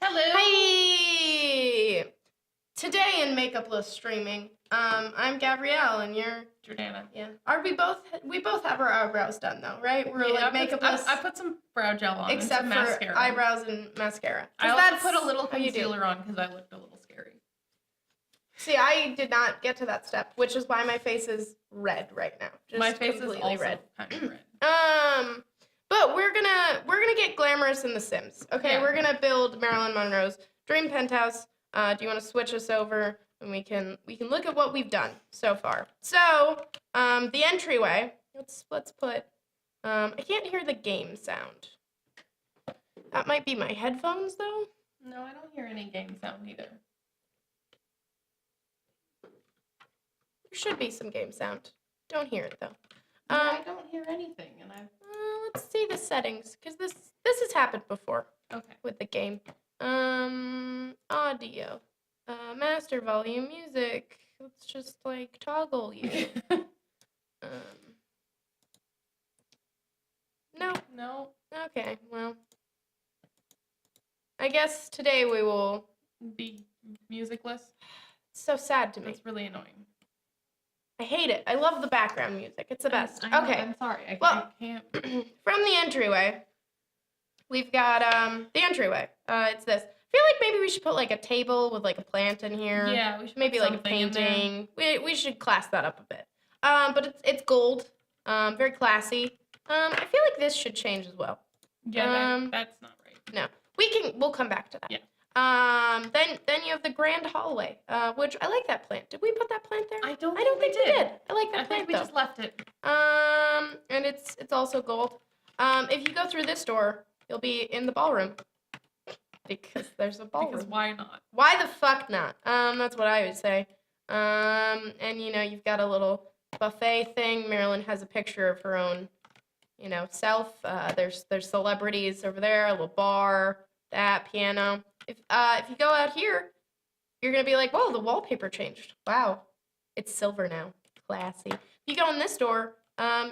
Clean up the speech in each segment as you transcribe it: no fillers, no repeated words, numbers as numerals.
Hello. Hi. Today in Makeup List streaming, I'm Gavrielle and you're Jordanna. Yeah. We both have our eyebrows done though, right? We're like makeup list. I put some brow gel on except and for mascara. Eyebrows and mascara. I also put a little concealer on because I looked a little scary. See, I did not get to that step, which is why my face is red right now. Just my face is also red. kind of red. But we're gonna get glamorous in The Sims. Okay, Yeah. We're gonna build Marylin Monroe's dream penthouse. Do you want to switch us over and we can look at what we've done so far? So, the entryway. Let's put. I can't hear the game sound. That might be my headphones though. No, I don't hear any game sound either. There should be some game sound. Don't hear it though. I don't hear anything, and Let's see the settings, because this has happened before. Okay. With the game. Audio. Master volume music. Let's just like toggle you. No. No. Okay, well. I guess today we will Be musicless. It's so sad to me. It's really annoying. I hate it. I love the background music. It's the best. I know, Okay. I'm sorry. Well, I can't. From the entryway, we've got the entryway. It's this. I feel like maybe we should put like a table with like a plant in here. Yeah, we should maybe put like a something in painting. We should class that up a bit. But it's gold. Very classy. I feel like this should change as well. Yeah, that's not right. No. We'll come back to that. Yeah. Then you have the grand hallway, which I like that plant. Did we put that plant there? I don't think we did. I like that I plant think we though. just left it. And it's also gold. If you go through this door, you'll be in the ballroom. Because there's a ballroom. Because why not? Why the fuck not? That's what I would say. And you've got a little buffet thing. Marylin has a picture of her own, self. There's celebrities over there, a little bar, that piano. If you go out here, you're gonna be like, whoa, the wallpaper changed. Wow, it's silver now. Classy. If you go in this door,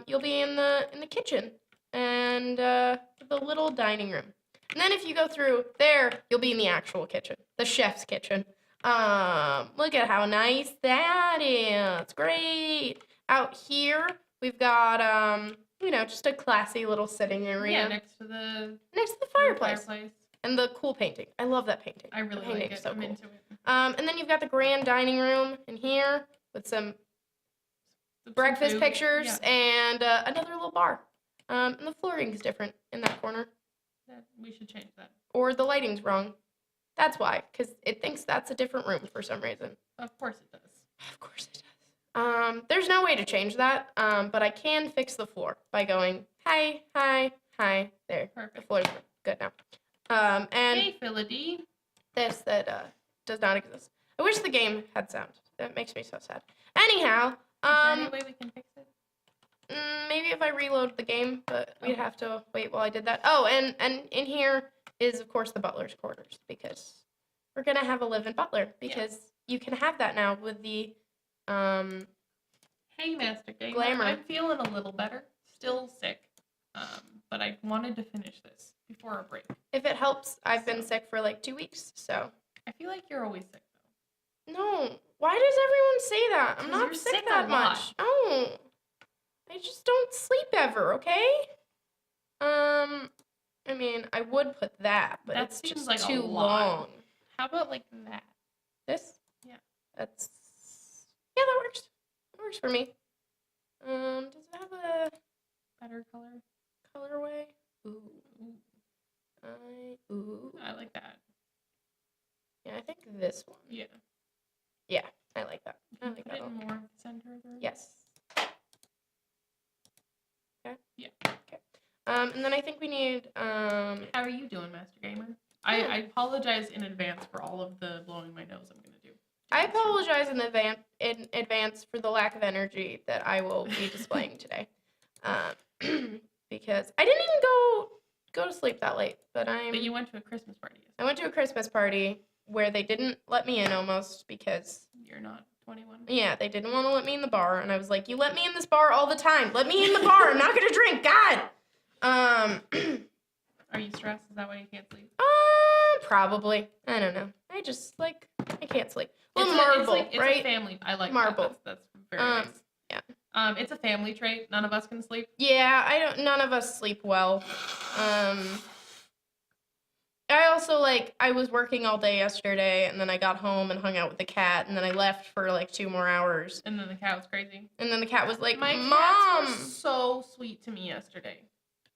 you'll be in the kitchen and the little dining room. And then if you go through there, you'll be in the actual kitchen, the chef's kitchen. Look at how nice that is. It's great. Out here, we've got just a classy little sitting area. Yeah, next to the fireplace. And the cool painting. I love that painting. I really like it. So I'm cool. into it. And then you've got the grand dining room in here with some breakfast food. pictures and Yeah. another little bar. And the flooring's different in that corner. We should change that. Or the lighting's wrong. That's why, because it thinks that's a different room for some reason. Of course it does. Of course it does. There's no way to change that, but I can fix the floor by going, hi, hi, hi, there. Perfect. The floor's good now. And hey, Philly. this that does not exist. I wish the game had sound. That makes me so sad. Anyhow, Is there any way we can fix it? maybe if I reload the game, but we'd have to wait while I did that. Oh, and in here is of course the butler's quarters because we're gonna have a live-in butler because you can have that now with the Hey, Master Gamer. Glamour. I'm feeling a little better. Still sick. But I wanted to finish this before our break. If it helps, I've been sick for like 2 weeks, so. I feel like you're always sick though. No. Why does everyone say that? I'm not you're sick sick that a much. lot. Oh. I just don't sleep ever, okay? I mean, I would put that, but That it's seems just like a too lot. long. How about like that? This? Yeah. Yeah, that works. That works for me. Does it have a Better color? colorway? Ooh. I like that. Yeah, I think this one. Yeah. Yeah, I like that. I Can like put that it in one. more of the center of the room? Yes. Okay. Yeah. Okay. And then I think we need How are you doing, Master Gamer? I apologize in advance for all of the blowing my nose I'm gonna do. I apologize in advance for the lack of energy that I will be displaying today, because I didn't even go to sleep that late. But you went to a Christmas party. I went to a Christmas party where they didn't let me in almost because You're not 21. yeah, they didn't want to let me in the bar, and I was like, you let me in this bar all the time. Let me in the bar. I'm not gonna drink. God. Are you stressed? Is that why you can't sleep? probably. I don't know. I just like I can't sleep. Well, It's marble, it's right? a family. I like Marble. that. That's very nice. Yeah. It's a family trait. None of us can sleep. Yeah, I don't. None of us sleep well. I also like I was working all day yesterday, and then I got home and hung out with the cat, and then I left for like 2 more hours, And then the cat was crazy. and then the cat was like, My "Mom." cats were so sweet to me yesterday.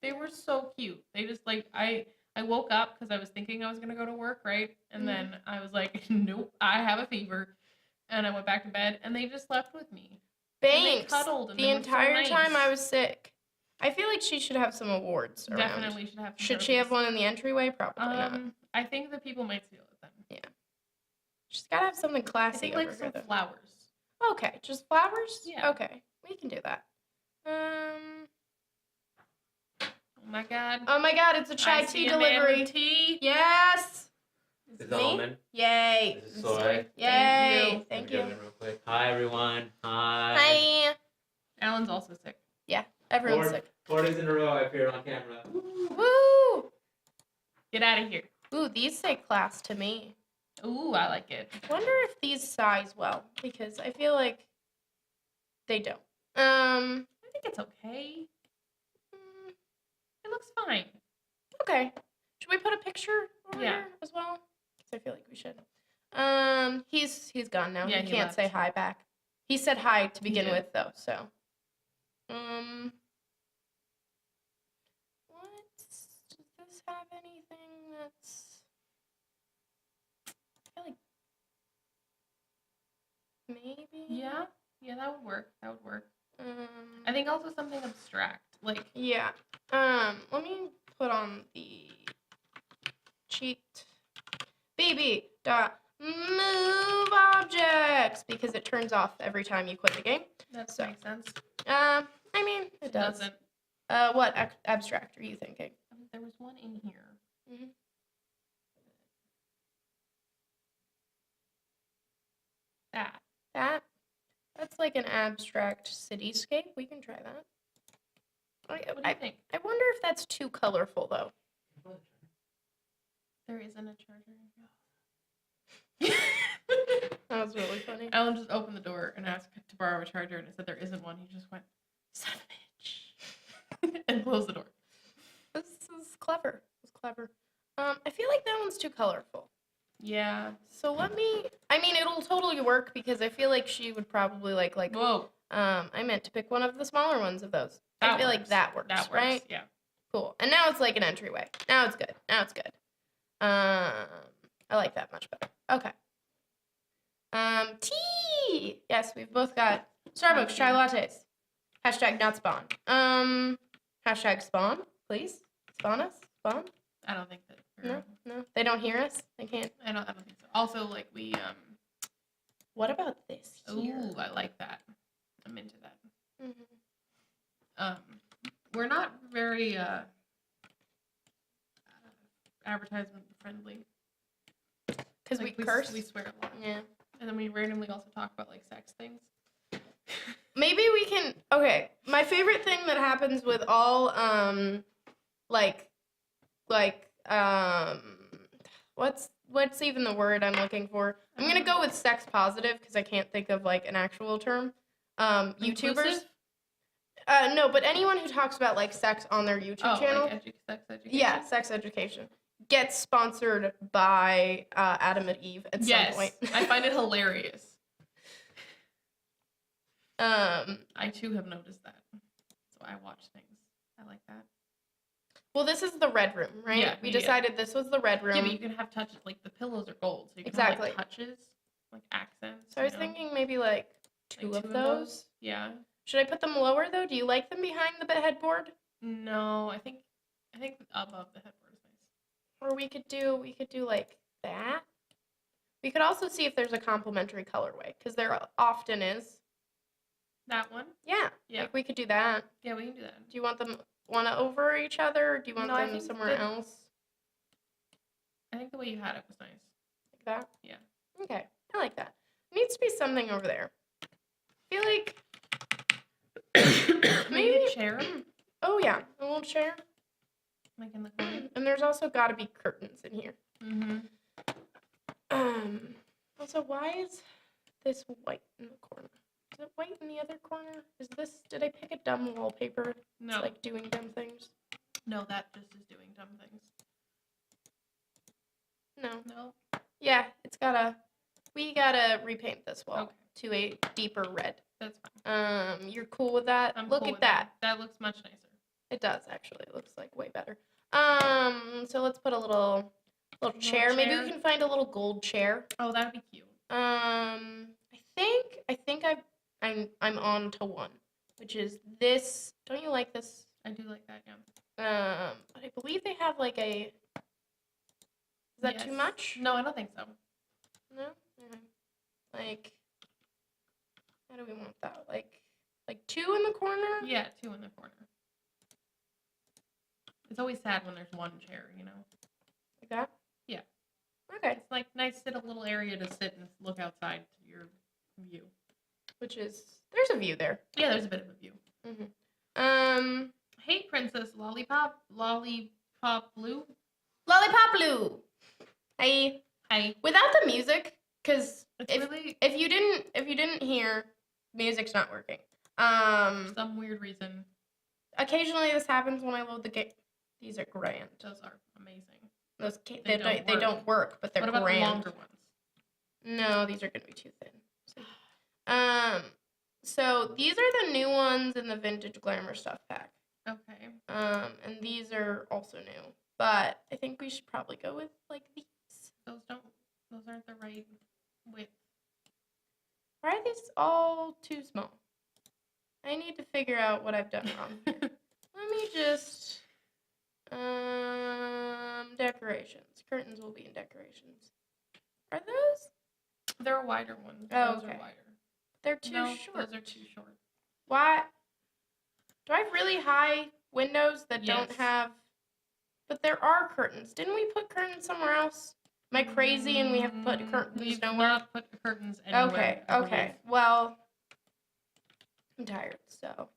They were so cute. They just like I woke up because I was thinking I was gonna go to work, right? And then I was like, nope, I have a fever, and I went back to bed, and they just slept with me. And they Banks. cuddled, and The they were so entire time I nice. was sick. I feel like she should have some awards around. Definitely should have. Some Should she have trophies. one in the entryway? Probably not. I think the people might steal it then. Yeah. She's gotta have something I classy think over like here, some though. flowers. Okay, just flowers? Yeah. Okay, we can do that. Oh my god. Oh my god, it's a chai I tea see a man delivery. with tea. Yes! This is Me? almond. Yay. This is soy. Yay. Thank Let me you. get it real quick. Hi everyone. Hi. Hi. Alan's also sick. Everyone's sick. 4 days in a row I appeared on camera. Woo! Get out of here. Ooh, these say class to me. Ooh, I like it. Wonder if these size well, because I feel like they don't. I think it's okay. It looks fine. Okay. Should we put a picture over Yeah. here as well? Because I feel like we should. He's gone now. Yeah, he he can't left. say hi back. He said hi to begin did. with, though. So, what does this have anything that's? I feel like maybe. Yeah, that would work. That would work. I think also something abstract, like Yeah. Let me put on the cheat baby dot move objects because it turns off every time you quit the game. that So. makes sense. I mean, it does. Doesn't. What abstract are you thinking? There was one in here. Mhm. That. That's like an abstract cityscape. We can try that. What do you think? I wonder if that's too colorful though. There isn't a charger in here. That was really funny. Alan just opened the door and asked to borrow a charger, and it said there isn't one. He just went, son of a bitch, and closed the door. This is clever. It's clever. I feel like that one's too colorful. Yeah. So let me. I mean, it'll totally work because I feel like she would probably like. Whoa. I meant to pick one of the smaller ones of those. I That feel like works. that works, That works. right? Yeah. Cool. And now it's like an entryway. Now it's good. Now it's good. I like that much better. Okay. Tea. Yes, we've both got Starbucks chai lattes. Hashtag not spawn. Hashtag spawn, please. Spawn us. Spawn. I don't think that. No. They don't hear us. They can't. I don't think so. Also, like we What about this here? Ooh, I like that. I'm into that. Mhm. We're not very advertisement friendly. Because Like, we curse. We swear a lot. Yeah. And then we randomly also talk about like sex things. Maybe we can. Okay, my favorite thing that happens with all what's even the word I'm looking for? I'm gonna go with sex positive because I can't think of like an actual term. YouTubers. Inclusive? No, but anyone who talks about like sex on their YouTube channel. Like sex education. Yeah, sex education gets sponsored by Adam and Eve at some point. I find it hilarious. Um. I too have noticed that. So I watch things. I like that. Well, this is the red room, right? Yeah, We yeah. decided this was the red room. Yeah, but you can have touches. Like the pillows are gold, so you can Exactly. have like touches, like accents. So I was thinking maybe like two Like of those. Yeah. Should I put them lower though? Do you like them behind the headboard? No, I think above the headboard is nice. Or we could do like that. We could also see if there's a complementary colorway because there often is. That one? Yeah. Yeah. Like we could do that. Yeah, we can do that. Do you want them over each other? Or do you want No, I them think somewhere that- else? I think the way you had it was nice. Like that? Yeah. Okay. I like that. There needs to be something over there. I feel like Maybe a chair, oh yeah, a little chair. like in the corner. And there's also got to be curtains in here. Also, why is this white in the corner? Is it white in the other corner? Did I pick a dumb wallpaper? No. It's like doing dumb things. No, that just is doing dumb things. No. No. Yeah, we gotta repaint this wall to a deeper red. That's fine. You're cool with that? I'm Look cool at with that. That looks much nicer. It does actually. It looks like way better. So let's put a little chair. Maybe we can find a little gold chair. Oh, that'd be cute. I think I'm on to one, which is this. Don't you like this? I do like that, yeah. I believe they have like a. Is that too much? No, I don't think so. No. Like, how do we want that? Like 2 in the corner? Yeah, 2 in the corner. It's always sad when there's one chair, you know. Like that? Yeah. Okay. It's like nice to a little area to sit and look outside to your view. Which is there's a view there. Yeah, there's a bit of a view. Mm-hmm. Hey, Princess Lollipop Blue. Lollipop Blue. Hey. Without the music, because if you didn't hear, music's not working. For some weird reason. Occasionally this happens when I load the game. These are grand. Those are amazing. Those they don't work, but they're grand. What about grand. the longer ones? No, these are gonna be too thin. So these are the new ones in the vintage glamour stuff pack. Okay. And these are also new, but I think we should probably go with like these. Those aren't the right width. Why are these all too small? I need to figure out what I've done wrong here. Let me just decorations. Curtains will be in decorations. Are those? They're a wider one. Oh, Those okay. are wider. They're too short. Those are too short. Why? Do I have really high windows that don't Yes. have? But there are curtains. Didn't we put curtains somewhere else? Am I crazy and we have put curtains We've nowhere? not put curtains anywhere. Okay. Well, I'm tired, so.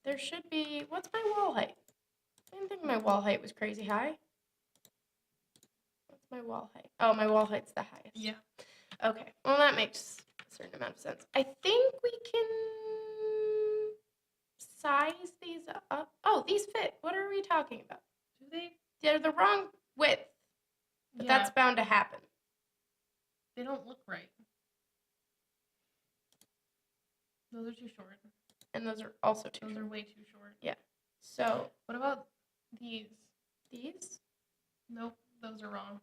There should be. What's my wall height? I didn't think my wall height was crazy high. What's my wall height? Oh, my wall height's the highest. Yeah. Okay. Well, that makes a certain amount of sense. I think we can size these up. Oh, these fit. What are we talking about? Do they? They're the wrong width. But Yeah. that's bound to happen. They don't look right. Those are too short. And those are also too Those short. are way too short. Yeah. So What about these? these? Nope, those are wrong.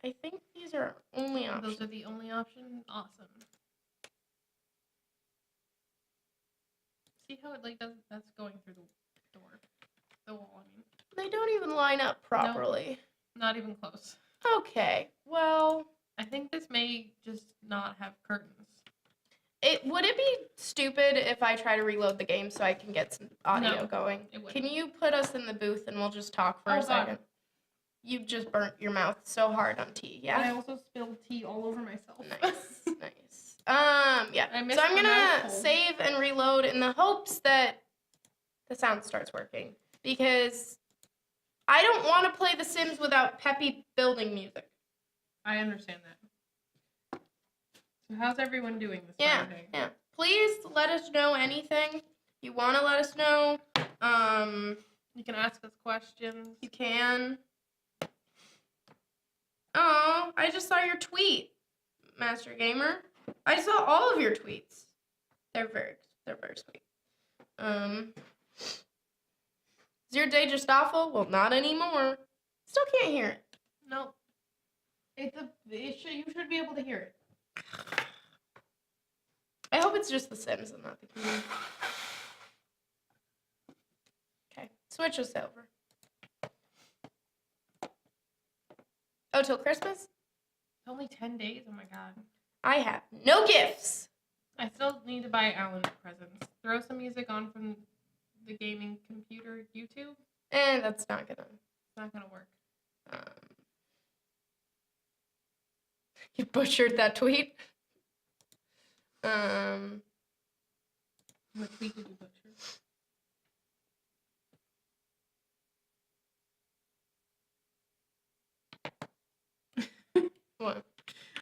I think these are only options. Those are the only option? Awesome. See how it like does that's going through the door. The wall, I mean. They don't even line up properly. Not even close. Okay. Well, I think this may just not have curtains. would it be stupid if I try to reload the game so I can get some audio No, going? it wouldn't. Can you put us in the booth and we'll just talk for Oh, a God. second? You just burnt your mouth so hard on tea, I yeah? also spilled tea all over myself. Nice, nice. Yeah. I So missed I'm the gonna mouthful. save and reload in the hopes that the sound starts working. Because I don't want to play The Sims without peppy building music. I understand that. So how's everyone doing this Yeah, Friday? yeah. Please let us know anything you want to let us know. You can ask us questions. You can. Oh, I just saw your tweet, Master Gamer. I saw all of your tweets. They're very sweet. Is your day just awful? Well, not anymore. Still can't hear it. No. You should be able to hear it. I hope it's just The Sims and not the community. Okay, switch us over. Oh, till Christmas? It's only 10 days. Oh my god. I have no gifts. I still need to buy Alan presents. Throw some music on from the gaming computer YouTube. And that's not gonna. It's not gonna work. You butchered that tweet. What tweet did you butcher?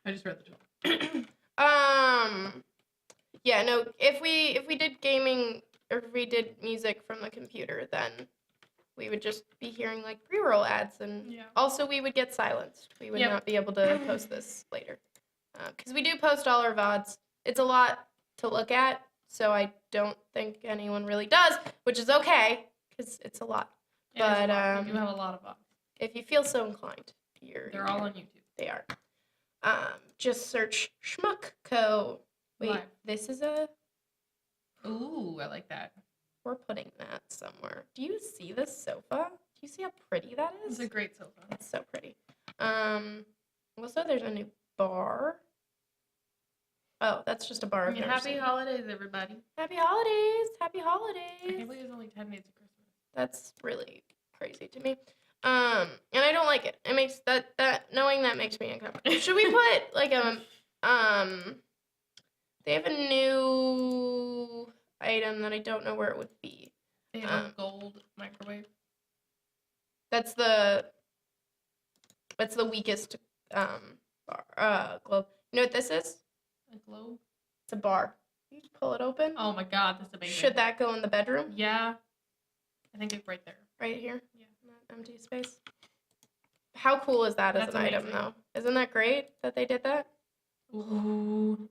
I just read the title. Yeah, no, if we did gaming or if we did music from the computer, then we would just be hearing like pre-roll ads, and Yeah. also we would get silenced. We would Yep. not be able to post this later. Because we do post all our VODs. It's a lot to look at, so I don't think anyone really does, which is okay, because it's a lot. It is a But, lot. We do have a lot of them. If you feel so inclined, They're all on YouTube. They are. Just search Schmuckco. Wait, Live. this is a... Ooh, I like that. We're putting that somewhere. Do you see this sofa? Do you see how pretty that It's is? a great sofa. It's so pretty. Also, there's a new bar. Oh, that's just a bar of Happy nursing. holidays, everybody. Happy holidays! Happy I holidays! can't believe it's only 10 days of Christmas. That's really crazy to me. And I don't like it. It makes that knowing that makes me uncomfortable. Should we put like they have a new item that I don't know where it would be. They have a gold microwave. That's the weakest globe. You know what this is? A globe? It's a bar. You pull it open. Oh my god, that's amazing. Should that go in the bedroom? Yeah. I think it's right there. Right here? Yeah. In that empty space. How cool is that as That's an item, amazing. though? Isn't that great that they did that? Ooh.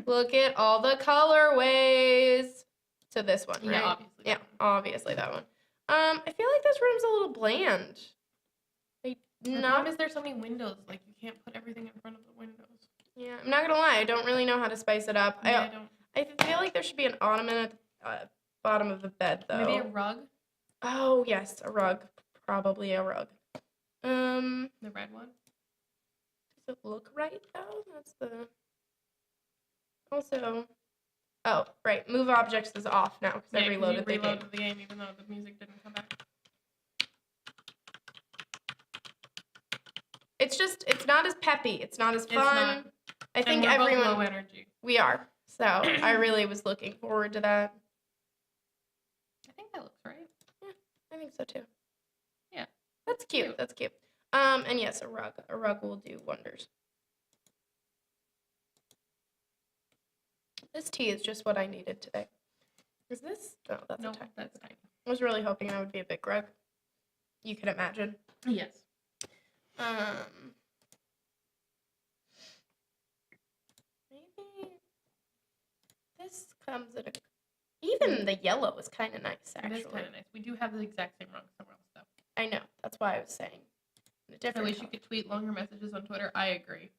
Look at all the colorways. So this one, right? Yeah, obviously. Yeah, obviously that one. I feel like this room's a little bland. The problem is there's so many windows. Like, you can't put everything in front of the windows. Yeah, I'm not gonna lie. I don't really know how to spice it up. Yeah, I don't. I feel like there should be an ottoman at the bottom of the bed, though. Maybe a rug? Oh yes, a rug. Probably a rug. The red one? Does it look right though? That's the. Also, oh right, move objects is off now because I 'cause reloaded you the game. reloaded the game even though the music didn't come back. It's not as peppy. It's not as It's fun. not. I think and we're both everyone low energy. we are. So I really was looking forward to that. I think that looks right. I think so too. Yeah. That's cute. Cute. That's cute. And yes, a rug. A rug will do wonders. This tea is just what I needed today. Is this? Oh, that's No, a tiny. that's tiny. I was really hoping that would be a big rug. You can imagine. Yes. Maybe this comes at a. Even the yellow is kind of nice, actually. It is kind of nice. We do have the exact same rug somewhere else, though. I know. That's why I was saying. A I different. wish you could tweet longer messages on Twitter. I agree.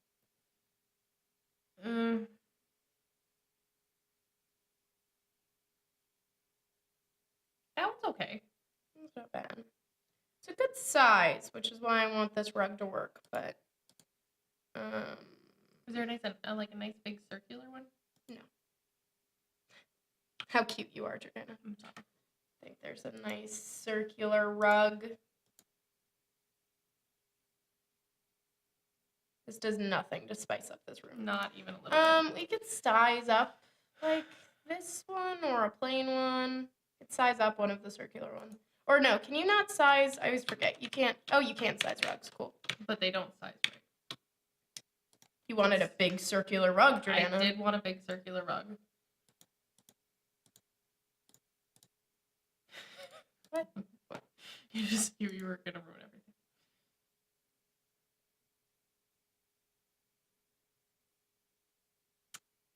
That one's okay. It's not bad. It's a good size, which is why I want this rug to work. But, Is there a nice, like a nice big circular one? how cute you are, Jordanna. I'm sorry. I think there's a nice circular rug. This does nothing to spice up this room. Not even a little bit. We could size up like this one or a plain one. Could size up one of the circular ones. Or no, can you not size? I always forget. You can't. Oh, you can size rugs. Cool. But they don't size right. You wanted a big circular rug, Jordanna. I did want a big circular rug. What? You were gonna ruin everything.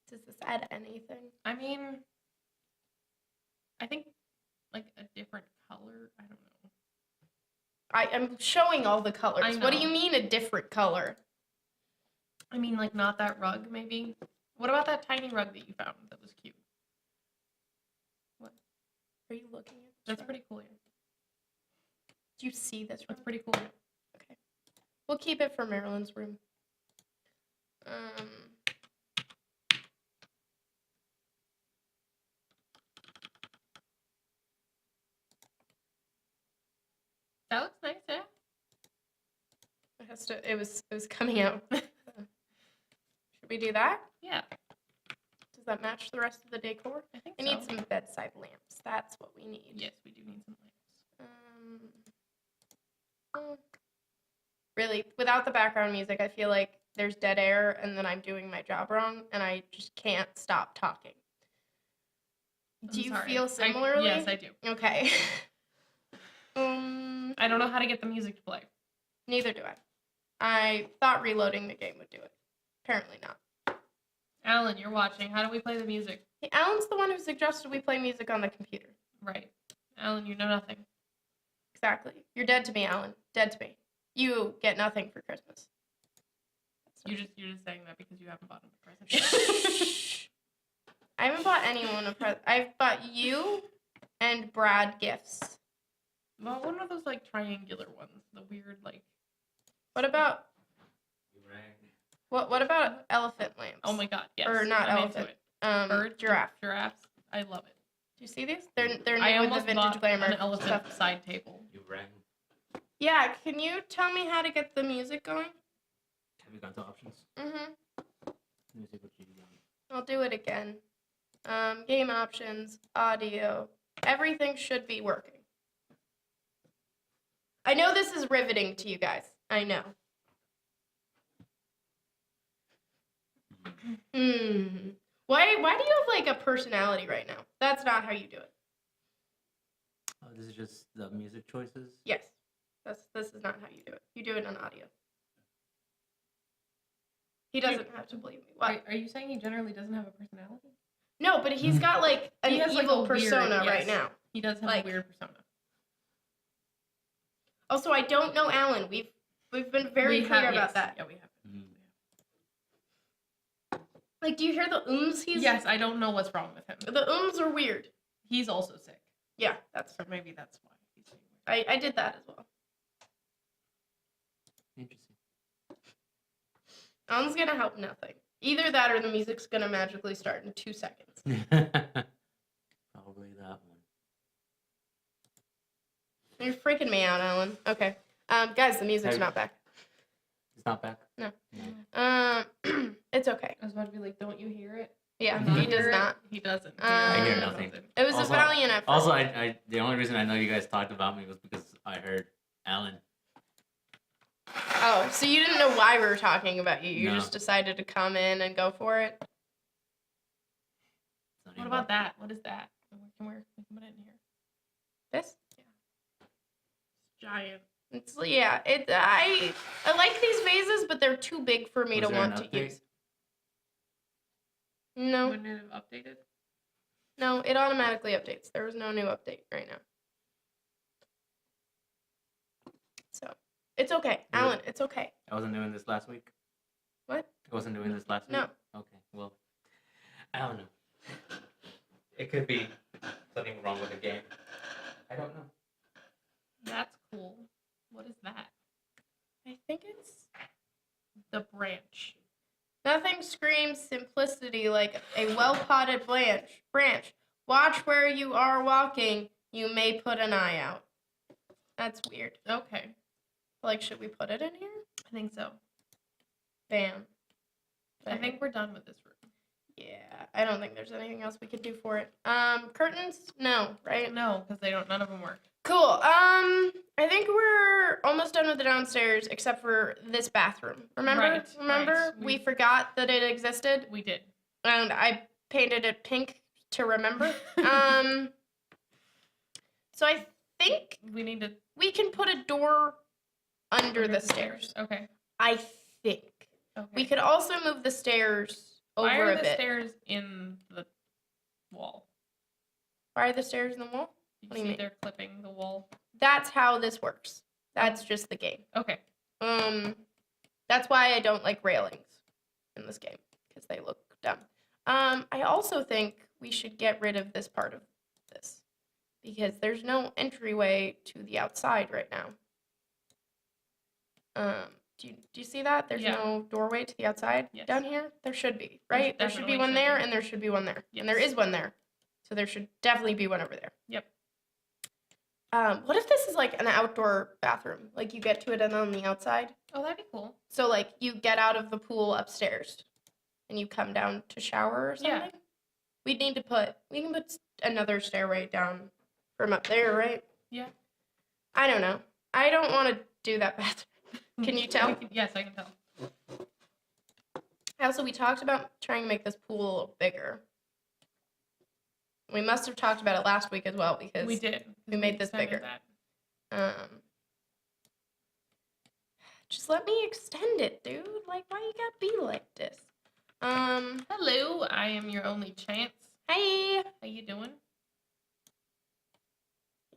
Does this add anything? I mean, I think like a different color. I don't know. I'm showing all the colors. I What do know. you mean a different color? I mean, like not that rug, maybe. What about that tiny rug that you found that was cute? Are you looking at this That's rug? pretty cool. Yeah. Do you see this rug? That's pretty cool. Okay. We'll keep it for Marylin's room. That looks nice, yeah. It has to. It was coming out. Should we do that? Yeah, Does that match the rest of the decor? I think I so. need some bedside lamps. That's what we need. Yes, we do need some lamps. Really, without the background music, I feel like there's dead air and then I'm doing my job wrong and I just can't stop talking. Do I'm you sorry. feel similarly? Yes, I do. Okay. I don't know how to get the music to play. Neither do I. I thought reloading the game would do it. Apparently not. Alan, you're watching. How do we play the music? Hey, Alan's the one who suggested we play music on the computer. Right. Alan, you know nothing. Exactly. You're dead to me, Alan. Dead to me. You get nothing for Christmas. You're just saying that because you haven't bought him a present yet. I haven't bought anyone a present. I've bought you and Brad gifts. Well, one of those like triangular ones, the weird like. What about You rang. what about elephant lamps? Oh my god, yes. Or not I'm elephant. Into it. Birds, Giraffe. Giraffes. I love it. Do you see these? They're I new with the almost vintage bought glamour an elephant stuff. side table. You rang. Yeah, can you tell me how to get the music going? Have you gone to options? Mm-hmm. Let me see what you got. I'll do it again. Game options, audio, everything should be working. I know this is riveting to you guys. I know. Why do you have like a personality right now? That's not how you do it. Oh, this is just the music choices. Yes. This is not how you do it. You do it on audio. He doesn't have to believe me. What? Are you saying he generally doesn't have a personality? No, but he's got like an He has, like, evil a weird- persona yes. right now. He does have Like- a weird persona. Also, I don't know Alan. We've been very We clear have- about yes. that. Yeah, we have. Like, do you hear the ums? Yes, I don't know what's wrong with him. The ums are weird. He's also sick, Yeah, that's. so maybe that's why he's saying weird. I did that as well. Interesting. Alan's gonna help nothing. Either that or the music's gonna magically start in 2 seconds. Probably that one. You're freaking me out, Alan. Okay. Guys, the music's Hey. not back. It's not back. No. No. It's okay. I was about to be like, don't you hear it? Yeah, Do you he hear does it? not. He doesn't. I hear He nothing. doesn't. It was Also- a valiant effort. Also, I the only reason I know you guys talked about me was because I heard Alan. Oh, so you didn't know why we were talking about you. You No. just decided to come in and go for it. It's not What even about that? What is that? We can put it in here. This? It's giant. It's yeah. I like these vases, but they're too big for me Was to there an want to update? use. No, Wouldn't it have updated? no, it automatically updates. There was no new update right now. So it's okay, Yeah. Alan. It's okay. I wasn't doing this last week. What? I wasn't doing this last week. No. Okay. Well, I don't know. It could be something wrong with the game. I don't know. That's cool. What is that? I think it's The branch. nothing screams simplicity like a well-potted branch. Watch where you are walking. You may put an eye out. That's weird. Okay. Like, should we put it in here? I think so. Bam. I think we're done with this room. Yeah, I don't think there's anything else we could do for it. Curtains? No, right? No, because none of them work. Cool. I think we're almost done with the downstairs, except for this bathroom. Remember? Right, Remember? right. We forgot that it existed, We did. and I painted it pink to remember. So I think We need to we can put a door under the stairs. Okay. I think. Okay. We could also move the stairs Why over are a the bit. stairs in the wall? Why are the stairs in the wall? You What do you see mean? they're clipping the wall. That's how this works. That's just the game. Okay. That's why I don't like railings in this game, because they look dumb. I also think we should get rid of this part of this, because there's no entryway to the outside right now. Do you see that? There's Yeah. no doorway to the outside Yes. down here? There should be, There right? There should be definitely one should there, be. and there should be one there. And there Yes. is one there. So there should definitely be one over there. Yep. What if this is like an outdoor bathroom? Like you get to it and on the outside? Oh, that'd be cool. So like you get out of the pool upstairs and you come down to shower or something? Yeah. We can put another stairway down from up there, right? Yeah. I don't know. I don't want to do that bathroom. Can you tell? Yes, I can tell. Also, we talked about trying to make this pool a little bigger. We must have talked about it last week as well because We did. 'cause we made this extended bigger. that. Just let me extend it, dude. Like, why you gotta be like this? Hello, I am your only chance. Hey. How you doing?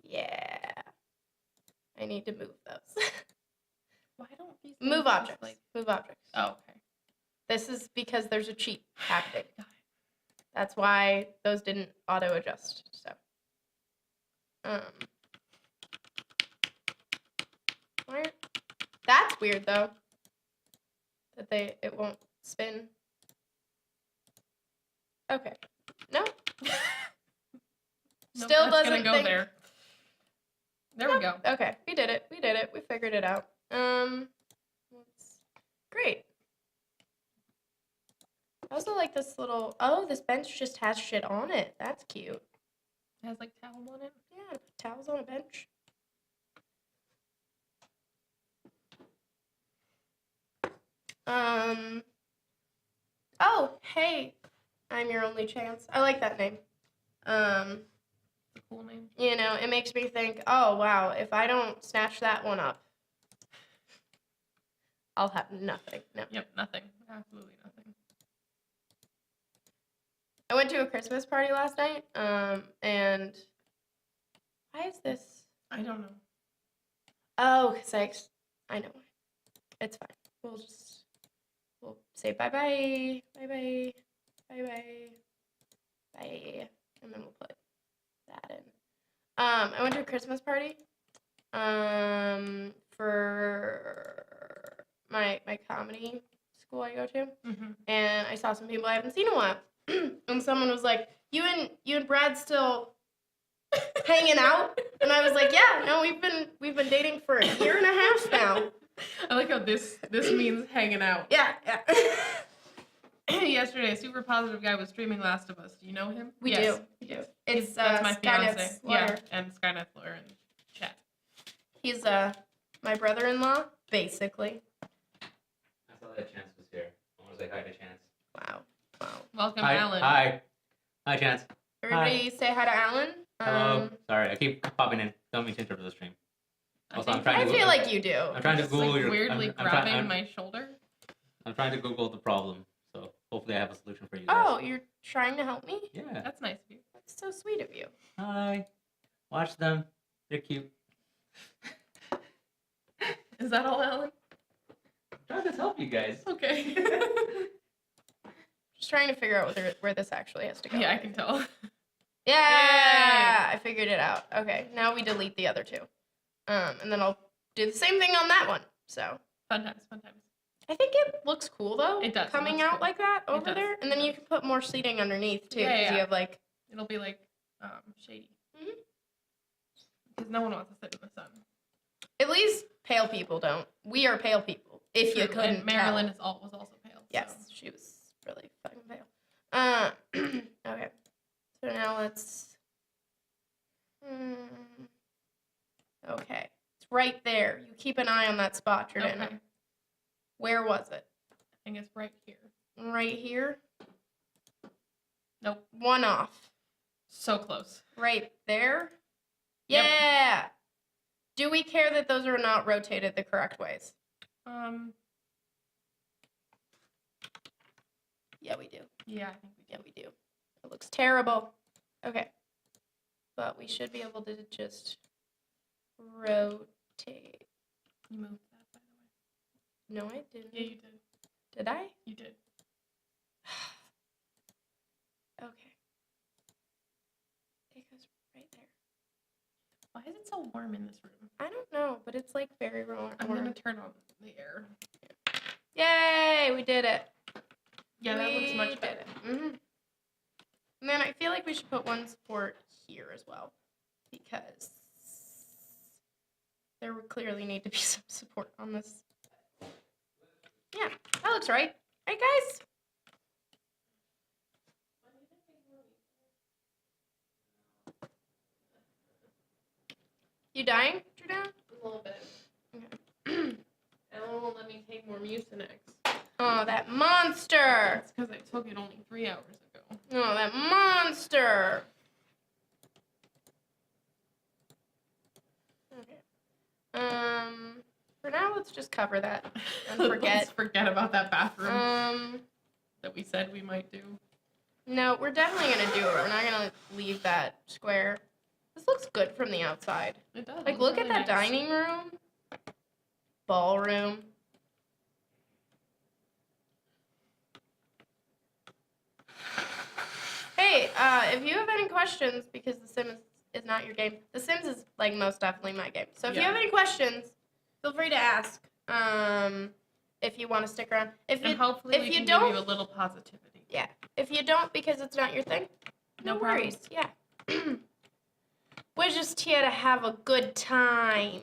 Yeah. I need to move those. Why don't these Move things just, objects. like- Move objects. Oh, okay. This is because there's a cheat tactic. Got That's why those didn't auto adjust. So, where? That's weird though. That it won't spin. Okay. No. Nope, Still that's doesn't gonna go think. there. There we go. Okay, we did it. We did it. We figured it out. Great. I also like this little. Oh, this bench just has shit on it. That's cute. It has like towel on it. Yeah, to put towels on a bench. Oh, hey. I'm your only chance. I like that name. It's a cool name. You know, it makes me think, oh wow, if I don't snatch that one up, I'll have nothing. No. Yep, nothing. Absolutely nothing. I went to a Christmas party last night, and why is this? I don't know. Oh, because I know. It's fine. We'll say bye-bye, bye-bye, bye-bye, bye, and then we'll put that in. I went to a Christmas party, for my comedy school I go to, Mm-hmm. and I saw some people I haven't seen in a while, and someone was like, you and Brad still hanging out? And I was like, yeah, no, we've been dating for a year and a half now. I like how this means hanging out. Yeah. Yesterday, a super positive guy was streaming Last of Us. Do you know him? We Yes. do. Yes. It's That's my Skynet's fiance. lawyer. Yeah, and Skynet's lawyer in chat. He's my brother-in-law, basically. I saw that Chance was here. I want to say hi to Chance. Wow. Welcome, Hi. Alan. Hi. Hi, Chance. Everybody say hi to Alan. Hello. Sorry, I keep popping in. Don't mean to interrupt the stream. Also, I'm trying I to feel like you do. I'm trying to Just, Google like, your. weirdly I'm grabbing my shoulder. I'm trying to Google the problem, so hopefully I have a solution for you guys. Oh, you're trying to help me? Yeah. That's nice of you. That's so sweet of you. Hi. Watch them. They're cute. Is that all, Alan? I'm trying to help you guys. Okay. Just trying to figure out where this actually has to go. Yeah, I can tell. Yeah, I figured it out. Okay, now we delete the other two. And then I'll do the same thing on that one. So Fun times, fun times. I think it looks cool though. It does, it Coming looks out cool. like that It over does, there, and it then you does. can put more seating underneath too, Yeah, because yeah. you have like. It'll be like shady. Mhm. Because no one wants to sit in the sun. At least pale people don't. We are pale people. If you True, couldn't and Marylin tell. was also pale. Yes, So. she was really fucking pale. Okay. So now let's. Okay, it's right there. You keep an eye on that spot, Jordanna. Okay. Where was it? I think it's right here. Right here. Nope. One off. So close. Right there. Yep. Yeah. Do we care that those are not rotated the correct ways? Yeah, we do. Yeah, I think we Yeah, we do. It looks terrible. Okay. But we should be able to just rotate. You moved that, by the way. No, I didn't. Yeah, you did. Did I? You did. Okay. It goes right there. Why is it so warm in this room? I don't know, but it's like very warm. I'm gonna turn on the air. Yay, we did it. Yeah, that looks We much did better. it. Mhm. And then I feel like we should put one support here as well, because there would clearly need to be some support on this. Yeah, that looks right. Right, guys? You dying, Jordan? A little bit. Okay. Ellen won't let me take more Mucinex. Oh, that monster. It's because I took it only 3 hours ago. Oh, that monster. Okay. For now, let's just cover that and forget. Let's forget about that bathroom that we said we might do. No, we're definitely gonna do it. We're not gonna leave that square. This looks good from the outside. It does. Like, It's look really at that nice. dining room, ballroom. Hey, if you have any questions, because The Sims is not your game, The Sims is like most definitely my game. So if you Yeah. have any questions, feel free to ask. If you want to stick around. If And hopefully we can give you a little positivity. yeah, if you don't because it's not your thing, no problem. worries. Yeah. We're just here to have a good time.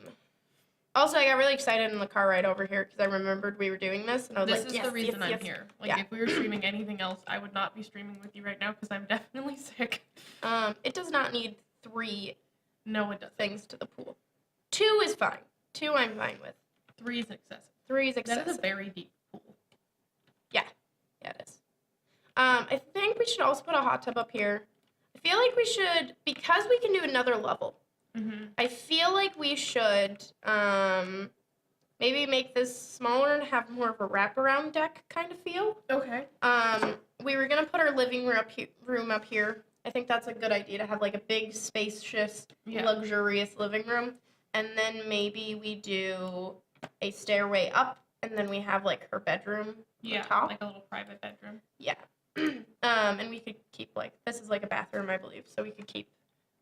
Also, I got really excited in the car ride over here because I remembered we were doing this, and I was This like, is yes, the reason yes, I'm yes. here. Like, Yeah. if we were streaming anything else, I would not be streaming with you right now because I'm definitely sick. It does not need 3 No, it doesn't. things to the pool. 2 is fine. 2 I'm fine with. 3 is excessive. 3 is That excessive. is a very deep pool. Yeah, it is. I think we should also put a hot tub up here. I feel like we should, because we can do another level, Mm-hmm. I feel like we should maybe make this smaller and have more of a wraparound deck kind of feel. Okay. We were gonna put our living room up here. I think that's a good idea to have like a big, spacious, Yeah. luxurious living room, and then maybe we do a stairway up, and then we have like her bedroom Yeah, top. like a little private bedroom. Yeah. And we could keep like, this is like a bathroom, I believe, so we could keep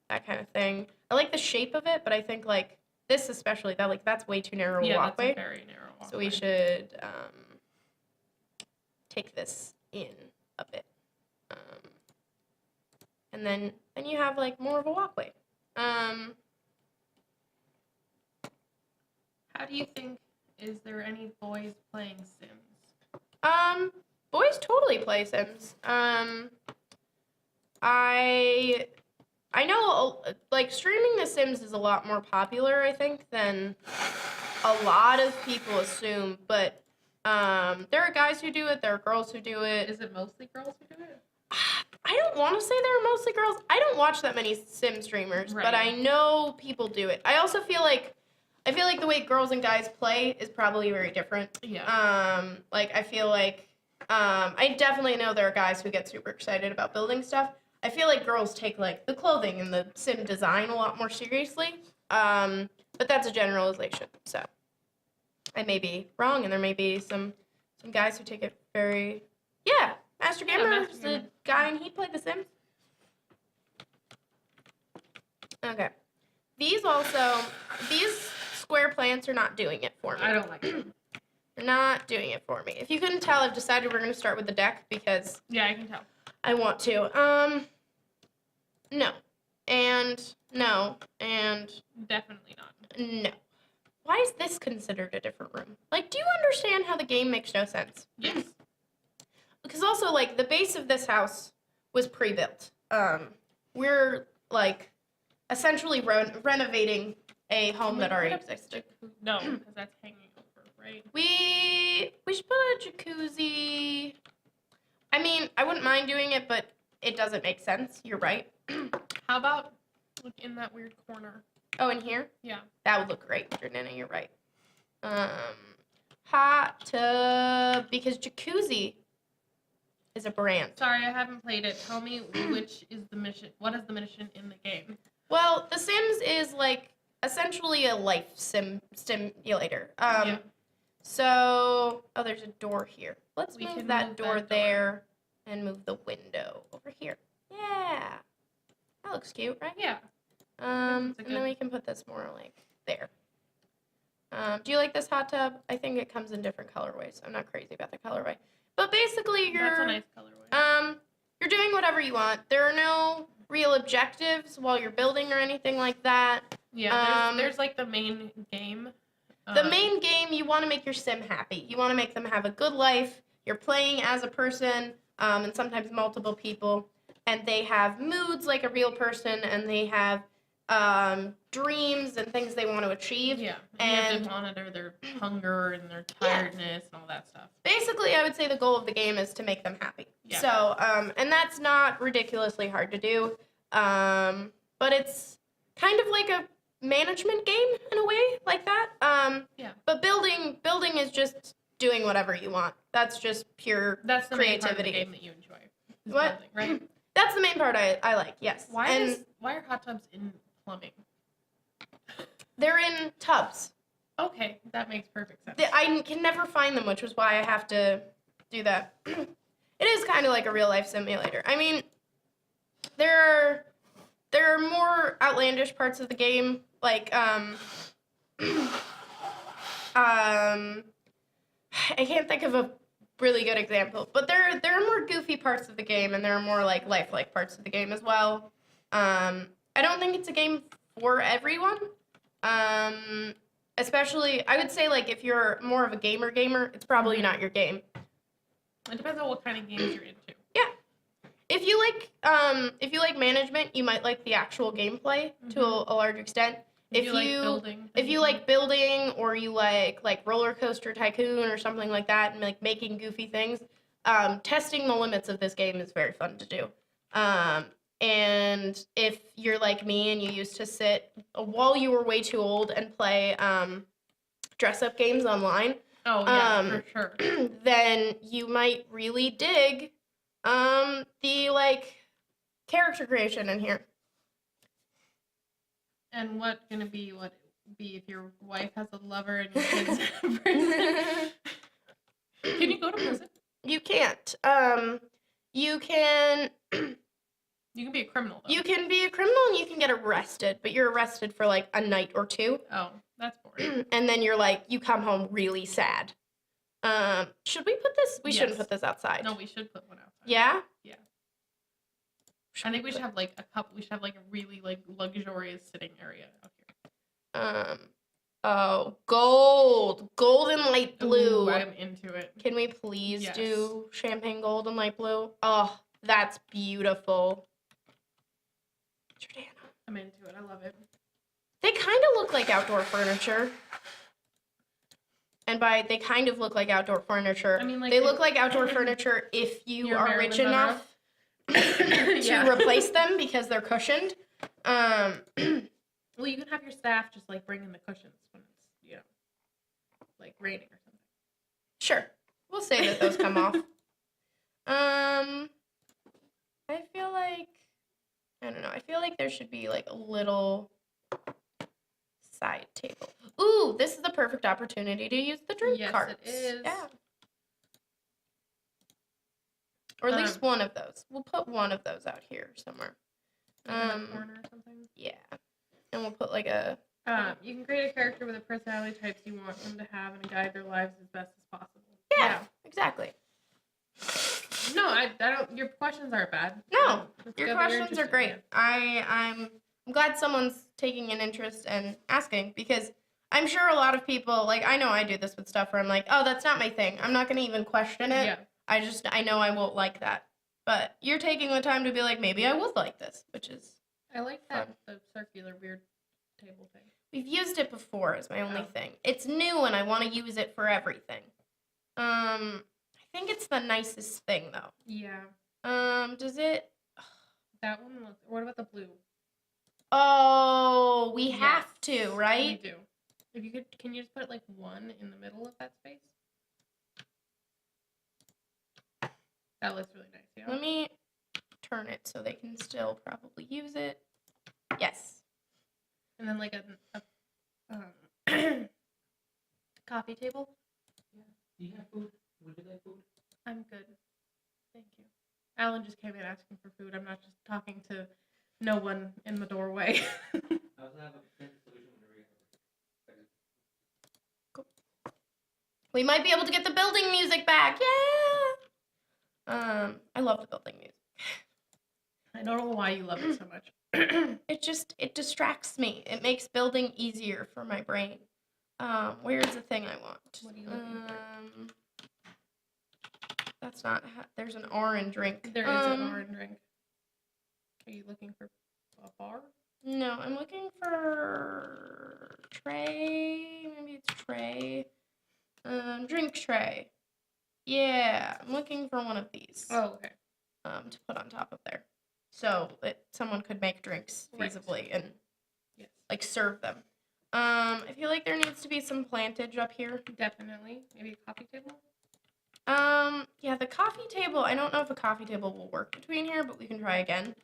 that kind of thing. I like the shape of it, but I think like this especially, that's way too narrow a Yeah, walkway. that's a very narrow walkway. So we should take this in a bit. And then you have like more of a walkway. How do you think, is there any boys playing Sims? Boys totally play Sims. I know, like, streaming The Sims is a lot more popular, I think, than a lot of people assume, but there are guys who do it, there are girls who do it. Is it mostly girls who do it? I don't want to say they're mostly girls. I don't watch that many Sim streamers, but I Right. know people do it. I also feel like the way girls and guys play is probably very different. Yeah. Like, I feel like I definitely know there are guys who get super excited about building stuff. I feel like girls take like the clothing and the sim design a lot more seriously. But that's a generalization. So I may be wrong, and there may be some guys who take it very Master Yeah, Gamer Master is Gamer. the guy, and he played The Sims. Okay, these square plants are not doing it for me. I don't like them. They're not doing it for me. If you couldn't tell, I've decided we're gonna start with the deck because Yeah, I can tell. I want to. No. And no. And Definitely not. no. Why is this considered a different room? Like, do you understand how the game makes no sense? Yes. Because also, like, the base of this house was pre-built. We're, like, essentially renovating a home that already existed. No, because that's hanging over, right? We should put a jacuzzi. I mean, I wouldn't mind doing it, but it doesn't make sense. You're right. How about like in that weird corner? Oh, in here? Yeah. That would look great, Jordanna, you're right. Hot tub, because jacuzzi is a brand. Sorry, I haven't played it. Tell me which is the mission. What is the mission in the game? Well, The Sims is like essentially a life simulator. Yeah. So, oh, there's a door here. Let's We move can that move door that door. there and move the window over here. Yeah. That looks cute, right? Yeah. And It's a then good- we can put this more like there. Do you like this hot tub? I think it comes in different colorways. I'm not crazy about the colorway. But basically That's a nice colorway. you're doing whatever you want. There are no real objectives while you're building or anything like that. Yeah, there's like the main game. The main game, you want to make your sim happy. You want to make them have a good life. You're playing as a person, and sometimes multiple people, and they have moods like a real person, and they have dreams and things they want to achieve. Yeah. And you have And to monitor their hunger and their tiredness and all that stuff. basically, I would say the goal of the game is to make them happy. Yeah. So, and that's not ridiculously hard to do. But it's kind of like a management game in a way, like that. Yeah. But building is just doing whatever you want. That's just pure That's the main part of the creativity. game that you enjoy. Is What? building, right? That's the main part I like, yes. Why are hot tubs in plumbing? They're in tubs. Okay, that makes perfect sense. I can never find them, which was why I have to do that. It is kind of like a real life simulator. I mean, there are more outlandish parts of the game, like I can't think of a really good example, but there are more goofy parts of the game, and there are more like lifelike parts of the game as well. I don't think it's a game for everyone. Especially, I would say, like, if you're more of a gamer, it's probably not your game. It depends on what kind of games you're into. Yeah. If you like management, you might like the actual gameplay to a large extent. If you like building, if you like building, or you like Roller Coaster Tycoon or something like that, and like making goofy things, testing the limits of this game is very fun to do. And if you're like me and you used to sit while you were way too old and play dress-up games online, oh yeah, for sure, then you might really dig the like character creation in here. And what gonna be if your wife has a lover and your kids in prison? Can you go to prison? You can't. You can. You can be a criminal, though. You can be a criminal and you can get arrested, but you're arrested for like a night or two. Oh, that's boring. And then you come home really sad. Should we put this? We shouldn't Yes. put this outside. No, we should put one outside. Yeah? Yeah. I think we should have like a couple. We should have like a really like luxurious sitting area out here. Oh, gold and light blue. Ooh, I'm into it. Can we please Yes. do champagne gold and light blue? Oh, that's beautiful. Jordanna. I'm into it. I love it. They kind of look like outdoor furniture. And by they kind of look like outdoor furniture, I mean, like they look like outdoor furniture if you You're are Marilyn rich Monroe? enough to Yeah. replace them because they're cushioned. Well, you can have your staff just like bring in the cushions when it's like raining or something. Sure. We'll say that those come off. I feel like I don't know. I feel like there should be like a little side table. Ooh, this is the perfect opportunity to use the drink Yes, carts. it is. Yeah. Or at least one of those. We'll put one of those out here somewhere. Like in the corner or something. Yeah. And we'll put like a You can create a character with the personality types you want them to have and guide their lives as best as possible. yeah. Exactly. No, I don't. Your questions aren't bad. No, It's your good that you're questions are interested, great. yeah. I'm glad someone's taking an interest and asking, because I'm sure a lot of people, like, I know I do this with stuff where I'm like, oh, that's not my thing. I'm not going to even question it. Yeah. I know I won't like that. But you're taking the time to be like, maybe I would like this, which is, I like that Fun. the circular weird table thing. we've used it before is my only Oh. thing. It's new and I want to use it for everything. I think it's the nicest thing though. Yeah. Does it? That one looks. What about the blue? Oh, we Yes, have to, right? We do. If you could, can you just put like one in the middle of that space? That looks really nice. Yeah. Let me turn it so they can still probably use it. Yes. And then like a coffee table. Do you have food? Would you like food? I'm good. Thank you. Alan just came in asking for food. I'm not just talking to no one in the doorway. I also have a fancy solution whenever you have We might be able to get the building music back. Yeah. I love the building music. I don't know why you love it so much. It distracts me. It makes building easier for my brain. Where's the thing I want? What are you looking for? That's not. There's an orange drink. There is an orange drink. Are you looking for a bar? No, I'm looking for tray. Maybe it's tray. Drink tray. Yeah, I'm looking for one of these. Oh, okay. To put on top of there, so that someone could make drinks Right. feasibly and Yes. like serve them. I feel like there needs to be some plantage up here. Definitely. Maybe a coffee table? Yeah, the coffee table. I don't know if a coffee table will work between here, but we can try again.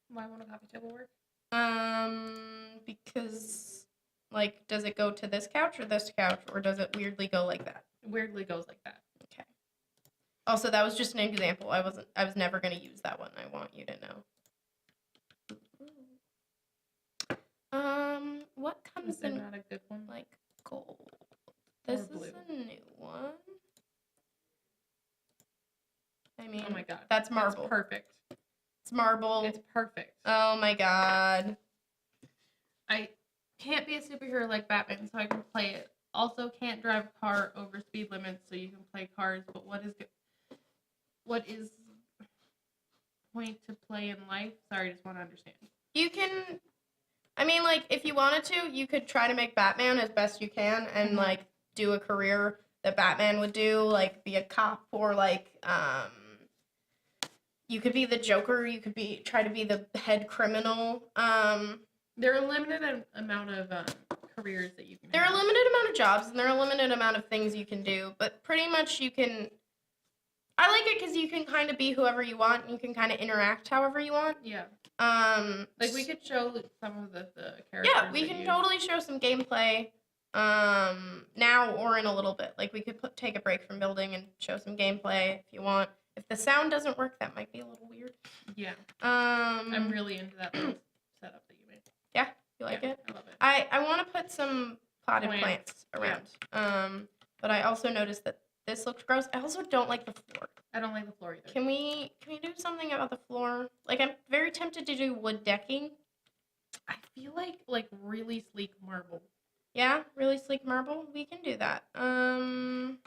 Why won't a coffee table work? Because, like, does it go to this couch or this couch, or does it weirdly go like that? It weirdly goes like that. Okay. Also, that was just an example. I was never gonna use that one. I want you to know. What comes Is there in not a good one? like gold? This Or blue. is a new one. I mean, Oh my god. that's marble. It's perfect. It's marble. It's perfect. Oh my god. I can't be a superhero like Batman, so I can play it. Also, can't drive a car over speed limits, so you can play cars. But what is point to play in life? Sorry, I just want to understand. You can, I mean, like, if you wanted to, you could try to make Batman as best you can and, Mhm. like, do a career that Batman would do, like, be a cop or, like, you could be the Joker, you could try to be the head criminal. There are a limited amount of careers that you can There are have. a limited amount of jobs and there are a limited amount of things you can do, but pretty much you can, I like it because you can kind of be whoever you want and you can kind of interact however you want. Yeah. Like, we could show some of the characters. Yeah, we that can you- totally show some gameplay now or in a little bit. Like, we could take a break from building and show some gameplay if you want. If the sound doesn't work, that might be a little weird. Yeah. I'm really into that little setup that you made. You like Yeah, it? I love it. I want to put some potted Plants. plants around. But I also noticed that this looks gross. I also don't like the floor. I don't like the floor either. Can we do something about the floor? Like, I'm very tempted to do wood decking. I feel like really sleek marble. Yeah, really sleek marble. We can do that. Can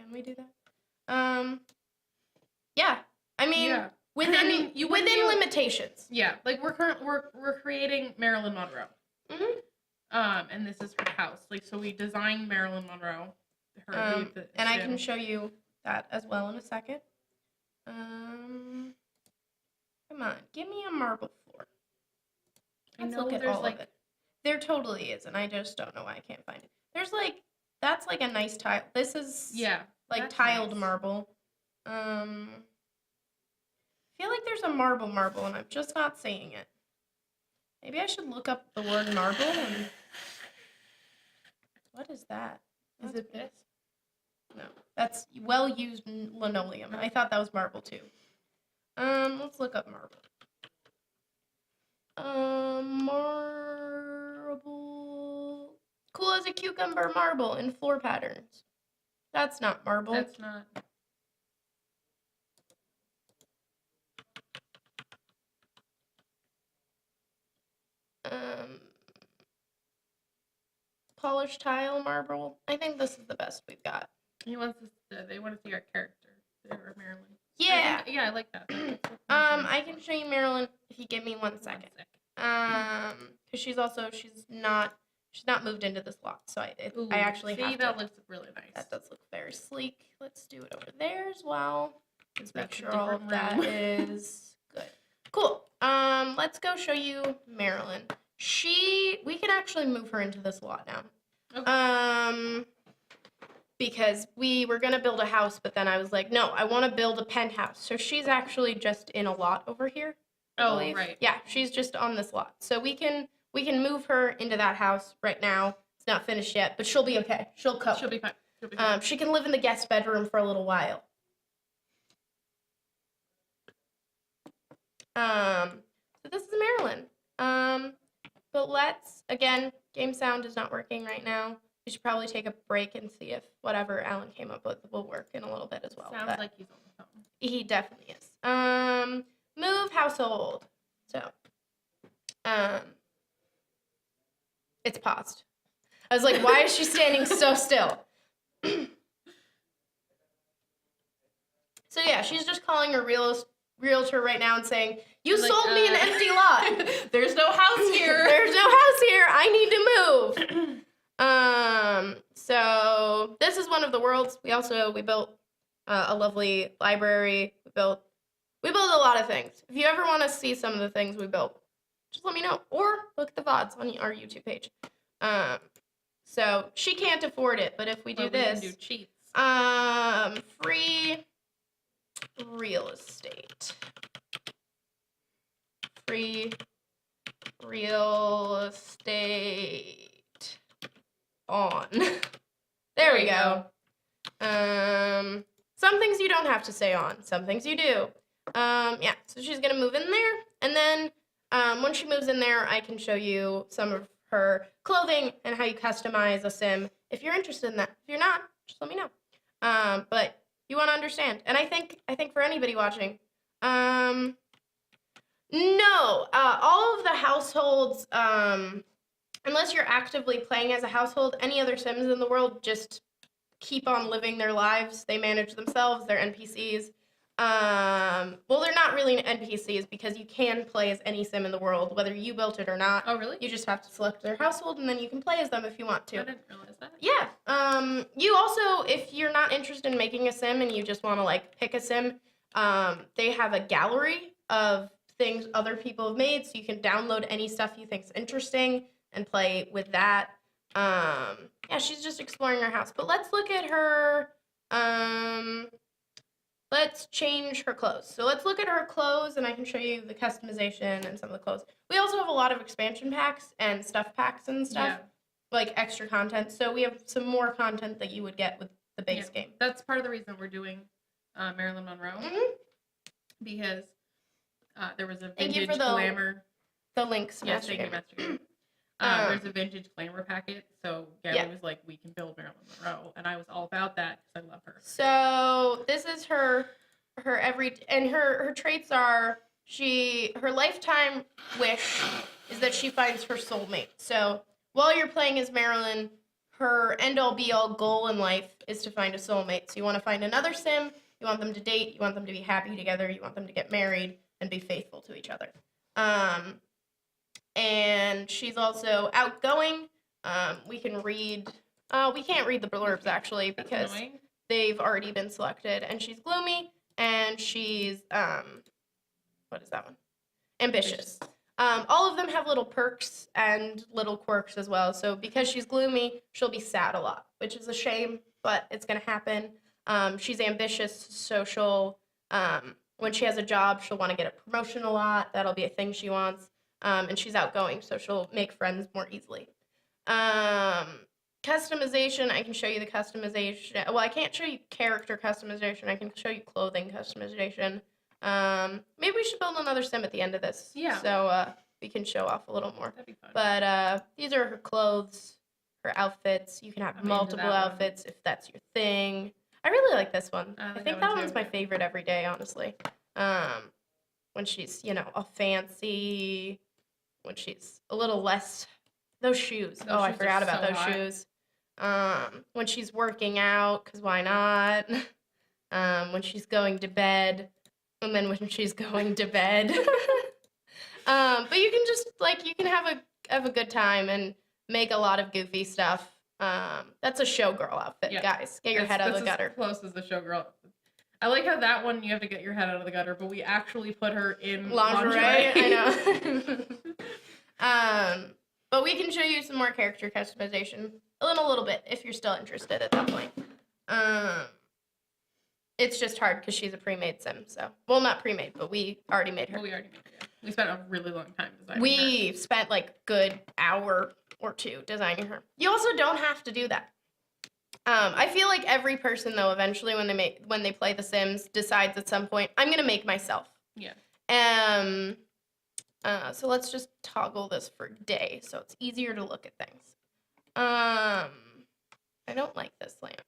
we do that? Yeah. I mean, Yeah. within I mean, you wouldn't within be able- limitations. Yeah, like we're creating Marylin Monroe. Mhm. And this is her house. Like, so we designed Marylin Monroe. And I can show you that as well in a second. Come on, give me a marble floor. I Let's know look at there's, all like- of it. There totally is, and I just don't know why I can't find it. There's like, that's like a nice tile. This is like that's tiled nice. marble. I feel like there's a marble, and I'm just not seeing it. Maybe I should look up the word marble and. What is that? Is That's it this? No, that's well-used linoleum. I thought that was marble too. Let's look up marble. Marble. Cool as a cucumber marble in floor patterns. That's not marble. That's not. Polished tile marble. I think this is the best we've got. He wants us to, they want to see our character. Or Marilyn. Yeah. I like that. I can show you Marilyn if you give me 1 second. Because she's not moved into this lot, so I actually have to. that looks really nice. That does look very sleek. Let's do it over there as well. Let's make That's a sure all of different that room. is good. Cool. Let's go show you Marilyn. We can actually move her into this lot now. Okay. Because we were gonna build a house, but then I was like, no, I want to build a penthouse. So she's actually just in a lot over here. I believe. Right. Yeah, she's just on this lot. So we can move her into that house right now. It's not finished yet, but she'll be okay. She'll cope. She'll be fine. She'll be fine. She can live in the guest bedroom for a little while. So this is Marilyn. But again, game sound is not working right now. We should probably take a break and see if whatever Alan came up with will work in a little bit as well. Sounds but like he's on the phone. he definitely is. Move household. So, it's paused. I was like, why is she standing so still? So yeah, she's just calling her real realtor right now and saying, "You Like, sold me an empty lot. There's no house here. There's no house here. I need to move." So this is one of the worlds. We built a lovely library. We built a lot of things. If you ever want to see some of the things we built, just let me know, or look at the VODs on our YouTube page. So she can't afford it, but if we do But this, we can do cheats. free real estate. Free real estate on. There we go. Some things you don't have to say on, some things you do. Yeah, so she's gonna move in there, and then when she moves in there, I can show you some of her clothing and how you customize a sim if you're interested in that. If you're not, just let me know. But you want to understand, and I think for anybody watching, no, all of the households, unless you're actively playing as a household, any other Sims in the world just keep on living their lives. They manage themselves. They're NPCs. Well, they're not really NPCs because you can play as any Sim in the world, whether you built it or not. Oh, really? You just have to select their household, and then you can play as them if you want to. I didn't realize that. Yeah. You also, if you're not interested in making a sim and you just want to like pick a sim, they have a gallery of things other people have made, so you can download any stuff you think's interesting and play with that. Yeah, she's just exploring her house. But let's look at her. Let's change her clothes. So let's look at her clothes, and I can show you the customization and some of the clothes. We also have a lot of expansion packs and stuff packs and stuff. Yeah. Like extra content, so we have some more content that you would get with the base game. That's part of the reason we're doing Marylin Monroe, Mm-hmm. because there was a Thank you vintage for the glamour. The links. Yes, thank you, Master Master Gamer. There's a vintage glamour packet, so Gabby was like, "We can build Marylin Monroe," and I was all about that because I love her. So this is her traits are her lifetime wish is that she finds her soulmate. So while you're playing as Marylin, her end-all be-all goal in life is to find a soulmate. So you want to find another Sim, you want them to date, you want them to be happy together, you want them to get married and be faithful to each other. And she's also outgoing. We can't read the blurbs actually because they've already been selected. And she's gloomy, and she's what is that one? Ambitious. All of them have little perks and little quirks as well. So because she's gloomy, she'll be sad a lot, which is a shame, but it's gonna happen. She's ambitious, so she'll when she has a job, she'll want to get a promotion a lot. That'll be a thing she wants. And she's outgoing, so she'll make friends more easily. Customization, I can show you the customization. Well, I can't show you character customization. I can show you clothing customization. Maybe we should build another sim at the end of this. Yeah. So we can show off a little more. That'd be fun. But these are her clothes, her outfits. You can have I'm into multiple that one. outfits if that's your thing. I really like this one. I I like think that that one one's too. my favorite every day, honestly. When she's, all fancy, when she's a little less. Those shoes. Those I shoes are forgot about so those hot. shoes. When she's working out, because why not? When she's going to bed, and then when she's going to bed. But you can just, you can have a good time and make a lot of goofy stuff. That's a showgirl outfit, Yeah. guys. Get your head out of the gutter. As close as the showgirl. I like how that one you have to get your head out of the gutter, but we actually put her in Lingerie. I know. But we can show you some more character customization in a little bit if you're still interested at that point. It's just hard because she's a pre-made sim. So, well, not pre-made, but we already made her. Well, we already made her. We spent a really long time designing her. We spent good hour or two designing her. You also don't have to do that. I feel like every person though, eventually when they play The Sims, decides at some point, I'm gonna make myself. Yeah. So let's just toggle this for day so it's easier to look at things. I don't like this lamp.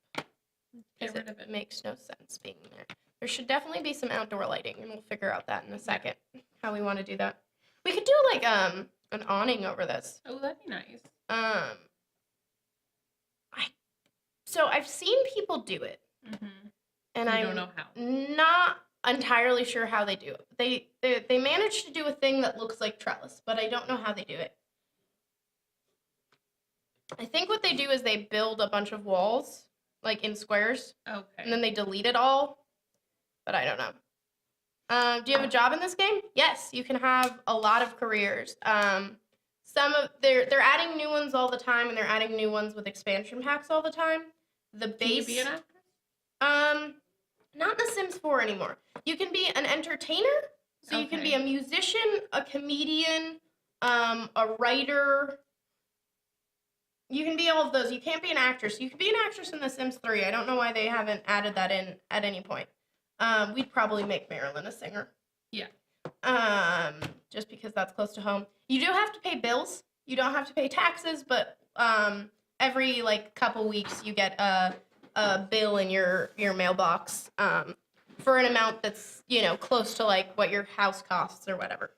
Get rid of it. It makes no sense being there. There should definitely be some outdoor lighting, and we'll figure out that in a second, how we want to do that. We could do an awning over this. Oh, that'd be nice. So I've seen people do it, Mm-hmm. and I I don't know how. not entirely sure how they do it. They managed to do a thing that looks like trellis, but I don't know how they do it. I think what they do is they build a bunch of walls, like in squares, and Okay. then they delete it all, but I don't know. Do you have a job in this game? Yes, you can have a lot of careers. They're adding new ones all the time, and they're adding new ones with expansion packs all the time. The Can you base, be an actress? not in The Sims 4 anymore. You can be an entertainer, so you can be Okay. a musician, a comedian, a writer. You can be all of those. You can't be an actress. You can be an actress in The Sims 3. I don't know why they haven't added that in at any point. We'd probably make Marylin a singer. Yeah. Just because that's close to home. You do have to pay bills. You don't have to pay taxes, but every like couple weeks you get a bill in your mailbox for an amount that's, you know, close to like what your house costs or whatever.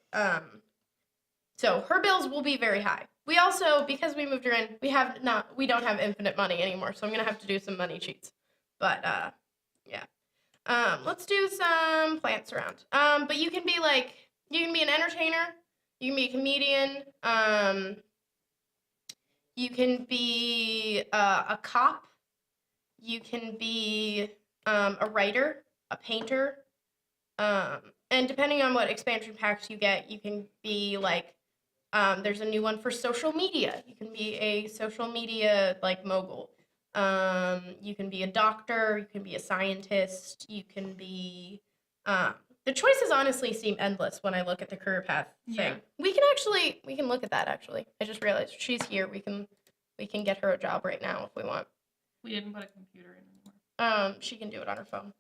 So her bills will be very high. We also, because we moved her in, we don't have infinite money anymore, so I'm gonna have to do some money cheats. But yeah. Let's do some plants around. But you can be an entertainer, you can be a comedian, you can be a cop, you can be a writer, a painter, and depending on what expansion packs you get, you can be like, there's a new one for social media. You can be a social media like mogul. You can be a doctor, you can be a scientist, you can be the choices honestly seem endless when I look at the career path thing. Yeah. We can look at that actually. I just realized she's here. We can get her a job right now if we want. We didn't put a computer in anymore. She can do it on her phone.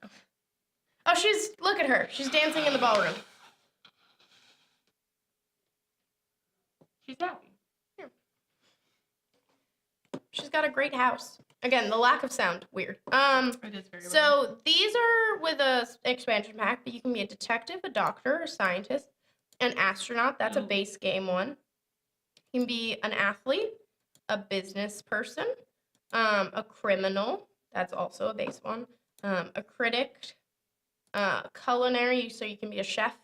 Oh, look at her. She's dancing in the ballroom. She's happy. She's got a great house. Again, the lack of sound, weird. It is very So these are with a expansion pack, but you can be a detective, a doctor, a scientist, an astronaut. That's a Ooh. base game one. You can be an athlete, a business person, a criminal. That's also a base one. A critic, culinary, so you can be a chef.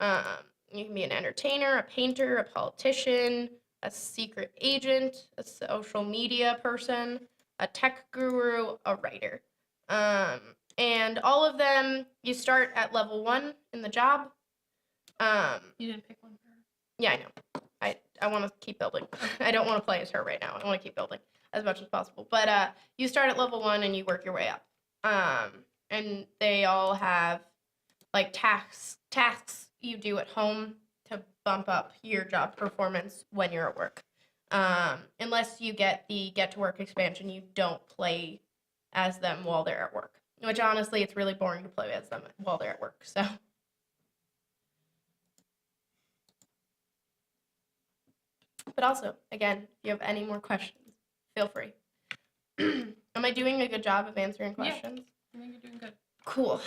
You can be an entertainer, a painter, a politician, a secret agent, a social media person, a tech guru, a writer. And all of them, you start at level 1 in the job. You didn't pick one for her. Yeah, I know. I want to keep building. I don't want to play as her right now. I want to keep building as much as possible. But you start at level 1 and you work your way up. And they all have like tasks you do at home to bump up your job performance when you're at work. Unless you get the Get to Work expansion, you don't play as them while they're at work. Which honestly, it's really boring to play as them while they're at work. So. But also, again, if you have any more questions, feel free. Am I doing a good job of answering questions? I think you're doing good. Cool.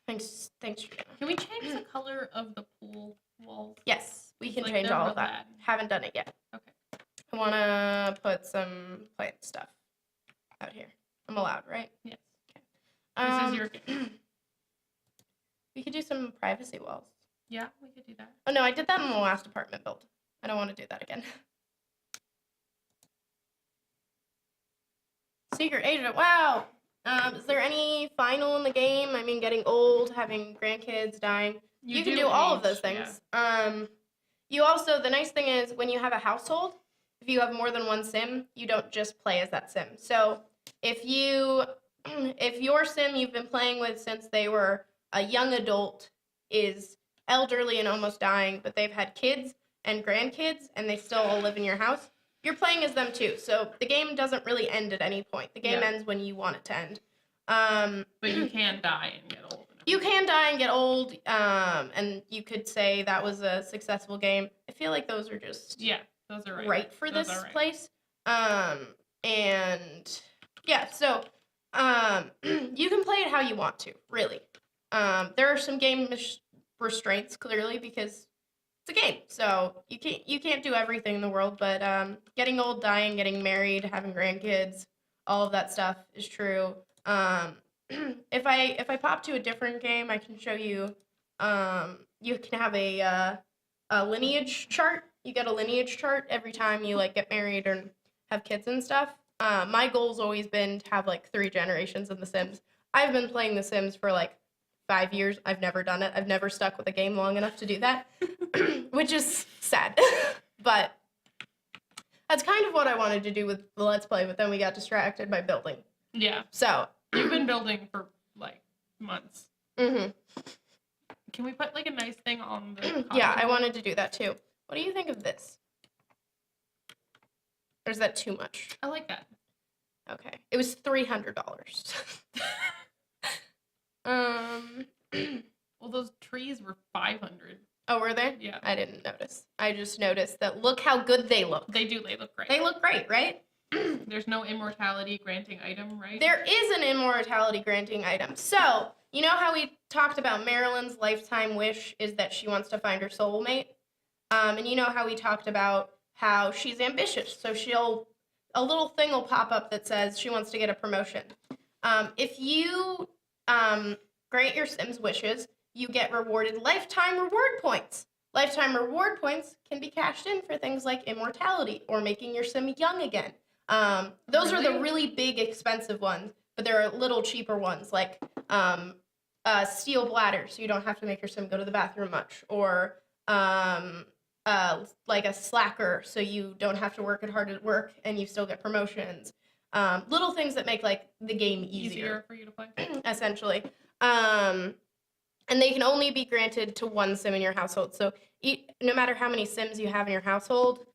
Thanks, Jordanna. Can we change the color of the pool walls? Yes, we can Like, change they're all real of that. bad. Haven't done it yet. Okay. I want to put some plant stuff out here. I'm allowed, right? Yes. Okay. This is your game. We could do some privacy walls. Yeah, we could do that. Oh no, I did that in the last apartment build. I don't want to do that again. Secret agent. Wow. Is there any final in the game? I mean, getting old, having grandkids, dying. You can do all of those age, things. You also, the nice thing is when you have a household, if you have more than one sim, you don't just play as that sim. So if your sim you've been playing with since they were a young adult is elderly and almost dying, but they've had kids and grandkids and they still all live in your house, you're playing as them too. So the game doesn't really end at any point. The game ends when you want it to end. But you can die and get old. You can die and get old, and you could say that was a successful game. I feel like those are just those are right for Those this are right. place. And yeah, so you can play it how you want to, really. There are some game restraints clearly because it's a game, so you can't do everything in the world. But getting old, dying, getting married, having grandkids, all of that stuff is true. if I pop to a different game, I can show you. You can have a lineage chart. You get a lineage chart every time you like get married or have kids and stuff. My goal's always been to have like 3 generations of The Sims. I've been playing The Sims for like 5 years. I've never done it. I've never stuck with a game long enough to do that, which is sad. But that's kind of what I wanted to do with the Let's Play, but then we got distracted by building. Yeah. So You've been building for like months. mm-hmm. Can we put like a nice thing on the Yeah, I coffee? wanted to do that too. What do you think of this? Or is that too much? I like that. Okay. It was $300. Well, those trees were 500. Oh, were they? Yeah. I didn't notice. I just noticed that look how good they look. They do. They look great. They look great, right? There's no immortality granting item, right? There is an immortality granting item. So, you know how we talked about Marilyn's lifetime wish is that she wants to find her soulmate? And you know how we talked about how she's ambitious. So a little thing will pop up that says she wants to get a promotion. If you grant your Sims wishes, you get rewarded lifetime reward points. Lifetime reward points can be cashed in for things like immortality or making your Sim young again. Those are the Really? really big, expensive ones, but there are little cheaper ones like steel bladder, so you don't have to make your Sim go to the bathroom much, or like a slacker, so you don't have to work as hard at work and you still get promotions. Little things that make like the game easier for you to play. essentially. And they can only be granted to one Sim in your household. So no matter how many Sims you have in your household,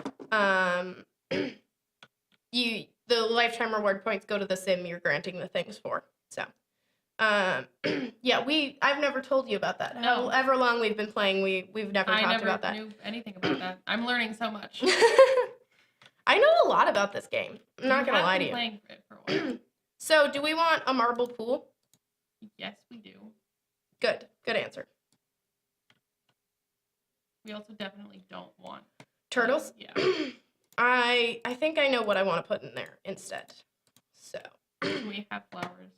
the lifetime reward points go to the Sim you're granting the things for. So, yeah, I've never told you about that. No. However long we've been playing, we've never talked about that. I never knew anything about that. I'm learning so much. I know a lot about this game. I'm not gonna lie to you. Playing it for a while. So, do we want a marble pool? Yes, we do. Good answer. We also definitely don't want Turtles? Yeah. I think I know what I want to put in there instead. So, We have flowers.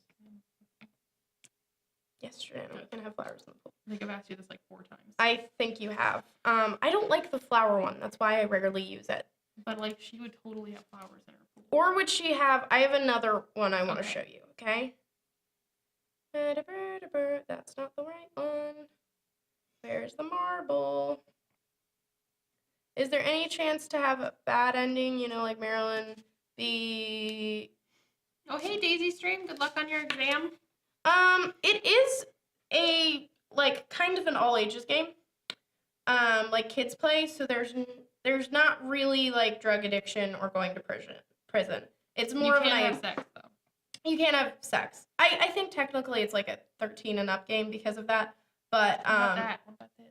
yes, Jordanna, we can have flowers in the pool. I think I've asked you this like 4 times. I think you have. I don't like the flower one. That's why I rarely use it. But like she would totally have flowers in her pool. Or would she have? I have another one I want to Okay. show you. Okay. That's not the right one. Where's the marble? Is there any chance to have a bad ending? You know, like Marilyn be. Oh, hey, Daisy Stream. Good luck on your exam. It is a like kind of an all ages game. Like kids play, so there's not really like drug addiction or going to prison. It's more You of an can't have sex though. You can't have sex. I think technically it's like a 13 and up game because of that. But What about that? What about this?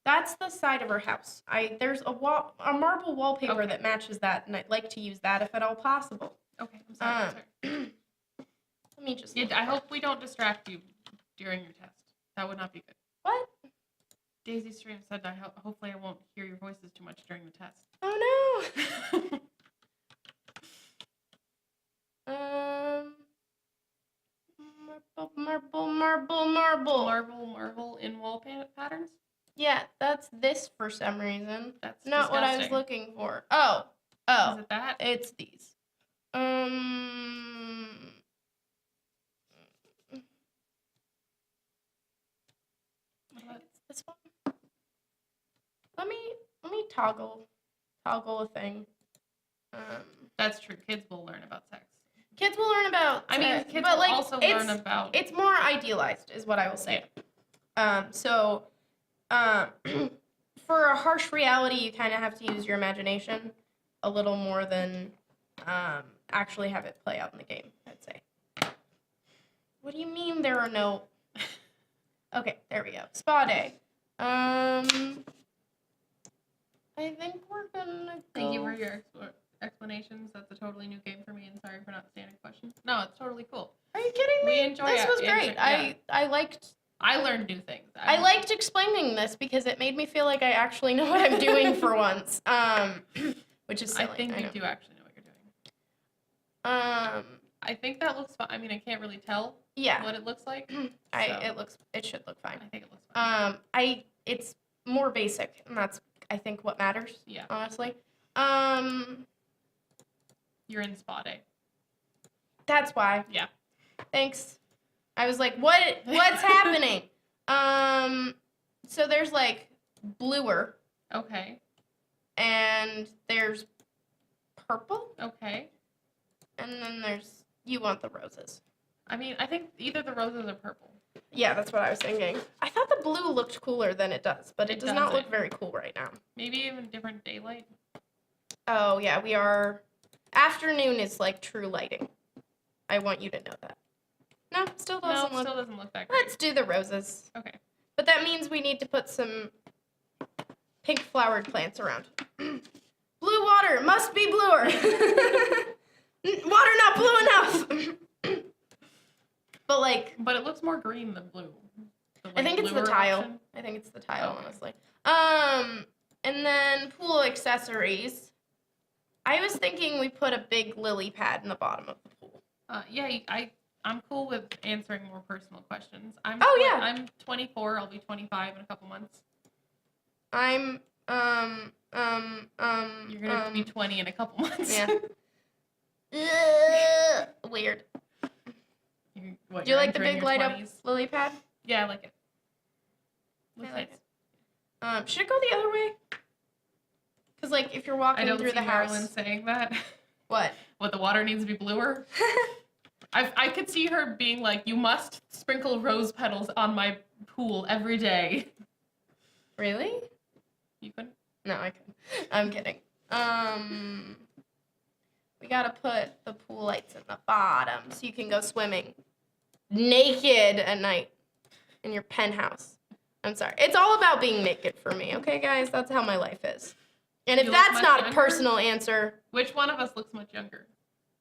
that's the side of her house. There's a marble wallpaper Okay. that matches that, and I'd like to use that if at all possible. Okay, I'm sorry. I'm sorry. Let me just. Yeah, look I at hope we don't distract you during your test. That would not be good. What? Daisy Stream said hopefully I won't hear your voices too much during the test. Oh no. Marble. Marble in wall patterns? Yeah, that's this for some reason. That's Not what I was disgusting. looking for. Oh, Is it that? it's these. It's this one. Let me toggle a thing. That's true. Kids will learn about sex. Kids will learn about. I mean, sex, kids but will like, also it's- learn about. It's more idealized, is what I will say. For a harsh reality, you kind of have to use your imagination a little more than actually have it play out in the game, I'd say. What do you mean there are no... Okay, there we go. Spa day. I think we're gonna go... Thank you for your explanations. That's a totally new game for me, and sorry for not standing questions. No, it's totally cool. Are you kidding me? We enjoy This it. was great. Yeah. I liked... I learned new things. I liked explaining this because it made me feel like I actually know what I'm doing for once. Which is silly. I think you know. do actually know what you're doing. I think that looks fun. I mean, I can't really tell, Yeah. what it looks like. It should look fine. I think it looks fine. It's more basic, and that's I think what matters. Yeah. Honestly. You're in spa day. That's why. Yeah. Thanks. I was like, what's happening? So there's like bluer Okay. and there's purple Okay. and then you want the roses. I mean, I think either the roses or purple. Yeah, that's what I was thinking. I thought the blue looked cooler than it does, but it does not look doesn't. very cool right now. Maybe even different daylight. Oh, yeah, we are. Afternoon is like true lighting. I want you to know that. No, still No, doesn't it look. still doesn't look that great. Let's do the roses. Okay. But that means we need to put some pink flowered plants around. Blue water must be bluer. Water not blue enough. But it looks more green than blue. I think it's the bluer tile. option. I think it's the tile, Okay. honestly. And then pool accessories. I was thinking we put a big lily pad in the bottom of the pool. Yeah, I'm cool with answering more personal questions. I'm 24. I'll be 25 in a couple months. I'm You're gonna be 20 in a couple months. Yeah. Weird. Do Do you like the big light up lily pad? Yeah, I like it. I Looks like nice. it. Should it go the other way? Because like if you're walking I don't through see the house. Marylin saying that. What? What, the water needs to be bluer? I could see her being like, you must sprinkle rose petals on my pool every day. Really? You couldn't? No, I couldn't. I'm kidding. We gotta put the pool lights in the bottom so you can go swimming naked at night in your penthouse. I'm sorry. It's all about being naked for me, okay, guys? That's how my life is. And if You look that's much not a younger? personal answer, Which one of us looks much younger?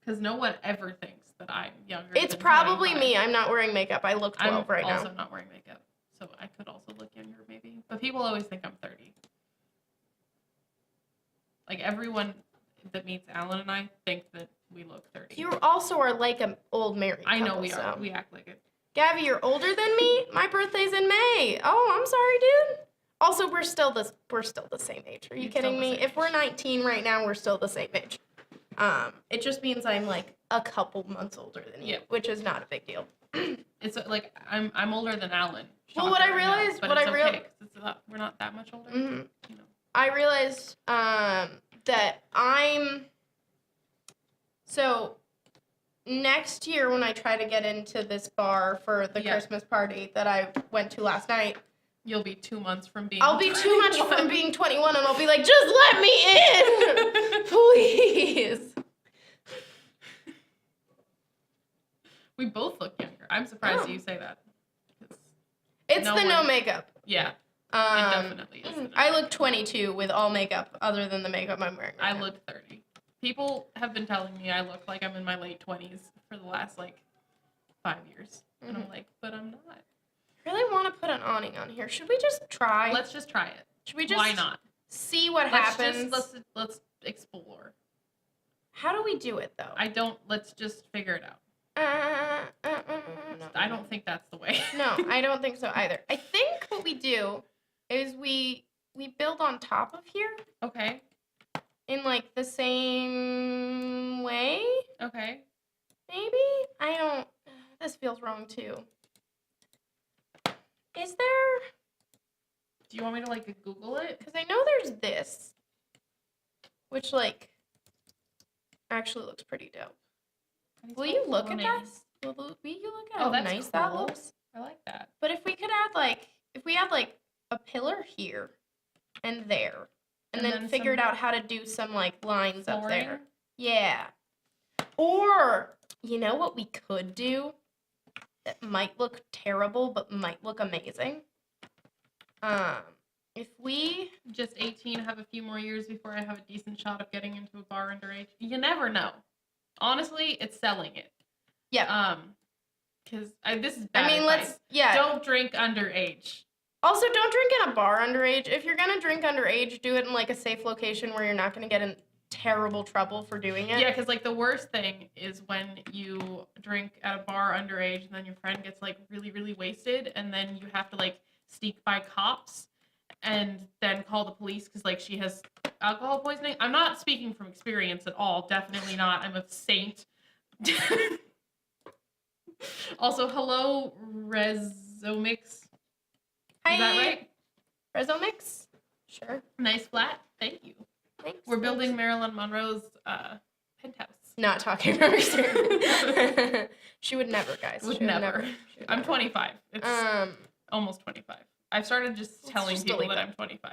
Because no one ever thinks that I'm younger. it's than probably 25. me. I'm not wearing makeup. I look 12 right I'm also now. not wearing makeup, so I could also look younger maybe. But people always think I'm 30. Like everyone that meets Alan and I think that we look 30. You also are like an old married couple. I know we are. So. We act like it. Gabby, you're older than me. My birthday's in May. Oh, I'm sorry, dude. Also, we're still the same age. Are you You're kidding still the me? same If we're 19 right now, we're still the same age. It just means I'm like a couple months older than you, Yeah. which is not a big deal. It's like I'm older than Alan. Well, what I Shocker, know, realized- but what it's I real- okay, 'cause it's not, we're not that much older. Mhm. You know. I realized that so next year when I try to get into this bar for the Yeah. Christmas party that I went to last night, You'll be 2 months from being. I'll be too much 21. from being 21 and I'll be like, just let me in, please. We both look younger. I'm surprised Oh. you say that. 'Cause It's No the no one- makeup. Yeah, it Um, definitely is. the no I makeup. look 22 with all makeup other than the makeup I'm wearing. I right now. look 30. People have been telling me I look like I'm in my late 20s for the last like 5 years, and I'm like, but I'm not. I really want to put an awning on here. Should we just try? Let's just try it. Should we just Why not? see what Let's happens? let's explore. How do we do it though? Let's just figure it out. No. I don't think that's the way. No, I don't think so either. I think what we do is we build on top of here Okay. in like the same way. Okay. Maybe? I don't. This feels wrong too. Is there? Do you want me to like Google it? Because I know there's this, which like actually looks pretty dope. Will you look at this? Will you look at Oh, how that's nice that cool. looks? I like that. But if we could add if we had like a pillar here and there, and then figured some out how to do some like lines up there. flooring? Yeah. Or, you know what we could do that might look terrible but might look amazing? If we Just 18, have a few more years before I have a decent shot of getting into a bar underage. You never know. Honestly, it's selling it. yeah. Because this is bad I mean, advice. yeah. Don't drink underage. Also, don't drink in a bar underage. If you're gonna drink underage, do it in like a safe location where you're not gonna get terrible trouble for doing it. Yeah, because like the worst thing is when you drink at a bar underage and then your friend gets like really, really wasted and then you have to like sneak by cops and then call the police because like she has alcohol poisoning. I'm not speaking from experience at all. Definitely not. I'm a saint. Also, hello, Rezomix. Is that right? Rezomix? Sure. Nice flat. Thank you. Thanks. We're building Marylin Monroe's penthouse. Not talking about experience. She would never, guys. Would She never. She would I'm never. 25. It's almost 25. I've started just Let's telling just people delete that that. I'm 25.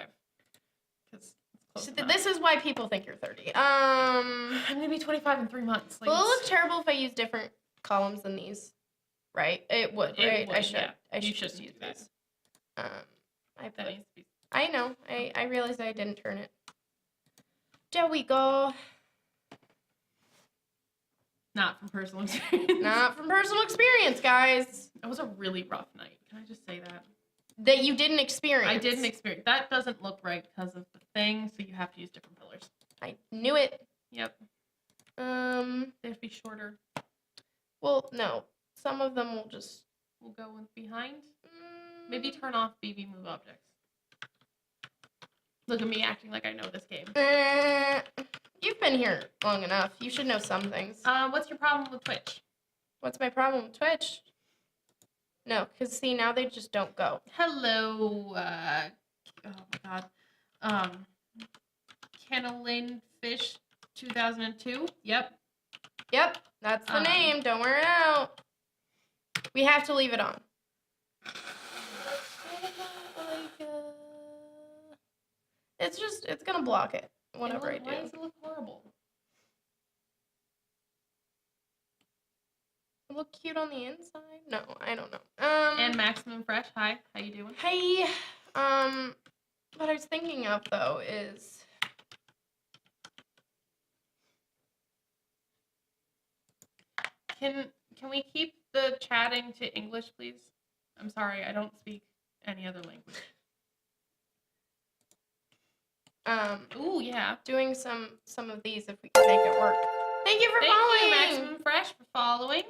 Because So this is why people think you're 30. I'm gonna be 25 in 3 months. Like, Will it look terrible if I use different columns than these? Right? It would, It right? would, I should. yeah. I You should shouldn't just use do that. these. that needs to be I know. I realized I didn't turn it. There we go. not from personal experience. Not from personal experience, guys. It was a really rough night. Can I just say that? That you didn't experience. I didn't experience. That doesn't look right because of the thing, so you have to use different pillars. I knew it. Yep. They have to be shorter. Well, no. Some of them will just. We'll go with behind. Maybe turn off BB move objects. Look at me acting like I know this game. You've been here long enough. You should know some things. What's your problem with Twitch? What's my problem with Twitch? No, because see, now they just don't go. Hello, oh my god. Kennelin Fish 2002. Yep. Yep, that's the name. Don't wear it out. We have to leave it on. It's gonna block it. Whatever I do. Why does it look horrible? It look cute on the inside? No, I don't know. And Maximum Fresh. Hi, how you doing? Hey, what I was thinking of though is Can we keep the chatting to English, please? I'm sorry, I don't speak any other language. Ooh, yeah. doing some of these if we can make it work. Thank you for Thank following. you, Maximum Fresh, for following.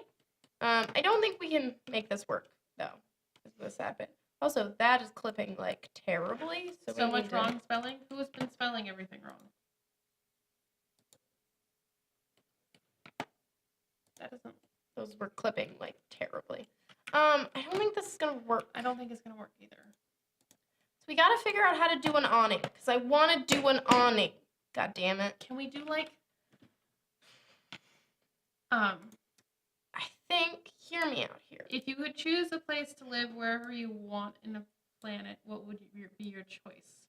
I don't think we can make this work though. Is this happen? Also, that is clipping like terribly. So we Much need to- wrong spelling. Who has been spelling everything wrong? That doesn't. Those were clipping like terribly. I don't think this is gonna work. I don't think it's gonna work either. So we gotta figure out how to do an awning because I want to do an awning. God damn it. Can we do like? I think. Hear me out here. If you could choose a place to live wherever you want in a planet, what would be your choice?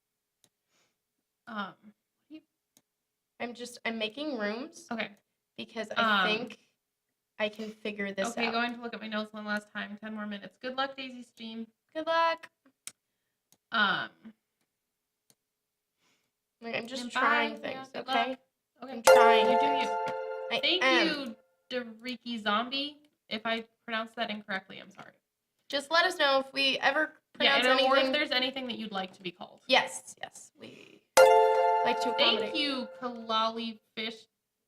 I'm making rooms Okay. because I think I can figure this Okay, out. going to look at my notes one last time. 10 more minutes. Good luck, Daisy Stream. Good luck. And Like, I'm just bye. trying Yeah, things, good okay? luck. Okay. I'm trying. You do things. you. I Thank am. you, Dariki Zombie. If I pronounced that incorrectly, I'm sorry. Just let us know if we ever Yeah, pronounce and or if anything. there's anything that you'd like to be called. Yes, we like to accommodate. Thank you, Kalali Fish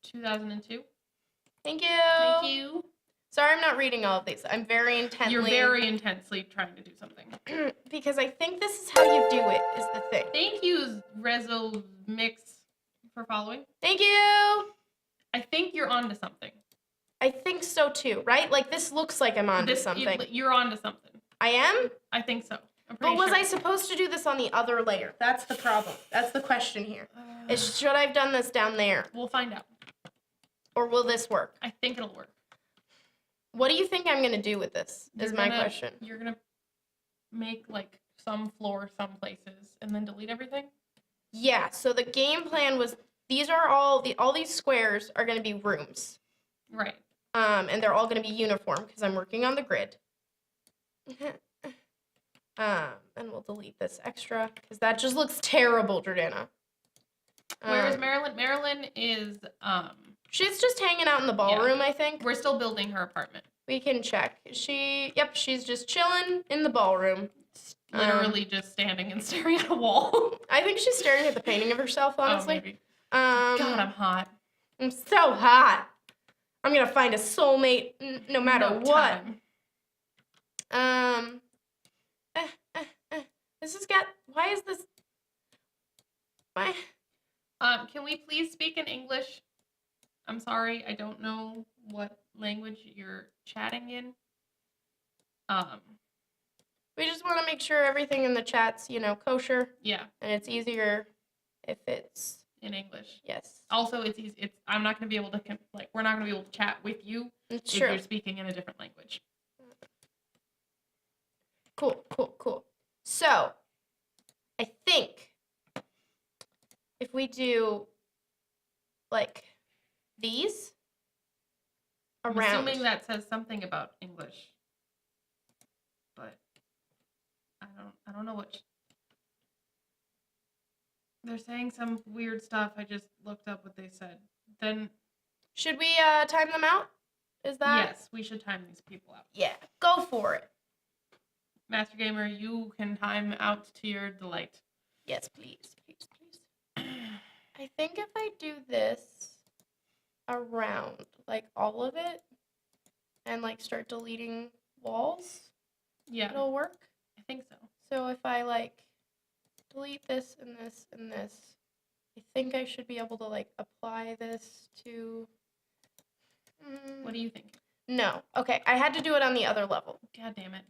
2002. Thank you. Thank you. Sorry, I'm not reading all of these. I'm very intently. You're very intensely trying to do something. because I think this is how you do it. Is the thing. Thank you, Rezo Mix, for following. Thank you. I think you're onto something. I think so too, right? Like this looks like I'm onto something. You're onto something. I am. I think so. I'm pretty But was sure. I supposed to do this on the other layer? That's the problem. That's the question here. Should I have done this down there? We'll find out. Or will this work? I think it'll work. What do you think I'm going to do with this? Is my question. You're gonna make like some floor some places and then delete everything? Yeah, so the game plan was these are all these squares are going to be rooms. Right. And they're all going to be uniform because I'm working on the grid. And we'll delete this extra because that just looks terrible, Jordanna. Where is Marylin? Marylin is She's just hanging out in the ballroom, I think. we're still building her apartment. We can check. She's just chilling in the ballroom. Literally just standing and staring at a wall. I think she's staring at the painting of herself, honestly. Oh, maybe. God, I'm hot. I'm so hot. I'm gonna find a soulmate no matter No what. time. This has got. Why is this? Why? Can we please speak in English? I'm sorry, I don't know what language you're chatting in. We just want to make sure everything in the chat's, kosher, Yeah, and it's easier if it's in English. yes. Also, it's easy. I'm not gonna be able to we're not gonna be able to chat with you It's if true. you're speaking in a different language. Cool. So, I think if we do like these I'm around. assuming that says something about English, but I don't know what. They're saying some weird stuff. I just looked up what they said. Then Should we time them out? Is that? yes, we should time these people out. Yeah. Go for it. Master Gamer, you can time out to your delight. Yes, please. I think if I do this around, like all of it, and like start deleting walls, Yeah, it'll work. I think so. So if I like delete this and this and this, I think I should be able to like apply this to. What do you think? No. Okay, I had to do it on the other level. God damn it.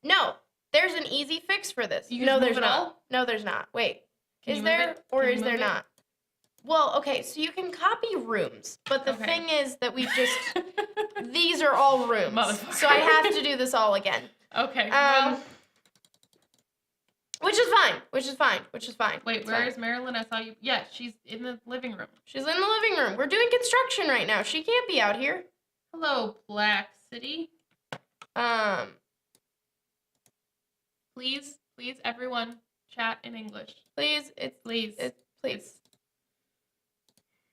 No. There's an easy fix for this. You No, just there's move it not. all? No, there's not. Wait. Can Is you move there it? or Can you is there move it? not? Well, okay, so you can copy rooms, but the Okay. thing is that we've just these are all rooms. Motherfucker. So I have to do this all again. Okay. Well, Which is fine. wait, It's where fine. is Marylin? I saw you. Yeah, she's in the living room. She's in the living room. We're doing construction right now. She can't be out here. Hello, Black City. Please, everyone, chat in English. Please, Please. please.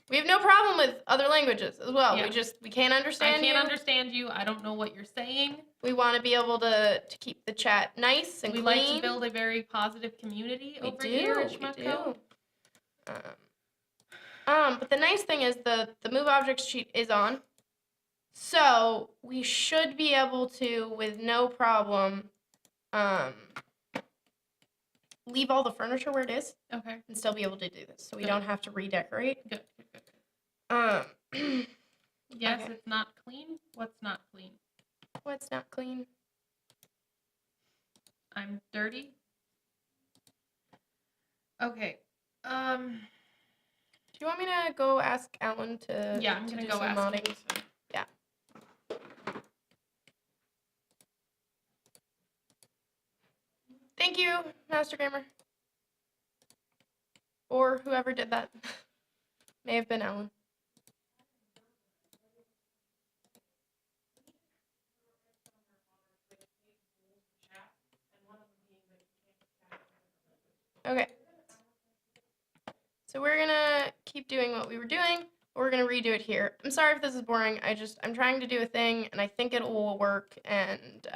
We have no problem with other languages as well. Yeah. We can't understand I can't you. understand you. I don't know what you're saying. We want to be able to keep the chat nice and We clean. like to build a very positive community We over do, here at we Schmuckco. do. But the nice thing is the move objects sheet is on. So we should be able to, with no problem, leave all the furniture where it is Okay, and still be able to do this. So we Good. don't have to redecorate. good. Yes, Okay. it's not clean. What's not clean? What's not clean? I'm dirty. Okay. Do you want me to go ask Alan to Yeah, I'm to gonna do go some ask him. modding? Yeah. Thank you, Master Gamer. Or whoever did that. May have been Alan. Okay. So we're gonna keep doing what we were doing. We're gonna redo it here. I'm sorry if this is boring. I'm trying to do a thing, and I think it will work. And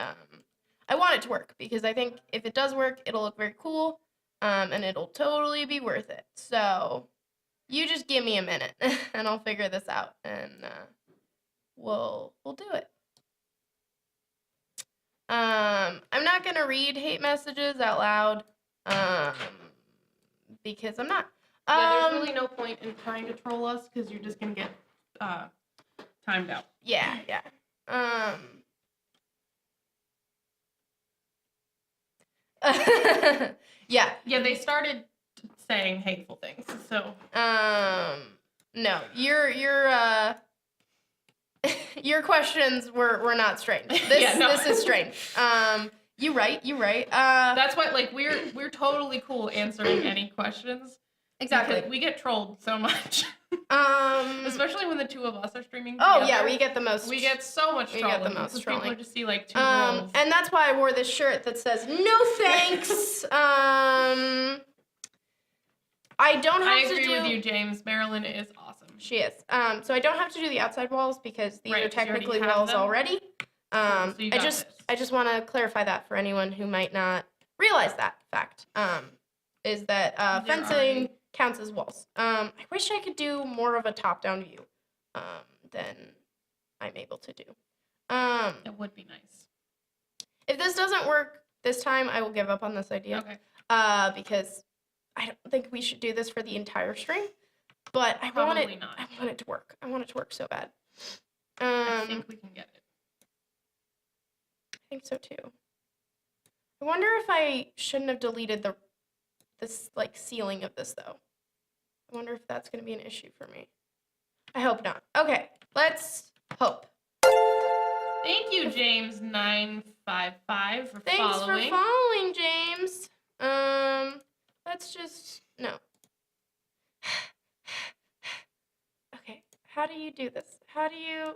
I want it to work because I think if it does work, it'll look very cool, and it'll totally be worth it. So you just give me a minute, and I'll figure this out, and we'll do it. I'm not gonna read hate messages out loud, because I'm not. Yeah, there's really no point in trying to troll us because you're just gonna get timed out. Yeah. Yeah. Yeah, they started saying hateful things. So No, your questions were not strange. This Yeah, no. this is strange. You right. that's why, like, we're totally cool answering any questions. Exactly. Because we get trolled so much, especially when the two of us are streaming. Oh together. yeah, we get the most. We get so much we trolling. get the most because trolling. People just see like two girls. And that's why I wore this shirt that says no thanks. I don't have I to agree do. with you, James. Marylin is awesome. She is. So I don't have to do the outside walls because these Right, are 'cause you already technically have walls them. already. So you got this. I just want to clarify that for anyone who might not realize that fact. Is that They're fencing already- counts as walls. I wish I could do more of a top-down view than I'm able to do. It would be nice. If this doesn't work this time, I will give up on this idea. Okay. Because I don't think we should do this for the entire stream. But I Probably want it. not. I want it to work. I want it to work so bad. I think we can get it. I think so too. I wonder if I shouldn't have deleted this like ceiling of this though. I wonder if that's gonna be an issue for me. I hope not. Okay, let's hope. Thank you, James955, for Thanks following. for following, James. Let's just no. Okay, how do you do this? How do you?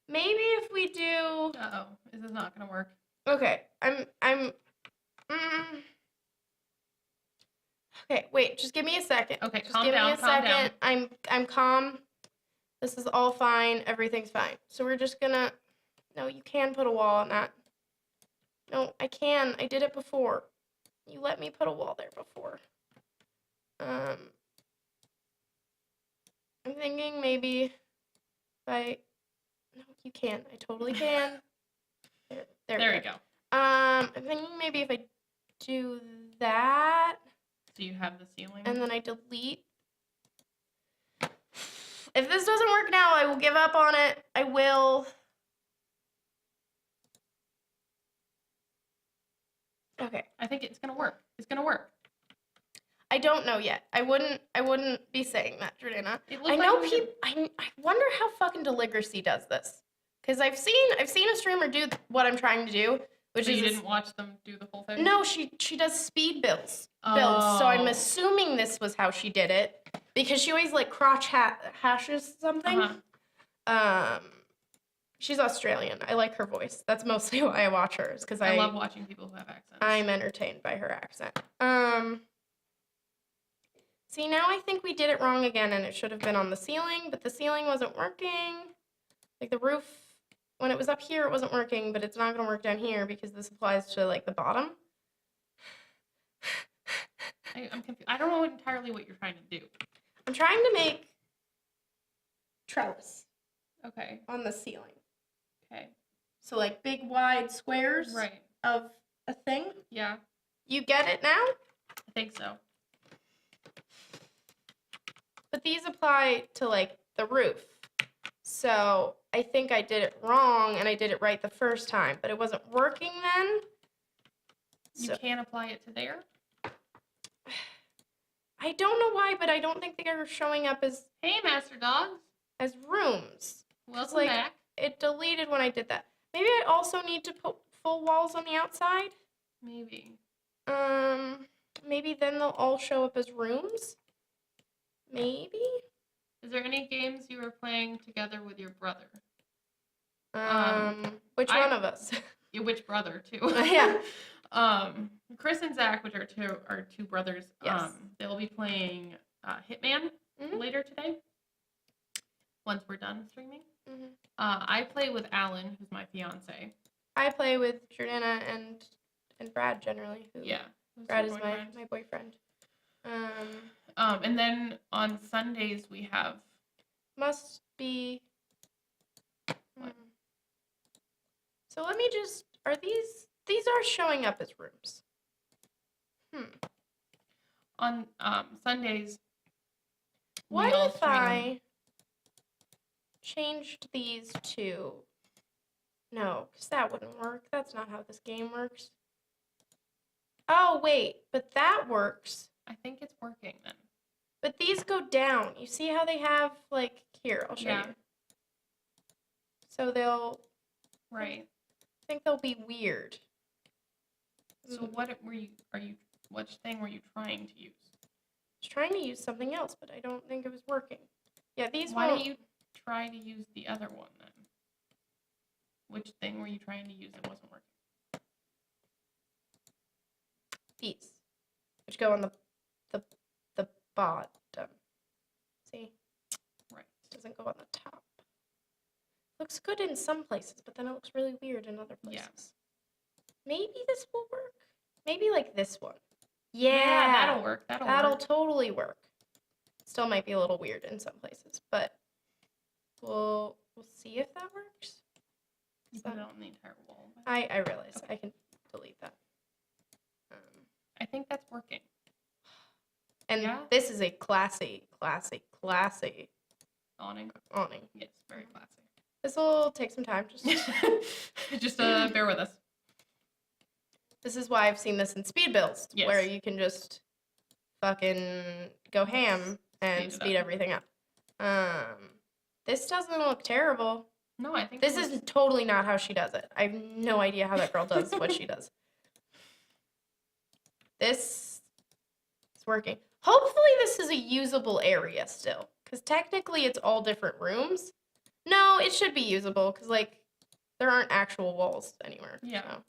Maybe if we do. Uh-oh, this is not gonna work. Okay, Okay, wait, just give me a second. Okay, just calm give down, me a calm second. I'm calm. This is all fine. Everything's fine. So we're just gonna. No, you can put a wall on that. No, I can. I did it before. You let me put a wall there before. I'm thinking maybe if I. No, you can. I totally can. There we go. I'm thinking maybe if I do that. So you have the ceiling. And then I delete. If this doesn't work now, I will give up on it. I will. Okay. I think it's gonna work. It's gonna work. I don't know yet. I wouldn't be saying that, Jordanna. It I looked know like we people. I wonder how fucking Deligracy does this. Because I've seen a streamer do what I'm trying to do, which So is you didn't watch them do the whole thing? No, she does speed builds. So I'm Oh. assuming this was how she did it because she always like crotch hashes something. Uh-huh. She's Australian. I like her voice. That's mostly why I watch hers because I love watching people who have accents. I'm entertained by her accent. See, now I think we did it wrong again and it should have been on the ceiling, but the ceiling wasn't working. Like the roof, when it was up here, it wasn't working, but it's not going to work down here because this applies to like the bottom. I'm confused. I don't know entirely what you're trying to do. I'm trying to make trellis Okay. on the ceiling. Okay. So like big wide squares Right. of a thing. Yeah. You get it now? I think so. But these apply to like the roof. So I think I did it wrong and I did it right the first time, but it wasn't working then. You So can apply it to there. I don't know why, but I don't think they are showing up Hey, Master Dogs. as rooms. Welcome like, back. It deleted when I did that. Maybe I also need to put full walls on the outside. Maybe. Maybe then they'll all show up as rooms. Maybe. Is there any games you were playing together with your brother? Which one of us? Yeah, which brother too? Yeah. Chris and Zach, which are two brothers. Yes. They'll be playing Hitman later today. Once we're done streaming. Mm-hmm. I play with Alan, who's my fiance. I play with Jordanna and Brad generally. Yeah. Brad is my boyfriend. And then on Sundays we have. Must be. What? So let me just. Are these are showing up as rooms? On Sundays. What we'll if stream- I changed these to? No, because that wouldn't work. That's not how this game works. Oh, wait, but that works. I think it's working then. But these go down. You see how they have, like, here, I'll show Yeah. you. So they'll, Right. I think they'll be weird. So which thing were you trying to use? I was trying to use something else, but I don't think it was working. Yeah, these Why won't. don't you try to use the other one then? Which thing were you trying to use that wasn't working? These, which go on the bottom. See? Right. Doesn't go on the top. Looks good in some places, but then it looks really weird in other places. Yeah. Maybe this will work. Maybe like this one. Yeah, that'll work. That'll that'll work. totally work. Still might be a little weird in some places, but we'll see if that works. You put it on the entire wall. I realize I can delete that. I think that's working. And Yeah. this is a classy Awning. awning. Yes, very classy. This will take some time. Just bear with us. This is why I've seen this in speed builds, Yes. where you can just fucking go ham and speed everything up. This doesn't look terrible. No, I think This is totally not how she does it. I have no idea how that girl does what she does. This is working. Hopefully this is a usable area still, because technically it's all different rooms. No, it should be usable, because, like, there aren't actual walls anywhere. Yeah. So.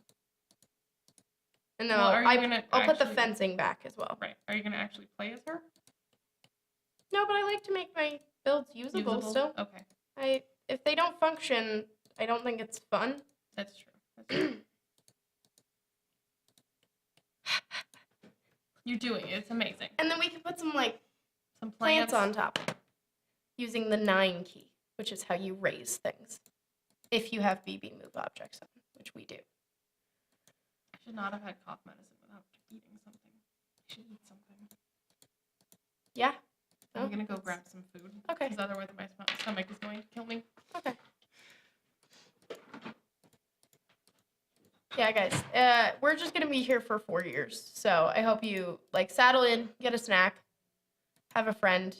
And then Well, are you gonna I'll put the actually- fencing back as well. Right. Are you gonna actually play as her? No, but I like to make my builds usable still. Okay. If they don't function, I don't think it's fun. That's true. That's true. You're doing it. It's amazing. And then we can put some, like, Some plants on top using the 9 key, which is how you raise things. If you have BB move objects on, which we do. I should not have had cough medicine without eating something. I should eat something. Yeah. I'm Oh, gonna go that's- grab some food. Okay. Because otherwise my stomach is going to kill me. Okay. Yeah, guys. We're just gonna be here for 4 years, so I hope you like saddle in, get a snack, have a friend.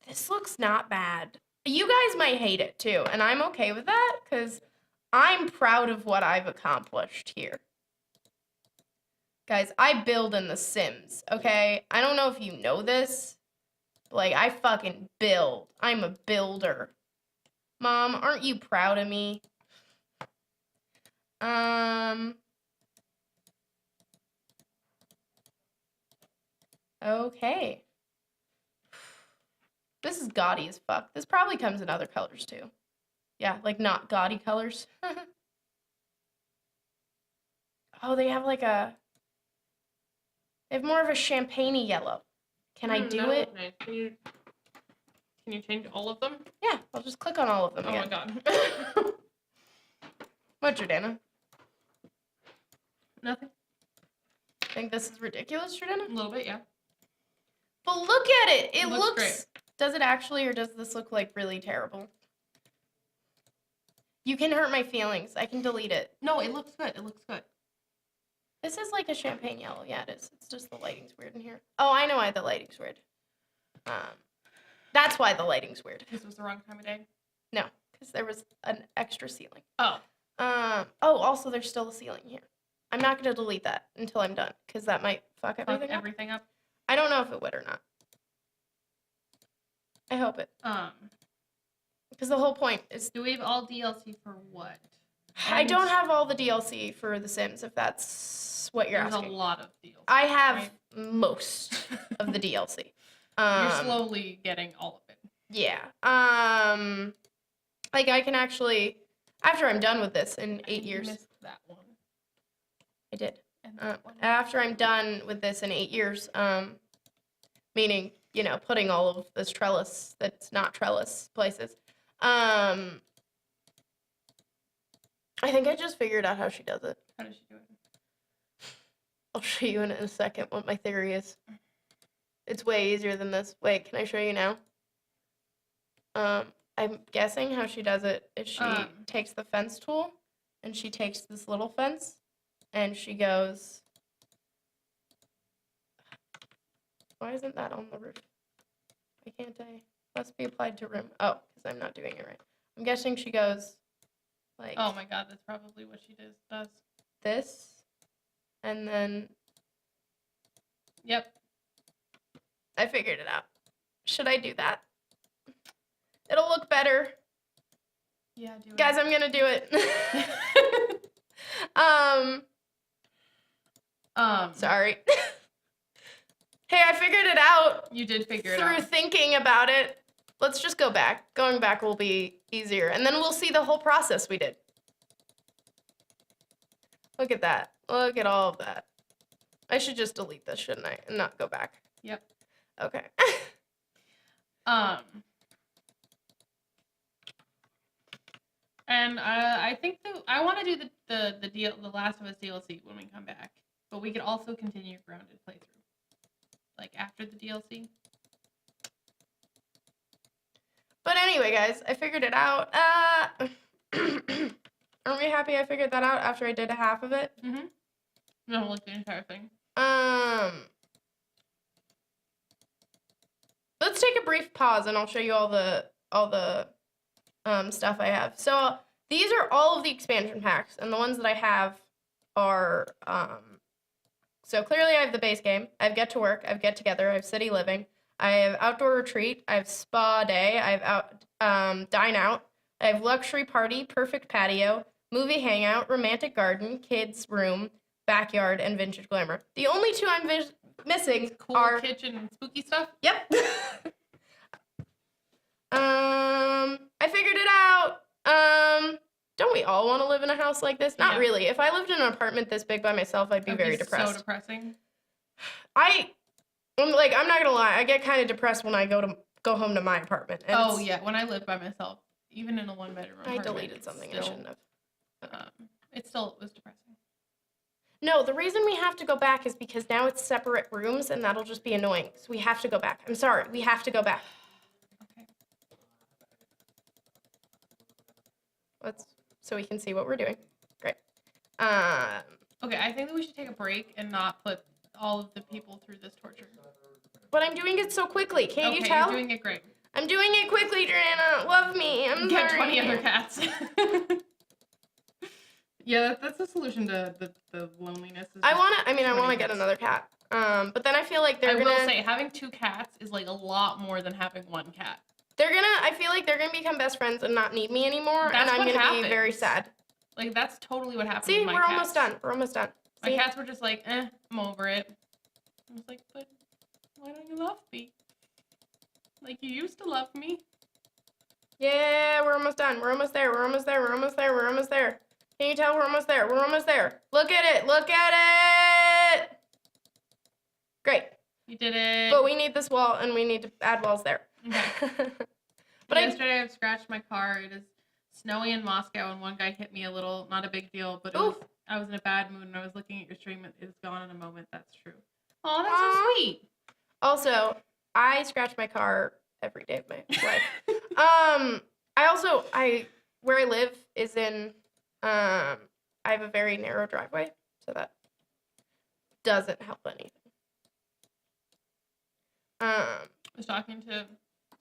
This looks not bad. You guys might hate it too, and I'm okay with that because I'm proud of what I've accomplished here. Guys, I build in The Sims, okay? I don't know if you know this. Like, I fucking build. I'm a builder. Mom, aren't you proud of me? Okay. This is gaudy as fuck. This probably comes in other colors too. Yeah, like not gaudy colors. Oh, they have like a... They have more of a champagne-y yellow. Can I do it? Nice. Can you change all of them? Yeah, I'll just click on all of them Oh my again. god. What, Jordanna? Nothing. Think this is ridiculous, Jordanna? A little bit, yeah. But look at it. It Looks looks... great. Does it actually, or does this look like really terrible? You can hurt my feelings. I can delete it. No, it looks good. It looks good. This is like a champagne yellow. Yeah, it is. It's just the lighting's weird in here. Oh, I know why the lighting's weird. That's why the lighting's weird. This was the wrong time of day. No, because there was an extra ceiling. Oh. Also, there's still a ceiling here. I'm not going to delete that until I'm done, because that might fuck everything up. up. I don't know if it would or not. I hope it. Because the whole point is... Do we have all DLC for what? I don't have all the DLC for The Sims, if that's what you're There's asking. a lot of DLC. I have right? most of the DLC. You're slowly getting all of it. Yeah. Like I can actually, after I'm done with this in 8 years. You missed that one. I did. And that one. After I'm done with this in 8 years, meaning, you know, putting all of this trellis that's not trellis places. I think I just figured out how she does it. How does she do it? I'll show you in a second what my theory is. It's way easier than this. Wait, can I show you now? I'm guessing how she does it is she takes the fence tool and she takes this little fence and she goes... Why isn't that on the roof? Why can't I? Must be applied to room. Oh, because I'm not doing it right. I'm guessing she goes like... Oh my god, that's probably what she does. This. And then... Yep. I figured it out. Should I do that? It'll look better. Yeah, do it. Guys, I'm gonna do it. Sorry. Hey, I figured it out You did figure it through out. thinking about it. Let's just go back. Going back will be easier. And then we'll see the whole process we did. Look at that. Look at all of that. I should just delete this, shouldn't I? And not go back. Yep. Okay. And I think that I want to do the Last of Us DLC when we come back, but we could also continue Grounded playthrough, like after the DLC. But anyway, guys, I figured it out. Aren't we happy I figured that out after I did half of it? Mm-hmm. No, like the entire thing. Let's take a brief pause and I'll show you all the stuff I have. So these are all of the expansion packs, and the ones that I have are so clearly I have the base game, I have Get to Work, I have Get Together, I have City Living, I have Outdoor Retreat, I have Spa Day, I have Dine Out, I have Luxury Party, Perfect Patio, Movie Hangout, Romantic Garden, Kids Room, Backyard, and Vintage Glamour. The only two I'm missing Cool are kitchen and spooky stuff. Yep. I figured it out. Don't we all want to live in a house like this? Not Yeah. really. If I lived in an apartment this big by myself, I'd be That'd very be depressed. So depressing. I'm not gonna lie. I get kind of depressed when I go home to my apartment. And Oh yeah, when I lived by myself, even in a 1-bedroom I apartment, deleted something I shouldn't have. It was depressing. No, the reason we have to go back is because now it's separate rooms, and that'll just be annoying. So we have to go back. I'm sorry. We have to go back. Okay. So we can see what we're doing. Great. Okay, I think that we should take a break and not put all of the people through this torture. But I'm doing it so quickly. Can't you Okay, tell? you're doing it great. I'm doing it quickly, Jordanna. Love me. I'm Get sorry. 20 other cats. Yeah, that's the solution to the loneliness. I want to get cats. another cat. But then I feel like I will say having 2 cats is like a lot more than having 1 cat. I feel like they're gonna become best friends and not need me anymore, That's and I'm what gonna be very happens. sad. Like that's totally what happened See, with my we're cats. almost done. We're almost done. My See? cats were just like, I'm over it. I was like, but why don't you love me? Like you used to love me. Yeah, we're almost done. We're almost there. We're almost there. We're almost there. We're almost there. Can you tell we're almost there? We're almost there. Look at it. Look at it. Great. You did it. But we need this wall, and we need to add walls there. Okay. But yesterday I've scratched my car. It is snowy in Moscow, and one guy hit me a little. Not a big deal, but I was in a bad mood, and I was looking at your stream. It's gone in a moment. That's true. Oh, that's so sweet. Also, I scratch my car every day of my life. Where I live is in, I have a very narrow driveway, so that doesn't help anything. I was talking to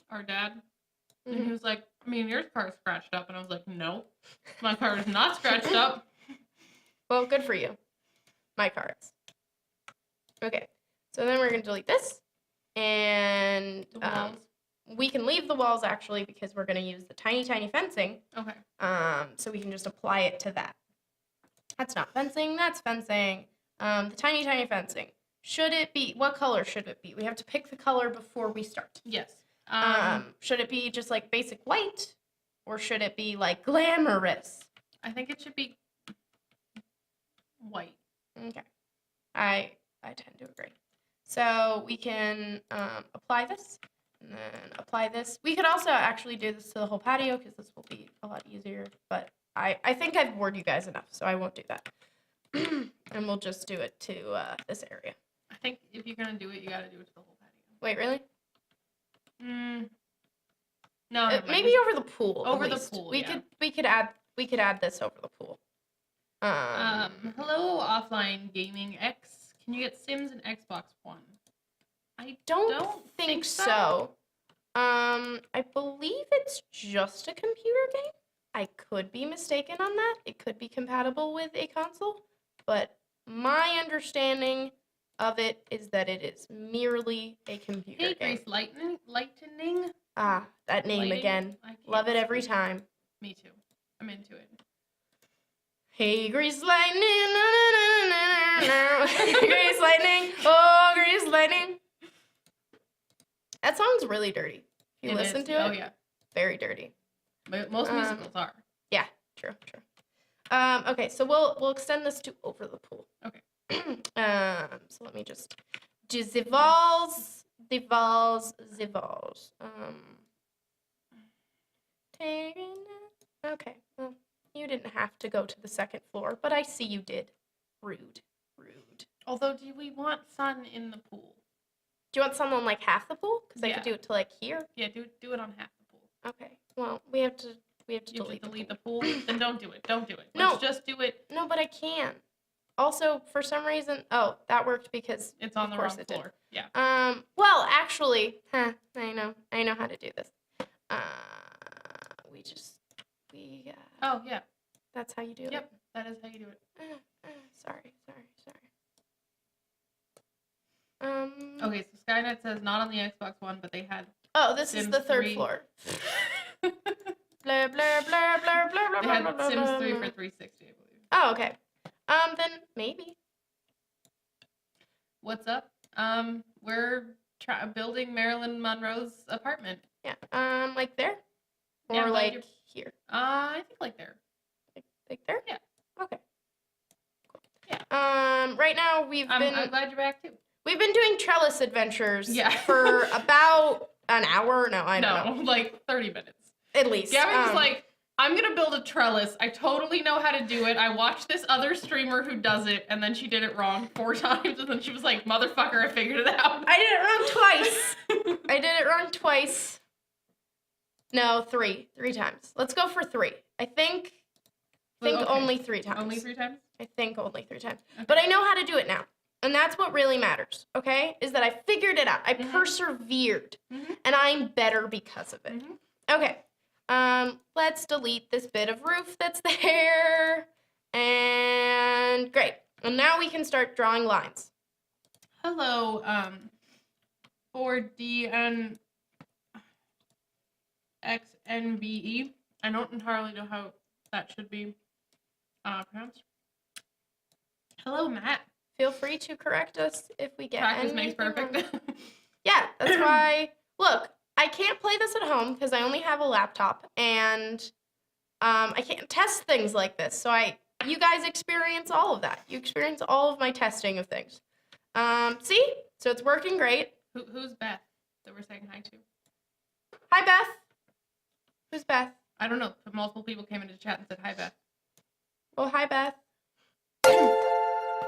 our dad, and he was like, I mean, your car's scratched up. And I was like, no, my car is not scratched up. Well, good for you. My car is. Okay, so then we're going to delete this. And The walls. we can leave the walls, actually, because we're going to use the tiny, tiny fencing. Okay. So we can just apply it to that. That's not fencing, that's fencing. The tiny, tiny fencing. What color should it be? We have to pick the color before we start. Yes. Should it be just like basic white? Or should it be like glamorous? I think it should be white. Okay. I tend to agree. So we can apply this and then apply this. We could also actually do this to the whole patio because this will be a lot easier. But I think I've bored you guys enough, so I won't do that. And we'll just do it to this area. I think if you're going to do it, you got to do it to the whole patio. Wait, really? No, never mind. Maybe over the pool. Over at the least. pool, We yeah. could add this over the pool. Hello, Offline Gaming X. Can you get Sims and Xbox One? I don't think so. I believe it's just a computer game. I could be mistaken on that. It could be compatible with a console, but my understanding of it is that it is merely a computer Hey, game. Grace Lightning. Ah, that name Lighting? again. I can't Love it every speak. time. Me too. I'm into it. Hey, Grease Lightning, no, no, no, no, no, no. Grease Lightning, oh, Grease Lightning. That song's really dirty. You listen to it? Oh, yeah. Very dirty. Most musicals are. Yeah, true. Okay, so we'll extend this to over the pool. Okay. So let me just do the walls. Okay, well, you didn't have to go to the second floor, but I see you did. Rude. Although, do we want sun in the pool? Do you want some on like half the pool? Because I Yeah. could do it to like here. Yeah, do it on half the pool. Okay. Well, we have to You have to delete delete the pool. Then don't do it. Don't do it. No. Let's just do it. No, but I can. Also, for some reason, that worked because It's on of the course wrong it did. floor. Yeah. Well, actually, I know how to do this. We Oh yeah. that's how you do it. Yep. That is how you do it. Sorry. Okay, so Skynet says not on the Xbox One, but they had. Oh, this is Sims the third 3. floor. Blah, blah, blah, blah, blah, blah, They had blah, blah, Sims blah, 3 blah. for 360, I believe. Oh, okay. Then maybe. What's up? We're building Marylin Monroe's apartment. Yeah. Like there? Or Yeah, I'm glad like you're- here? I think like there. Like there? Yeah. Okay. Cool. Yeah. Right now I'm glad you're back too. we've been doing trellis adventures Yeah. for about an hour. No, I don't know. No, like 30 minutes. At least. Gavin was like, I'm gonna build a trellis. I totally know how to do it. I watched this other streamer who does it, and then she did it wrong 4 times, and then she was like, motherfucker, I figured it out. I did it wrong twice. No, 3 times. Let's go for 3. I think Okay. only 3 times. Only 3 times? I think only 3 times. Okay. But I know how to do it now. And that's what really matters, okay? Is that I figured it out. I Mhm. persevered. Mhm. And I'm better because of it. Mhm. Okay. Let's delete this bit of roof that's there. And great. And now we can start drawing lines. Hello, 4DNXNVE. I don't entirely know how that should be pronounced. Hello, Matt. Feel free to correct us if we get Practice makes anything perfect. wrong. Yeah, that's why. Look, I can't play this at home because I only have a laptop, and I can't test things like this. So you guys experience all of that. You experience all of my testing of things. See? So it's working great. Who's Beth that we're saying hi to? Hi, Beth. Who's Beth? I don't know, but multiple people came into chat and said hi, Beth. Well, hi, Beth.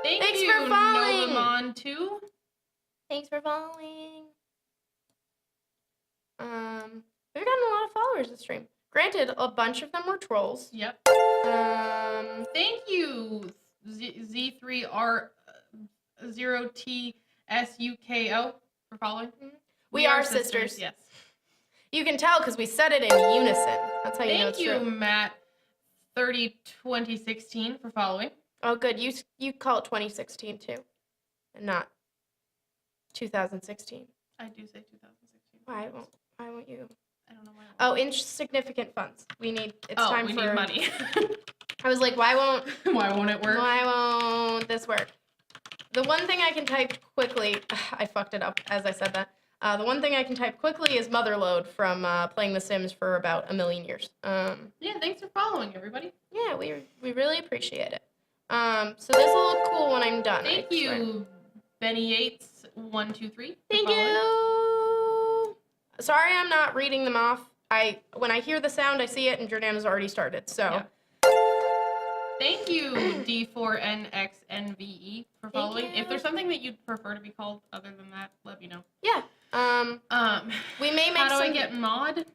Thanks for following. Novamon too. Thanks for following. We've gotten a lot of followers this stream. Granted, a bunch of them were trolls. Yep. Thank Thank you, Z3R0TSUKO for following. We are sisters. Yes. You can tell because we said it in unison. That's how you know Thank it's you, true. Matt 302016 for following. Oh, good. You call it 2016 too, and not 2016. I do say 2016. Why won't you? I don't know why. Oh, insignificant funds. It's time we for need money. I was like, why won't it work? Why won't this work? The one thing I can type quickly, I fucked it up as I said that. The one thing I can type quickly is Motherload from playing The Sims for about 1 million years. Yeah, thanks for following, everybody. Yeah, we really appreciate it. So this will look cool when I'm done. Thank you, Benny Yates 123. Thank you. Sorry, I'm not reading them off. When I hear the sound, I see it, and Jordanna's already started. So. Yeah. Thank you, D4NXNVE, for following. you. If there's something that you'd prefer to be called other than that, let me know. Yeah. We may make How do some. I get mod?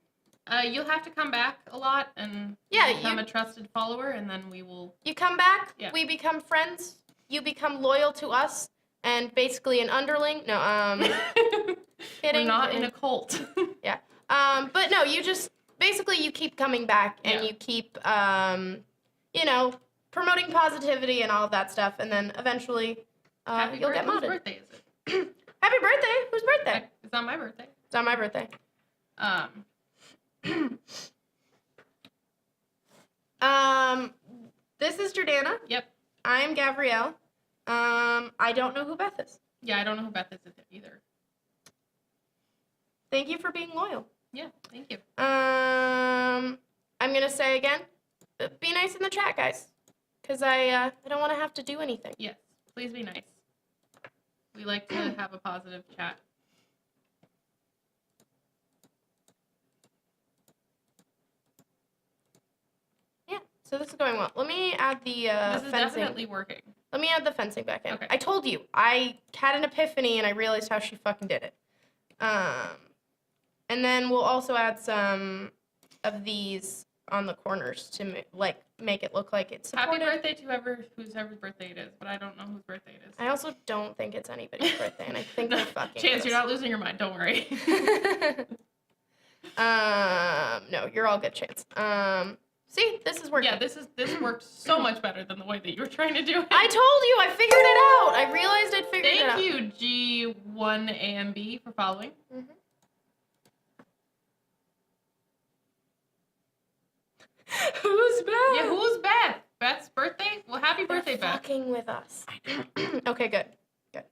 You'll have to come back a lot and become a trusted follower, and then we will. You come back. Yeah. We become friends. You become loyal to us, and basically an underling. No. Kidding. We're not in a cult. Yeah. But no, you just basically you keep coming back, and you keep promoting positivity and all of that stuff, and then eventually you'll get modded. Whose birthday is it? Happy birthday! Whose birthday? It's not my birthday. It's on my birthday. This is Jordanna. Yep. I'm Gavrielle. I don't know who Beth is. Yeah, I don't know who Beth is either. Thank you for being loyal. Yeah, thank you. I'm gonna say again, be nice in the chat, guys. because I don't want to have to do anything. Yes, please be nice. We like to have a positive chat. Yeah, so this is going well. Let me add the This is fencing. definitely working. Let me add the fencing back in. Okay. I told you, I had an epiphany and I realized how she fucking did it. And then we'll also add some of these on the corners to make it look like it's supported. Happy birthday to whose birthday it is, but I don't know whose birthday it is. I also don't think it's anybody's birthday, and I think they're fucking. Chance, you're not losing your mind. Don't worry. No, you're all good, Chance. See, this is working. Yeah, this worked so much better than the way that you were trying to do it. I told you, I figured it out. I realized I'd figured it out. Thank you, G1A and B, for following. Mm-hmm. Who's Beth? Yeah, who's Beth? Beth's birthday? Well, happy birthday, They're Beth. fucking with us. Okay, good. Good.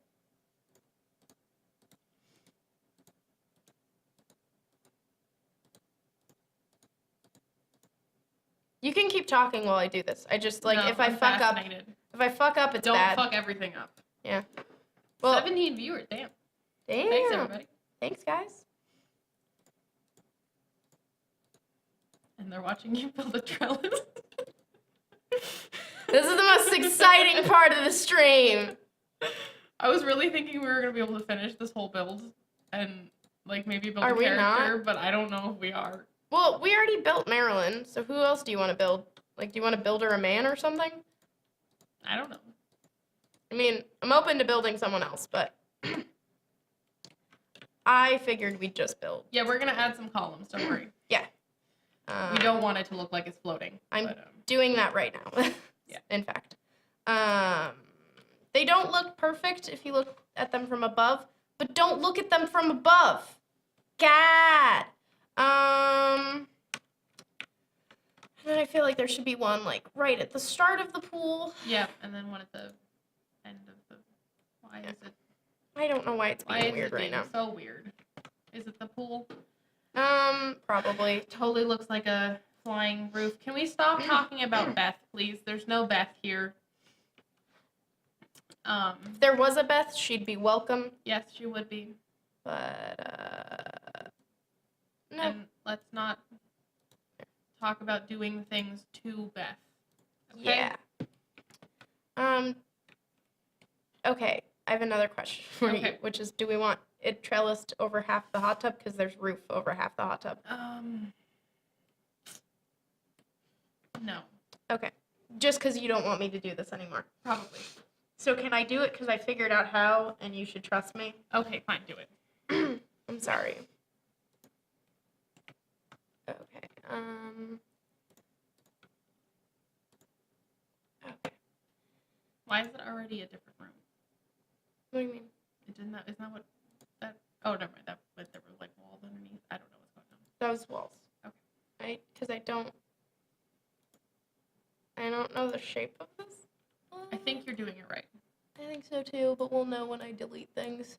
You can keep talking while I do this. I just No, if I I'm fuck fascinated. up, it's Don't bad. fuck everything up. Yeah. Well, 17 viewers, damn. damn. Thanks, everybody. Thanks, guys. And they're watching you build a trellis. This is the most exciting part of the stream. I was really thinking we were going to be able to finish this whole build and, like, maybe build Are a we character, not? but I don't know if we are. Well, we already built Marylin, so who else do you want to build? Like, do you want to build her a man or something? I don't know. I mean, I'm open to building someone else, but I figured we'd just build. Yeah, we're going to add some columns, don't worry. Yeah. We don't want it to look like it's floating. I'm but, doing that right now. Yeah. In fact. They don't look perfect if you look at them from above, but don't look at them from above. God. And then I feel like there should be one, like, right at the start of the pool. yeah, and then one at the end of the... Why is it... I don't know why it's Why being is weird it right being now. so weird? Is it the pool? Probably. Totally looks like a flying roof. Can we stop talking about Beth, please? There's no Beth here. If there was a Beth, she'd be welcome, Yes, she would be. but, no. And let's not talk about doing things to Beth. Okay? Yeah. Okay, I have another question for you, Okay. which is, do we want it trellised over half the hot tub? Because there's roof over half the hot tub. No, Okay. Just because you don't want me to do this anymore. probably. So can I do it because I figured out how, and you should trust me? Okay, fine, do it. I'm sorry. Okay. Okay. Why is it already a different room? What do you mean? Isn't that what that? Oh, never mind. That, but there were like walls underneath. I don't know what's going on. Those walls. Okay. Because I don't know the shape of this. I think you're doing it right. I think so too, but we'll know when I delete things.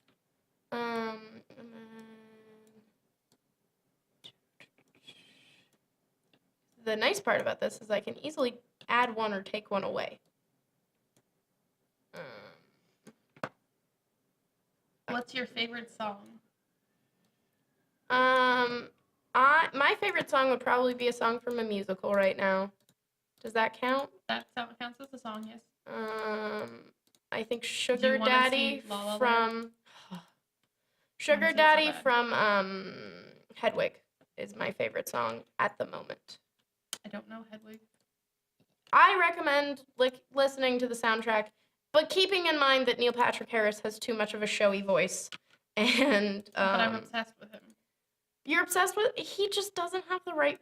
And then... The nice part about this is I can easily add one or take one away. What's your favorite song? My favorite song would probably be a song from a musical right now. Does that count? That counts as a song, yes. I think Sugar wanna Daddy see La La Land? from Sugar Sounds so Daddy bad. from Hedwig is my favorite song at the moment. I don't know Hedwig. I recommend listening to the soundtrack, but keeping in mind that Neil Patrick Harris has too much of a showy voice, and But I'm obsessed with him. you're obsessed with. He just doesn't have the right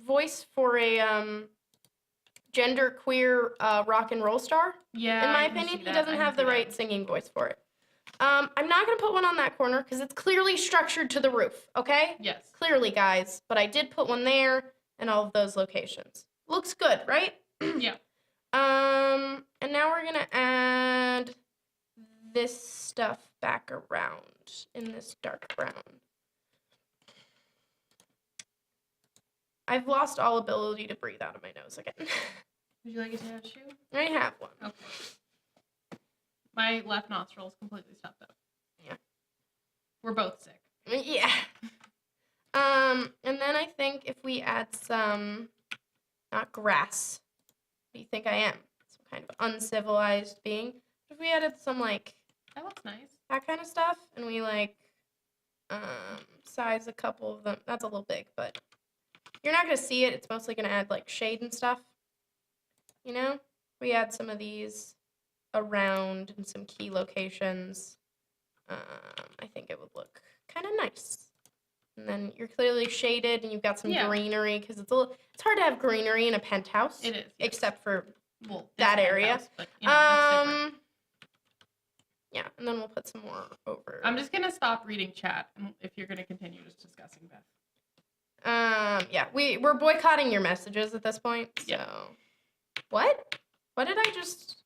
voice for a genderqueer rock and roll star. Yeah. In my I can opinion, see he that. doesn't I can have the see right that. singing voice for it. I'm not gonna put one on that corner because it's clearly structured to the roof. Okay. Yes. Clearly, guys, but I did put one there in all of those locations. Looks good, right? Yeah. And now we're gonna add this stuff back around in this dark brown. I've lost all ability to breathe out of my nose again. Would you like a tattoo? I have one. Okay. My left nostril is completely stuffed up. Yeah. We're both sick. Yeah. And then I think if we add some, not grass. What do you think I am? Some kind of uncivilized being. If we added some like That looks nice. that kind of stuff, and we like size a couple of them. That's a little big, but you're not gonna see it. It's mostly gonna add like shade and stuff. You know, we add some of these around in some key locations. I think it would look kind of nice. And then you're clearly shaded, and you've got some greenery because it's hard to have greenery in a penthouse. It is, yes. Except for well, that area. House, but, you know, that's different. Yeah, and then we'll put some more over. I'm just gonna stop reading chat if you're gonna continue just discussing Beth. Yeah, we're boycotting your messages at this point. So, Yeah. What? What did I just?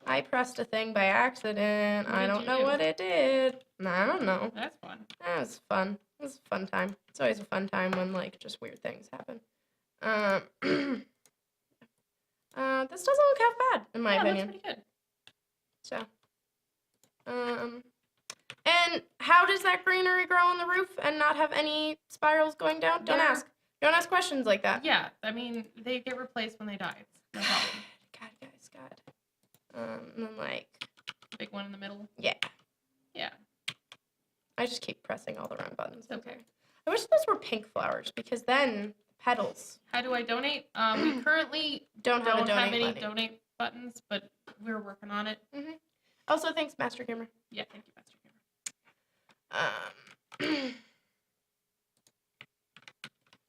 I pressed a thing by accident. What I did don't you know do? what it did. I don't know. That's fun. That was fun. It was a fun time. It's always a fun time when like just weird things happen. This doesn't look half bad in my opinion. That's pretty good. So, and how does that greenery grow on the roof and not have any spirals going down? Don't ask. Don't ask questions like that. Yeah, I mean, they get replaced when they die. It's no problem. God, guys, God. And then like, Big one in the middle. yeah. Yeah. I just keep pressing all the wrong buttons. It's okay. I wish those were pink flowers because then petals How do I donate? We currently don't have a donate any button. donate buttons, but we're working on it. Also, thanks, Master Gamer. Yeah, thank you, Master Gamer.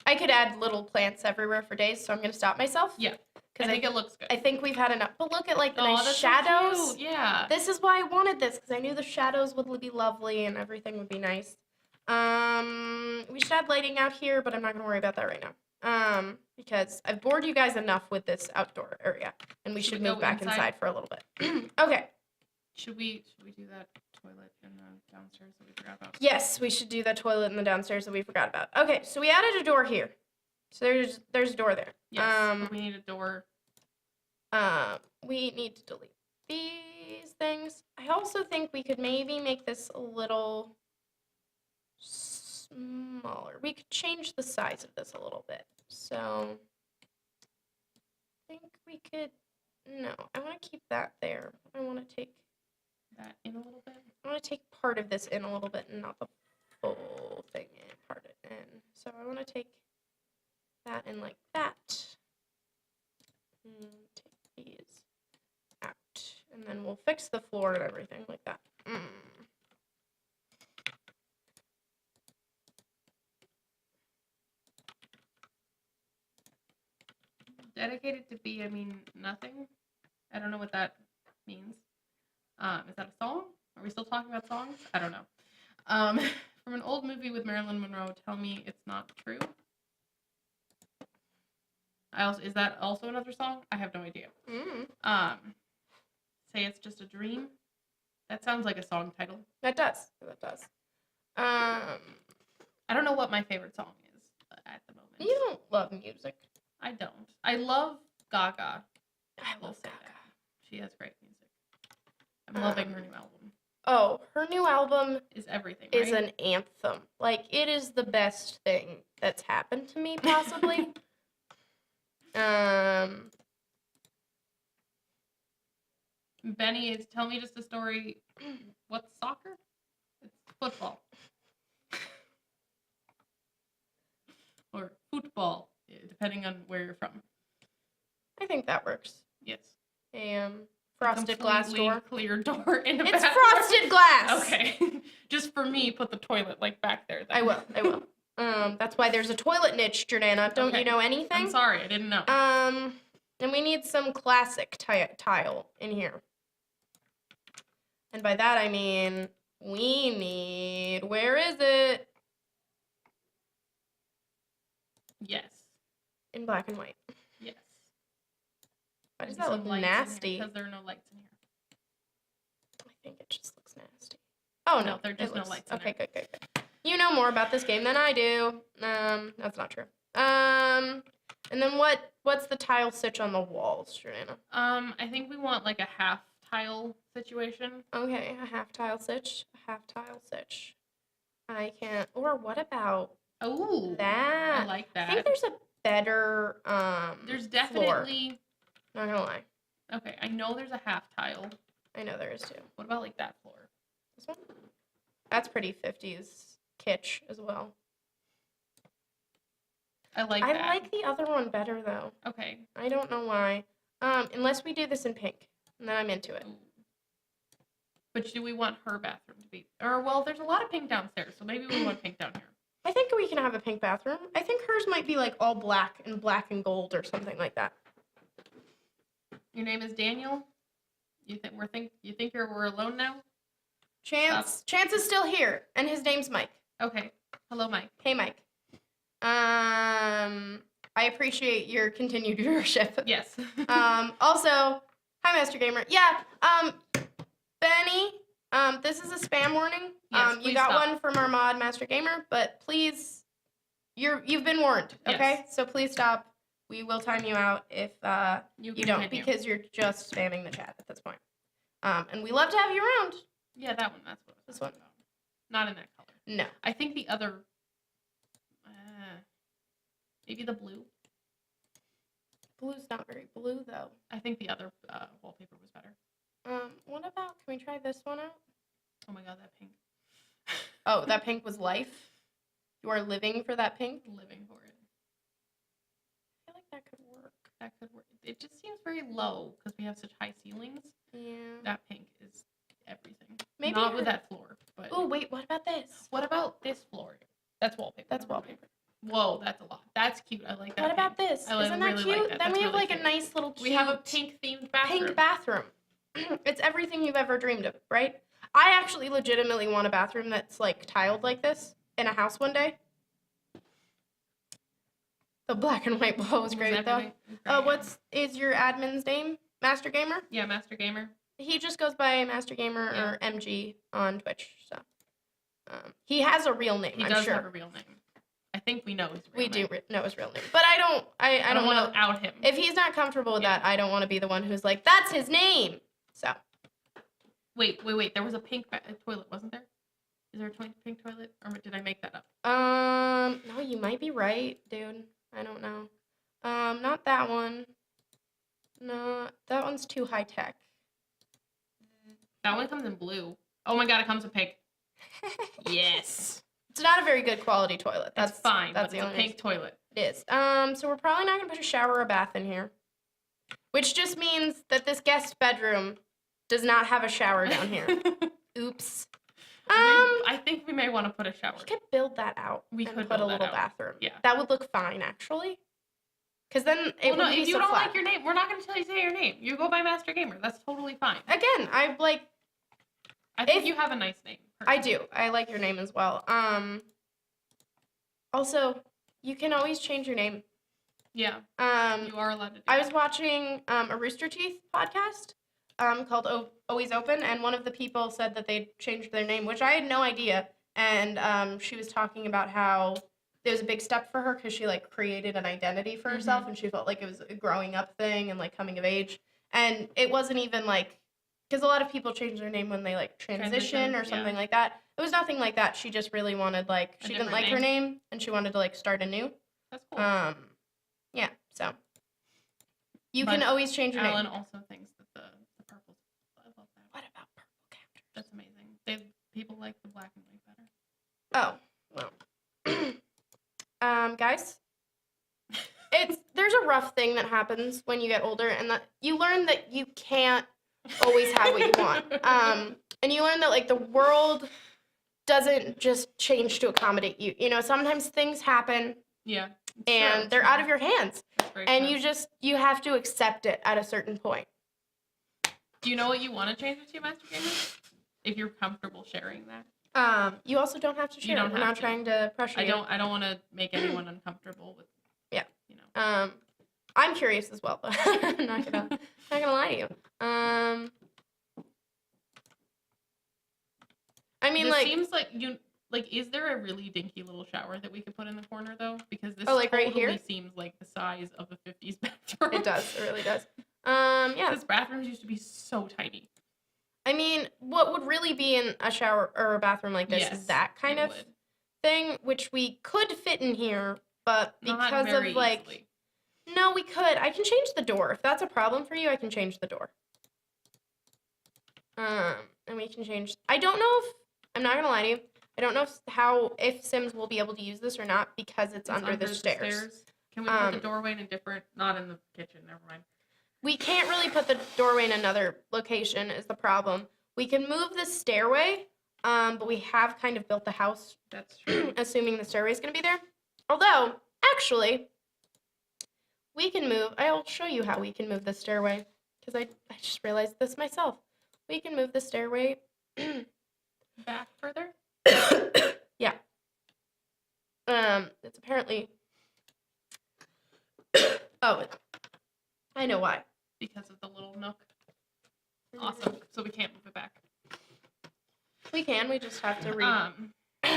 I could add little plants everywhere for days, so I'm gonna stop myself. Yeah, I because think it looks good. I think we've had enough. But look at like the nice that's shadows. So cute. Yeah. This is why I wanted this because I knew the shadows would be lovely and everything would be nice. We should add lighting out here, but I'm not gonna worry about that right now. Because I've bored you guys enough with this outdoor area, and we should move go back inside for a little bit. Okay. Should we do that toilet in the downstairs that we forgot about? Yes, we should do that toilet in the downstairs that we forgot about. Okay, so we added a door here. So there's a door there. Yes. But we need a door. We need to delete these things. I also think we could maybe make this a little smaller. We could change the size of this a little bit. So I think we could. No, I want to keep that there. I want to take That in a little bit. I want to take part of this in a little bit and not the full thing in, part it in. So I want to take that in like that. And take these out. And then we'll fix the floor and everything like that. Dedicated to be, I mean, nothing. I don't know what that means. Is that a song? Are we still talking about songs? I don't know. From an old movie with Marylin Monroe, tell me it's not true. Is that also another song? I have no idea. Say it's just a dream. That sounds like a song title. That does. That does. I don't know what my favorite song is at the moment. You don't love music. I don't. I love Gaga. I will love say Gaga. that. She has great music. I'm loving her new album. Oh, her new album Is everything, right? is an anthem. Like, it is the best thing that's happened to me, possibly. Benny, tell me just a story. What's soccer? It's football. Or football, depending on where you're from. I think that works. Yes. Frosted glass Completely door. Clear door in a It's bathroom. frosted glass. Okay. Just for me, put the toilet like back there. Then. I will. That's why there's a toilet niche, Jordanna. Don't Okay. you know anything? I'm sorry, I didn't know. And we need some classic tile in here. And by that I mean we need. Where is it? Yes. In black and white. Yes. Why does Maybe that some look lights in here, nasty? Because there are no lights in here. I think it just looks nasty. Oh no, there are just it no looks- lights in Okay, there. good. You know more about this game than I do. That's not true. And then what's the tile stitch on the walls, Jordanna? I think we want like a half tile situation. Okay, a half tile stitch. A half tile stitch. I can't. Or what about Oh, that? I like that. I think there's a better There's floor. definitely. Not gonna lie. Okay, I know there's a half tile. I know there is too. What about like that floor? This one? That's pretty 50s kitsch as well. I like I that. like the other one better though. Okay. I don't know why. Unless we do this in pink, and then I'm into it. Ooh. But do we want her bathroom to be? Or well, there's a lot of pink downstairs, so maybe we want pink down here. I think we can have a pink bathroom. I think hers might be like all black and gold or something like that. Your name is Daniel. You think we're alone now? Chance is still here, and his name's Mike. Okay. Hello, Mike. Hey, Mike. I appreciate your continued viewership. Yes. Also, hi, Master Gamer. Yeah. Benny. This is a spam warning. Yes, you please got stop. one from our mod, Master Gamer, but please, you've been warned. Okay, Yes. so please stop. We will time you out if you don't, continue. because you're just spamming the chat at this point. And we love to have you around. Yeah, that one. That's what. This one? About. Not in that color. No. I think the other. Maybe the blue. Blue's not very blue though. I think the other wallpaper was better. What about? Can we try this one out? Oh my god, that pink. Oh, that pink was life. You are living for that pink. Living for it. I feel like that could work. That could work. It just seems very low because we have such high ceilings. Yeah. That pink is everything. Maybe Not with that floor, but. Oh wait, what about this? What about this floor? That's wallpaper. That's wallpaper. Whoa, that's a lot. That's cute. I like that. What about pink. this? I Isn't that really cute? like that. Then That's we have really like a cute. nice little cute We have a pink themed bathroom. pink bathroom. It's everything you've ever dreamed of, right? I actually legitimately want a bathroom that's like tiled like this in a house one day. The black and white wall was great though. Is your admin's name? Master Gamer? Yeah, Master Gamer. He just goes by Master Gamer or MG on Twitch. So he has a real name. He I'm does sure. have a real name. I think we know his real We name. do know his real name, but I don't. I don't want want to out him. If he's not comfortable with that, I don't want to be the one who's like, "That's his name." So. Wait. There was a pink toilet, wasn't there? Is there a pink toilet, or did I make that up? No, you might be right, dude. I don't know. Not that one. No, that one's too high tech. That one comes in blue. Oh my god, it comes in pink. Yes. It's not a very good quality toilet. That's fine, That's but the it's a only pink toilet. It is. So we're probably not gonna put a shower or bath in here, which just means that this guest bedroom does not have a shower down here. Oops. I think we may want to put a shower. We could build that out. We and could put a build that little out. bathroom. Yeah. That would look fine, actually. Because then it Well, no, wouldn't if be you so don't flat. like your name, we're not going to tell you to say your name. You go by Master Gamer. That's totally fine. Again, I think you have a nice name. I do. I like your name as well. Also, you can always change your name. Yeah, Um, you are allowed to do I that. was watching a Rooster Teeth podcast called Always Open, and one of the people said that they changed their name, which I had no idea. And she was talking about how it was a big step for her because she like created an identity for herself, and she felt like it was a growing up thing and like coming of age. And it wasn't even like, because a lot of people change their name when they like transition or something like that. It was nothing like that. She just really wanted like, she didn't different like her name and she wanted to like start anew. That's cool. Yeah, so you can always change your Alan name. also thinks that the purple's. I love that. What about purple counters? That's amazing. People like the black and white better. Oh, well. Guys, there's a rough thing that happens when you get older, and that you learn that you can't always have what you want. And you learn that like the world doesn't just change to accommodate you. You know, sometimes things happen Yeah. and they're out of your hands, and you. you have to accept it at a certain point. Do you know what you want to change it to, Master Gamer? If you're comfortable sharing that. You also don't have to share. don't We're have not to. trying to pressure you. I don't want to make anyone uncomfortable with. Yeah. You know. I'm curious as well, but I'm not gonna lie to you. I mean, This like, seems Like, is there a really dinky little shower that we could put in the corner though? Because this Oh, like right totally here? seems like the size of a 50s bathroom. It does. It really does. Yeah. Because bathrooms used to be so tiny. I mean, what would really be in a shower or a bathroom like this is that kind it of would. thing, which we could fit in here, but Not because very of like, easily. no, we could. I can change the door. If that's a problem for you, I can change the door. And we can change. I don't know if, I'm not gonna lie to you, I don't know if Sims will be able to use this or not because it's under the stairs. Can we put the doorway in a different, not in the kitchen, never mind. We can't really put the doorway in another location is the problem. We can move the stairway, but we have kind of built the house That's true. assuming the stairway is going to be there. Although, actually, we can move. I'll show you how we can move the stairway because I just realized this myself. We can move the stairway Back further? yeah. It's apparently. Oh, I know why. Because of the little nook. Awesome. So we can't move it back. We can. We just have to read.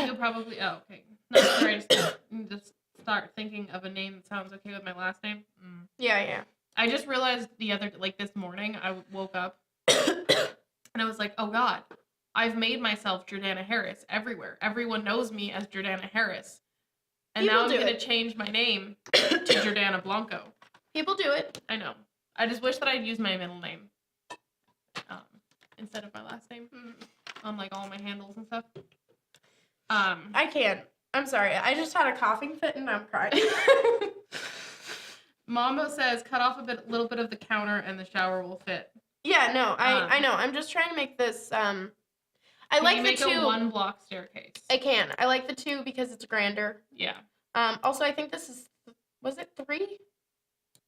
You'll probably. Oh, okay. No, sorry. Just start thinking of a name that sounds okay with my last name. Yeah. I just realized this morning, I woke up and I was like, oh God, I've made myself Jordanna Harris everywhere. Everyone knows me as Jordanna Harris. And People now I'm do going to it. change my name to Jordanna Blanco. People do it. I know. I just wish that I'd use my middle name instead of my last name on like all my handles and stuff. I can't. I'm sorry. I just had a coughing fit and I'm crying. Mambo says cut off little bit of the counter and the shower will fit. Yeah, no, I know. I'm just trying to make this. I like the two. Can you make a 1 block staircase? I can. I like the 2 because it's grander. Yeah. Also, I think this is. Was it 3?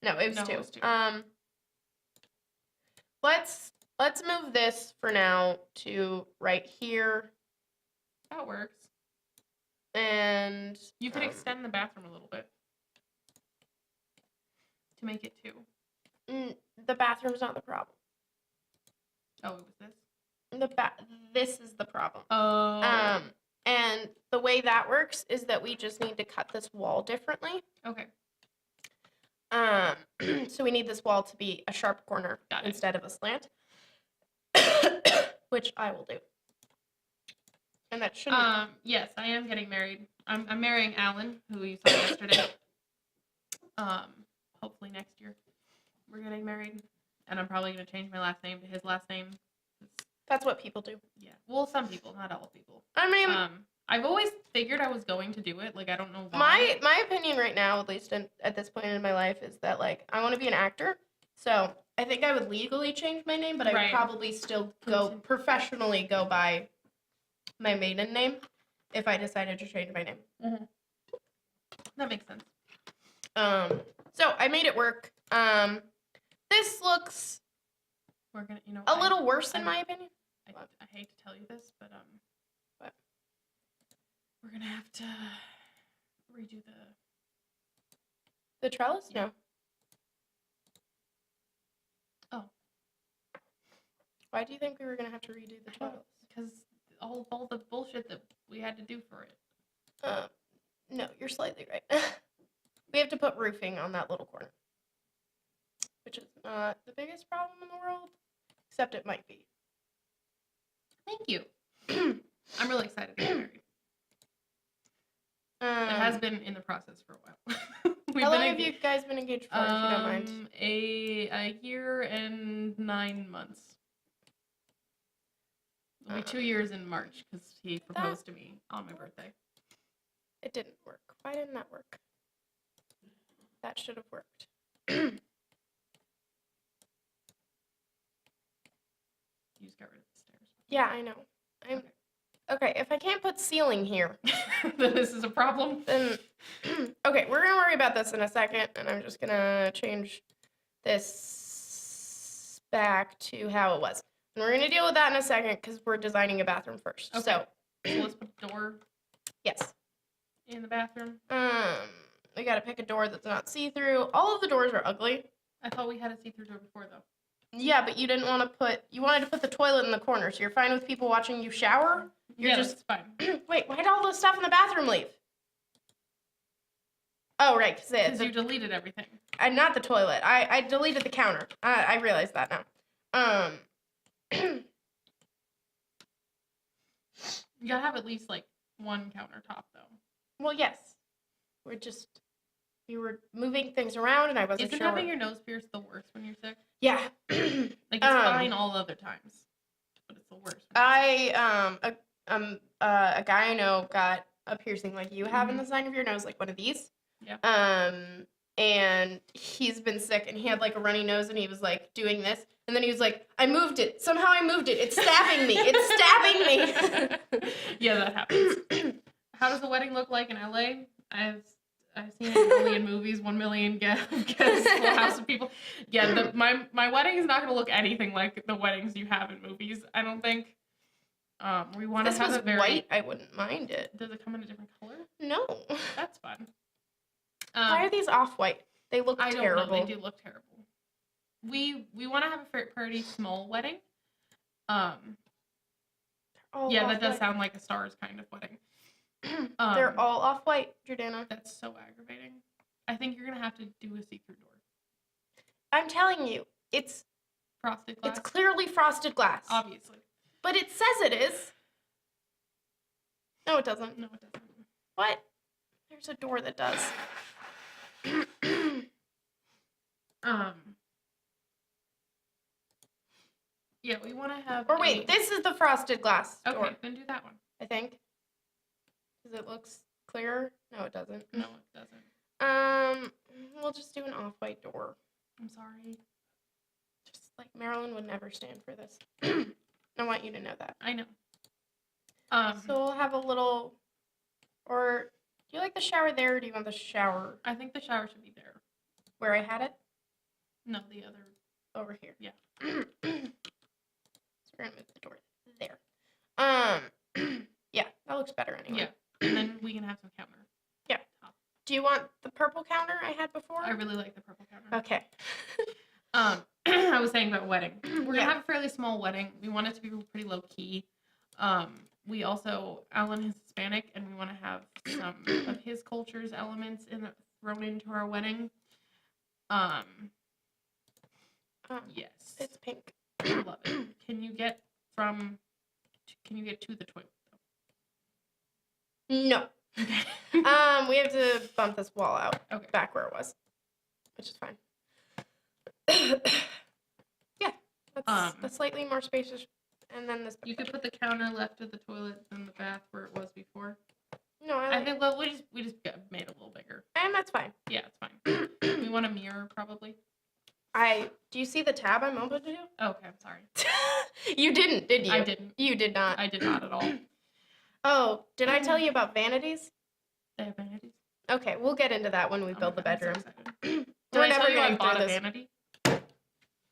No, it was 2. It was 2. Let's move this for now to right here, That works. and You could extend the bathroom a little bit to make it 2. The bathroom's not the problem. Oh, it was this? This is the problem. Oh. And the way that works is that we just need to cut this wall differently. Okay. So we need this wall to be a sharp corner Got it. instead of a slant, which I will do. And that shouldn't. Yes, I am getting married. I'm marrying Alan, who you saw yesterday. Hopefully next year we're getting married, and I'm probably gonna change my last name to his last name. That's what people do. Yeah. Well, some people, not all people. I mean, I've always figured I was going to do it. Like, I don't know why. my opinion right now, at least at this point in my life, is that like I want to be an actor. So I think I would legally change my name, but I would Right. probably still professionally go by my maiden name if I decided to change my name. That makes sense. So I made it work. This looks We're gonna, a little worse in my opinion. I hate to tell you this, but What? we're gonna have to redo The trellis? Yeah. No. Oh. Why do you think we were gonna have to redo the trellis? because all the bullshit that we had to do for it. No, you're slightly right. We have to put roofing on that little corner, which is not the biggest problem in the world, except it might be. Thank you. I'm really excited to get married. It has been in the process for a while. How long have you guys been engaged for, if you don't mind? A year and 9 months. It'll be 2 years in March because he proposed to me on my birthday. It didn't work. Why didn't that work? That should have worked. You just got rid of the stairs. Yeah, I know. Okay, if I can't put ceiling here, Then this is a problem. then okay, we're gonna worry about this in a second, and I'm just gonna change this back to how it was. And we're gonna deal with that in a second because we're designing a bathroom first. Okay. So So let's put a door yes. in the bathroom. We gotta pick a door that's not see-through. All of the doors are ugly. I thought we had a see-through door before though. Yeah, but you didn't want to you wanted to put the toilet in the corner, so you're fine with people watching you shower? You're just that's fine. wait. Why did all the stuff in the bathroom leave? Oh, right, Because you deleted everything. not the toilet. I deleted the counter. I realize that now. You gotta have at least like one countertop though. Well, yes. We were moving things around, and I wasn't Isn't sure. having your nose pierced the worst when you're sick? Yeah. Like it's fine all other times, but it's the worst. A guy I know got a piercing like you have in the side of your nose, like one of these. Yeah. And he's been sick, and he had like a runny nose, and he was like doing this, and then he was like, I moved it. Somehow I moved it. It's stabbing me. It's stabbing me. Yeah, that happens. How does the wedding look like in LA? I've seen it in a million movies, 1 million guests, Full House of people. Yeah, my wedding is not going to look anything like the weddings you have in movies. I don't think. We want to This have was it very white. I wouldn't mind it. Does it come in a different color? No. That's fun. Why are these off-white? They look terrible. I don't know. They do look terrible. We want to have a pretty small wedding. Yeah, that does sound like a Stars kind of wedding. They're all off-white, Jordanna. That's so aggravating. I think you're gonna have to do a secret door. I'm telling you, it's Frosted glass. It's clearly frosted glass. Obviously. But it says it is. No, it doesn't. No, it doesn't. What? There's a door that does. Yeah, we want to have. Or wait, this is the frosted glass door. Okay, then do that one. I think. Because it looks clearer. No, it doesn't. No, it doesn't. We'll just do an off-white door. I'm sorry. Just like Marylin would never stand for this. I want you to know that. I know. So we'll have a little. Or do you like the shower there, or do you want the shower I think the shower should be there. where I had it? No, the other. Over here. Yeah. So we're gonna move the door there. Yeah, that looks better anyway. Yeah, and then we can have some counter. Yeah. Do you want the purple counter I had before? I really like the purple counter. Okay. I was saying about wedding. We're gonna Yeah. have a fairly small wedding. We want it to be pretty low key. We also, Alan is Hispanic, and we want to have some of his culture's elements thrown into our wedding. Yes. It's pink. I love it. Can you get to the toilet though? No. Okay. We have to bump this wall out. Okay. Back where it was. Which is fine. Yeah. That's slightly more spacious. And then this. You could put the counter left of the toilet than the bath where it was before. No, I think we just made it a little bigger. And that's fine. Yeah, it's fine. We want a mirror probably. Do you see the tab I'm open to? Okay, I'm sorry. You didn't, did you? I didn't. You did not. I did not at all. Oh, did I tell you about vanities? They have vanities. Okay, we'll get into that when we build the bedroom. Did We're I never tell you I getting bought through a this. vanity?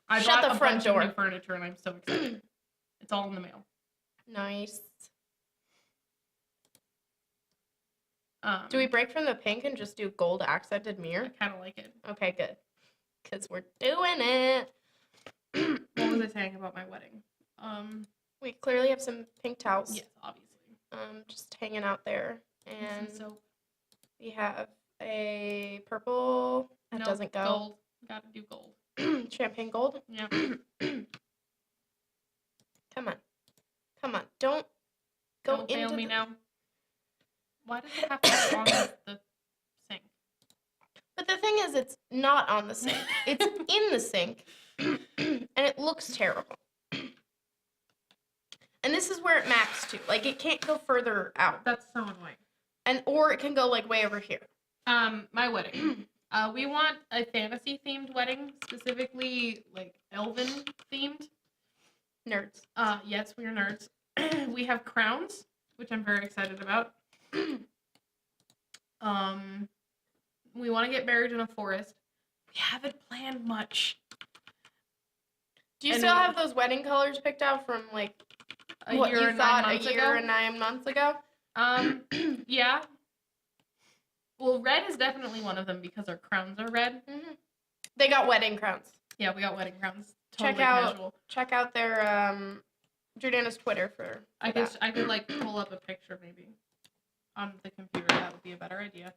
I Shut bought the a front bunch door. of new furniture and I'm so excited. It's all in the mail. Nice. Do we break from the pink and just do gold accented I mirror? kind of like it. Okay, good. Because we're doing it. What was I saying about my wedding? We clearly have some pink towels. Yes, obviously. Just hanging out there. And And so we have a purple that doesn't go. Gold. Gotta do gold. Champagne gold. Yeah. Come on. Come on. Don't go Don't into fail me the... now. Why does it have to be on the sink? But the thing is, it's not on the sink. It's in the sink. And it looks terrible. And this is where it maps to. Like, it can't go further out. That's so annoying. Or it can go, like, way over here. My wedding. We want a fantasy themed wedding, specifically like elven themed. Nerds. Yes, we are nerds. We have crowns, which I'm very excited about. We want to get married in a forest. We haven't planned much. Do you And still then- have those wedding colors picked out from, like, A what year you and thought 9 a months year ago? and 9 months ago? Yeah. Well, red is definitely one of them because our crowns are red. Mm-hmm. They got wedding crowns. Yeah, we got wedding crowns. Check Totally out- casual. Check out their Jordanna's Twitter for I that. could like pull up a picture maybe on the computer. That would be a better idea.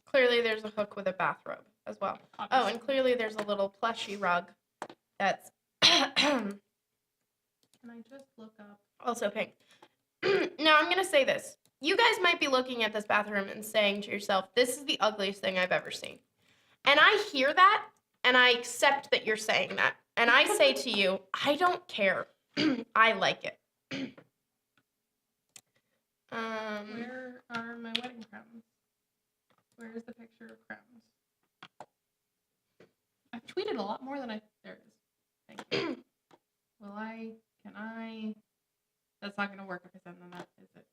Clearly, there's a hook with a bathrobe as well. Oh, Obviously. and clearly there's a little plushy rug that's Can I just look up? also pink. Now, I'm going to say this. You guys might be looking at this bathroom and saying to yourself, this is the ugliest thing I've ever seen. And I hear that, and I accept that you're saying that. And I say to you, I don't care. I like it. Where are my wedding crowns? Where is the picture of crowns? I've tweeted a lot more than there it is. Thank you. Can I? That's not going to work if I send them that, is it?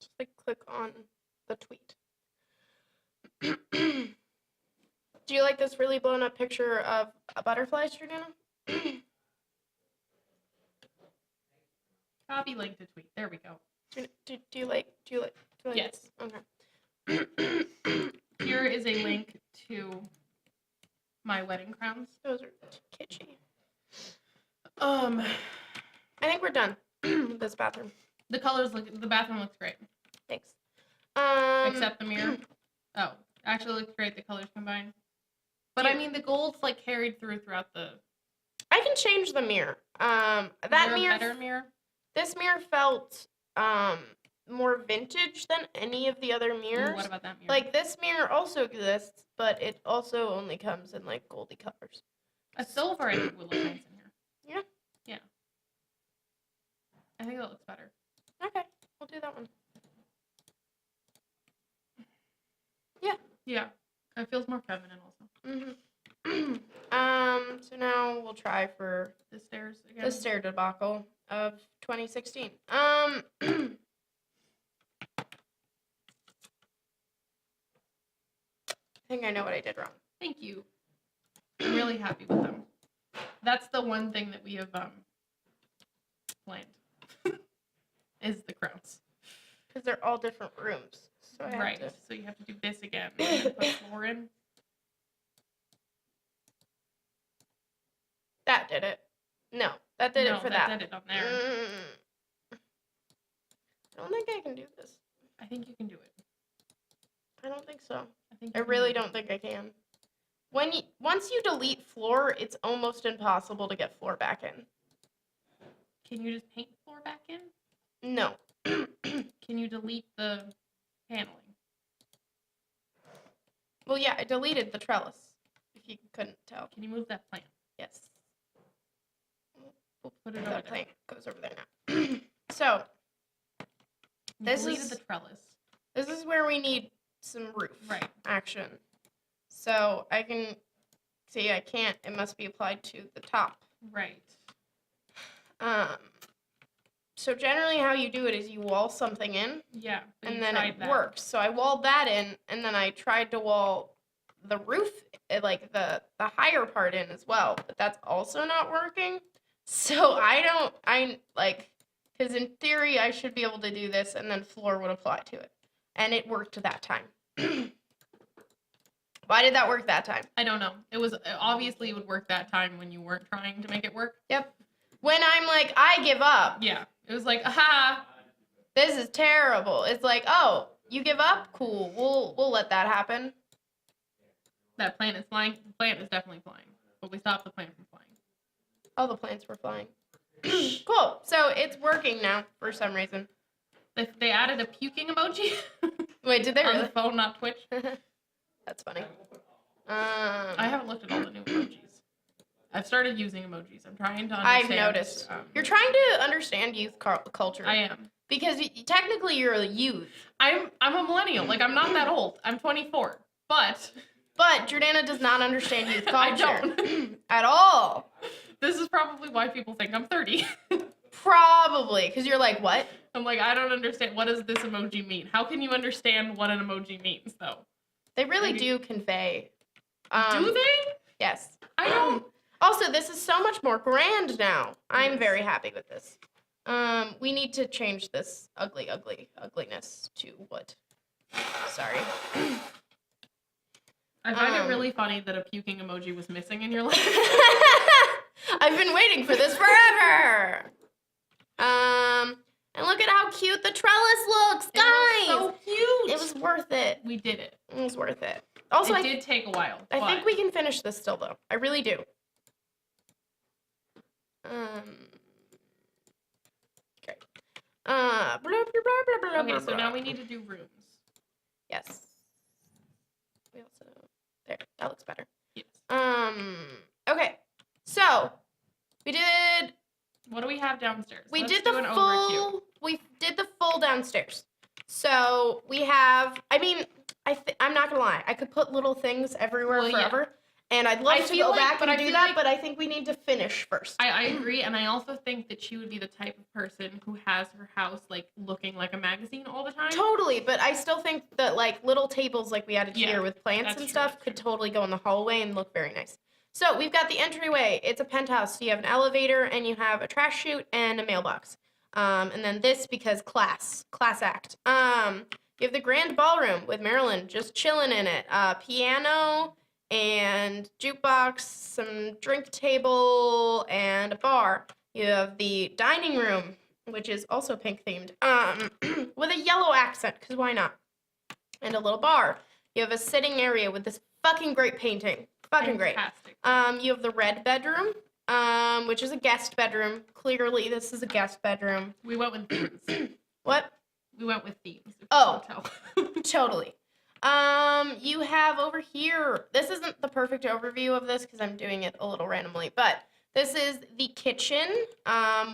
Just like click on the tweet. Do you like this really blown up picture of a butterfly, Jordanna? Copy link to tweet. There we go. Do you like Yes. Okay. Here is a link to my wedding crowns. Those are kitschy. I I think we're done with this bathroom. the bathroom looks great. Thanks. Except the mirror. Oh, actually looks great. The colors combined. But I mean, the gold's like carried throughout the. I can change the mirror. Is That there a mirror. better mirror? This mirror felt more vintage than any of the other Ooh, mirrors. what about that mirror? Like this mirror also exists, but it also only comes in like goldy colors. a silver, I think would look nice in here. Yeah. Yeah. I think that looks better. Okay, we'll do that one. Yeah. It feels more feminine also. So now we'll try for The stairs again. the stair debacle of 2016. I think I know what I did wrong. Thank you. I'm really happy with them. That's the one thing that we have planned. Is the crowns. Because they're all different rooms. So I have Right. to... So you have to do this again. And then put floor in. That did it. No, that did No, it for that that. did it on there. I don't think I can do this. I think you can do it. I don't think so. think I you can really do it. don't think I can. Once you delete floor, it's almost impossible to get floor back in. Can you just paint floor back in? No. Can you delete the paneling? Well, yeah, I deleted the trellis, if you couldn't tell. Can you move that plant? Yes. We'll put it over That there. plank goes over there now. So, You this deleted is- the trellis. this is where we need some roof Right. action. So, I can see I can't. It must be applied to the top. Right. So generally how you do it is you wall something in, Yeah. but you and then tried it that. works. So I walled that in, and then I tried to wall the roof, like the higher part in as well, but that's also not working. So because in theory I should be able to do this, and then floor would apply to it, and it worked that time. Why did that work that time? I don't know. It was obviously it would work that time when you weren't trying to make it work. Yep. When I'm like, I give up. Yeah. It was like, aha. This is terrible. It's like, oh, you give up? Cool. We'll let that happen. That plant is flying. The plant is definitely flying. But we stopped the plant from flying. All the plants were flying. Cool. So it's working now for some reason. They added a puking emoji Wait, did they on really? the phone, not Twitch. That's funny. I haven't looked at all the new emojis. I've started using emojis. I'm trying to I've understand. noticed. You're trying to understand youth culture. I am. Because technically you're a youth. I'm a millennial. Like, I'm not that old. I'm 24. But Jordanna does not understand youth culture. I don't. At all. This is probably why people think I'm 30. Probably. Because you're like, what? I'm like, I don't understand. What does this emoji mean? How can you understand what an emoji means, though? They really Maybe. do convey. Do they? Yes. I don't. Also, this is so much more grand now. I'm Yes. very happy with this. We need to change this ugliness to wood. Sorry. I find it really funny that a puking emoji was missing in your list. I've been waiting for this forever. And look at how cute the trellis looks, guys. It looks so cute. It was worth it. We did it. It was worth it. Also, it did take a while. I think we can finish this still, though. I really do. Okay. Blah, blah, blah, blah, blah, Okay, so blah. now we need to do rooms. Yes. We also there. That looks better. Yes. Okay. So we did. What do we have downstairs? We Let's did do the an overview. full. We did the full downstairs. So we have. I mean, I'm not gonna lie. I could put little things everywhere Well, yeah. forever, and I'd love I to feel go like- back but and I do feel that. like- But I think we need to finish first. I agree, and I also think that she would be the type of person who has her house like looking like a magazine all the time. Totally, but I still think that like little tables like we added Yeah, here with plants that's and true, stuff that's could true. totally go in the hallway and look very nice. So we've got the entryway. It's a penthouse. So you have an elevator and you have a trash chute and a mailbox. And then this because class act. You have the grand ballroom with Marylin just chilling in it. Piano and jukebox, some drink table, and a bar. You have the dining room, which is also pink themed, with a yellow accent, because why not? And a little bar. You have a sitting area with this fucking great painting. Fucking great. Fantastic. You have the red bedroom, which is a guest bedroom. Clearly, this is a guest bedroom. We went with themes. What? We went with themes. if you Oh. can't tell. Totally. You have over here, this isn't the perfect overview of this because I'm doing it a little randomly, but this is the kitchen,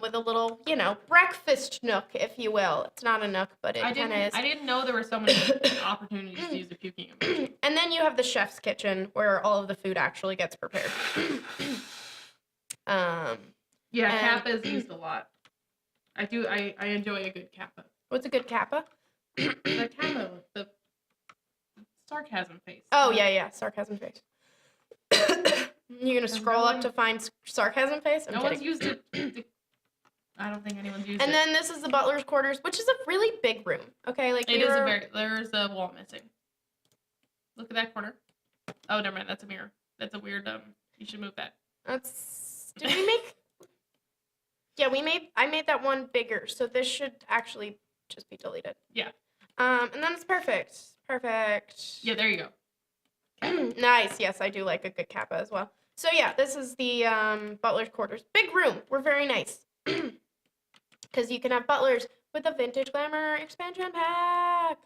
with a little, breakfast nook, if you will. It's not a nook, but it I kind of is. didn't know there were so many opportunities to use a puking emoji. And then you have the chef's kitchen where all of the food actually gets prepared. Yeah, And- Kappa is used a lot. I enjoy a good Kappa. What's a good kappa? The Kappa, the sarcasm face. Oh, yeah, sarcasm face. You're gonna scroll up one- to find sarcasm face? I'm No kidding. one's used it. I don't think anyone's used And it. then this is the butler's quarters, which is a really big room. Okay, like It is there's a wall missing. Look at that corner. Oh, never mind. That's a mirror. That's a weird. You should move that. That's. Did we make? Yeah, I made that one bigger, so this should actually just be deleted. Yeah. And then it's perfect. Perfect. Yeah, there you go. Nice. Yes, I do like a good kappa as well. So yeah, this is the butler's quarters. Big room. We're very nice. Because you can have butlers with a vintage glamour expansion pack.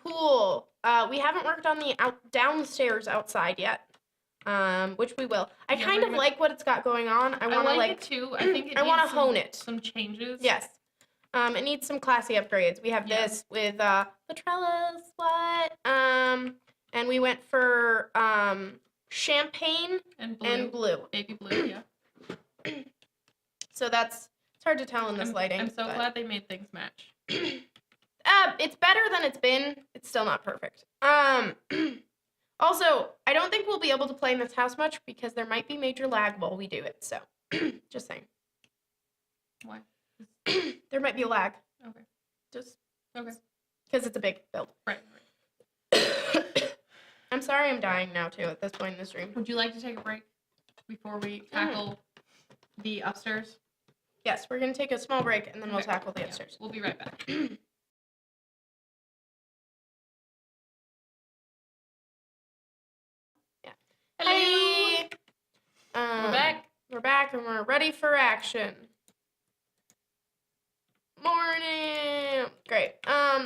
Pool. We haven't worked on the downstairs outside yet. Which we will. I Yeah, kind we're of gonna- like what it's got going on. I want to like it too. I think it I want to needs hone it. some changes. Yes. It needs some classy upgrades. We have Yeah. this with the trellis. What? And we went for champagne And blue. and blue. Baby blue. Yeah. So it's hard to tell in this lighting. I'm so but- glad they made things match. It's better than it's been. It's still not perfect. Also, I don't think we'll be able to play in this house much because there might be major lag while we do it. So, just saying. Why? There might be a lag. Okay. Just Okay. because it's a big build. Right. I'm sorry I'm dying now, too, at this point in the stream. Would you like to take a break before we tackle the upstairs? Yes, we're going to take a small break, and then we'll Okay. tackle the Yeah, upstairs. we'll be right back. Hey! We're back. We're back, and we're ready for action. Morning! Great.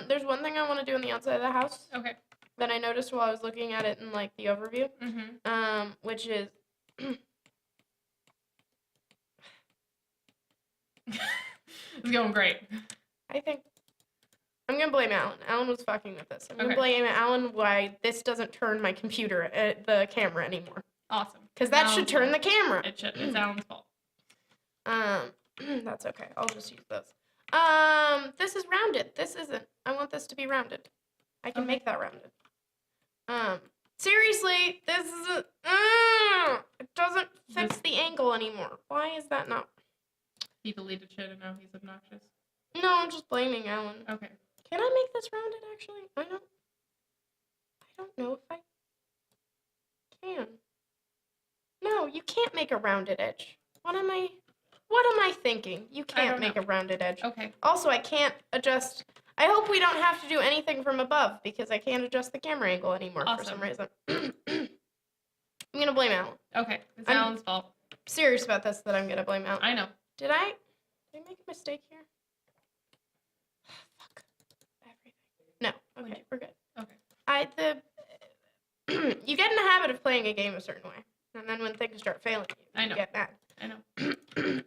There's one thing I want to do on the outside of the house Okay. that I noticed while I was looking at it in, like, the overview, Mm-hmm. which is... It's going great. I think I'm gonna blame Alan. Alan was fucking with this. I'm gonna Okay. blame Alan why this doesn't turn my computer, the camera anymore. Awesome. Because that Alan's should turn the fault. camera. It should. It's Alan's fault. That's okay. I'll just use those. This is rounded. This isn't. I want this to be rounded. I can Okay. make that rounded. Seriously, this is it doesn't fix the angle anymore. Why is that not? He deleted shit and now he's obnoxious. No, I'm just blaming Alan. Okay. Can I make this rounded, actually? I don't know if I can. No, you can't make a rounded edge. What am I thinking? You can't don't make know. a rounded edge. Okay. Also, I can't adjust. I hope we don't have to do anything from above because I can't adjust the camera angle anymore for some reason. I'm gonna blame Alan. Okay. It's I'm- Alan's fault. Serious about this that I'm gonna blame Alan. I know. Did I make a mistake here? Fuck. Everything. No. Okay, we're good. Okay. You get in the habit of playing a game a certain way, and then when things start failing you, I know. get mad. I know.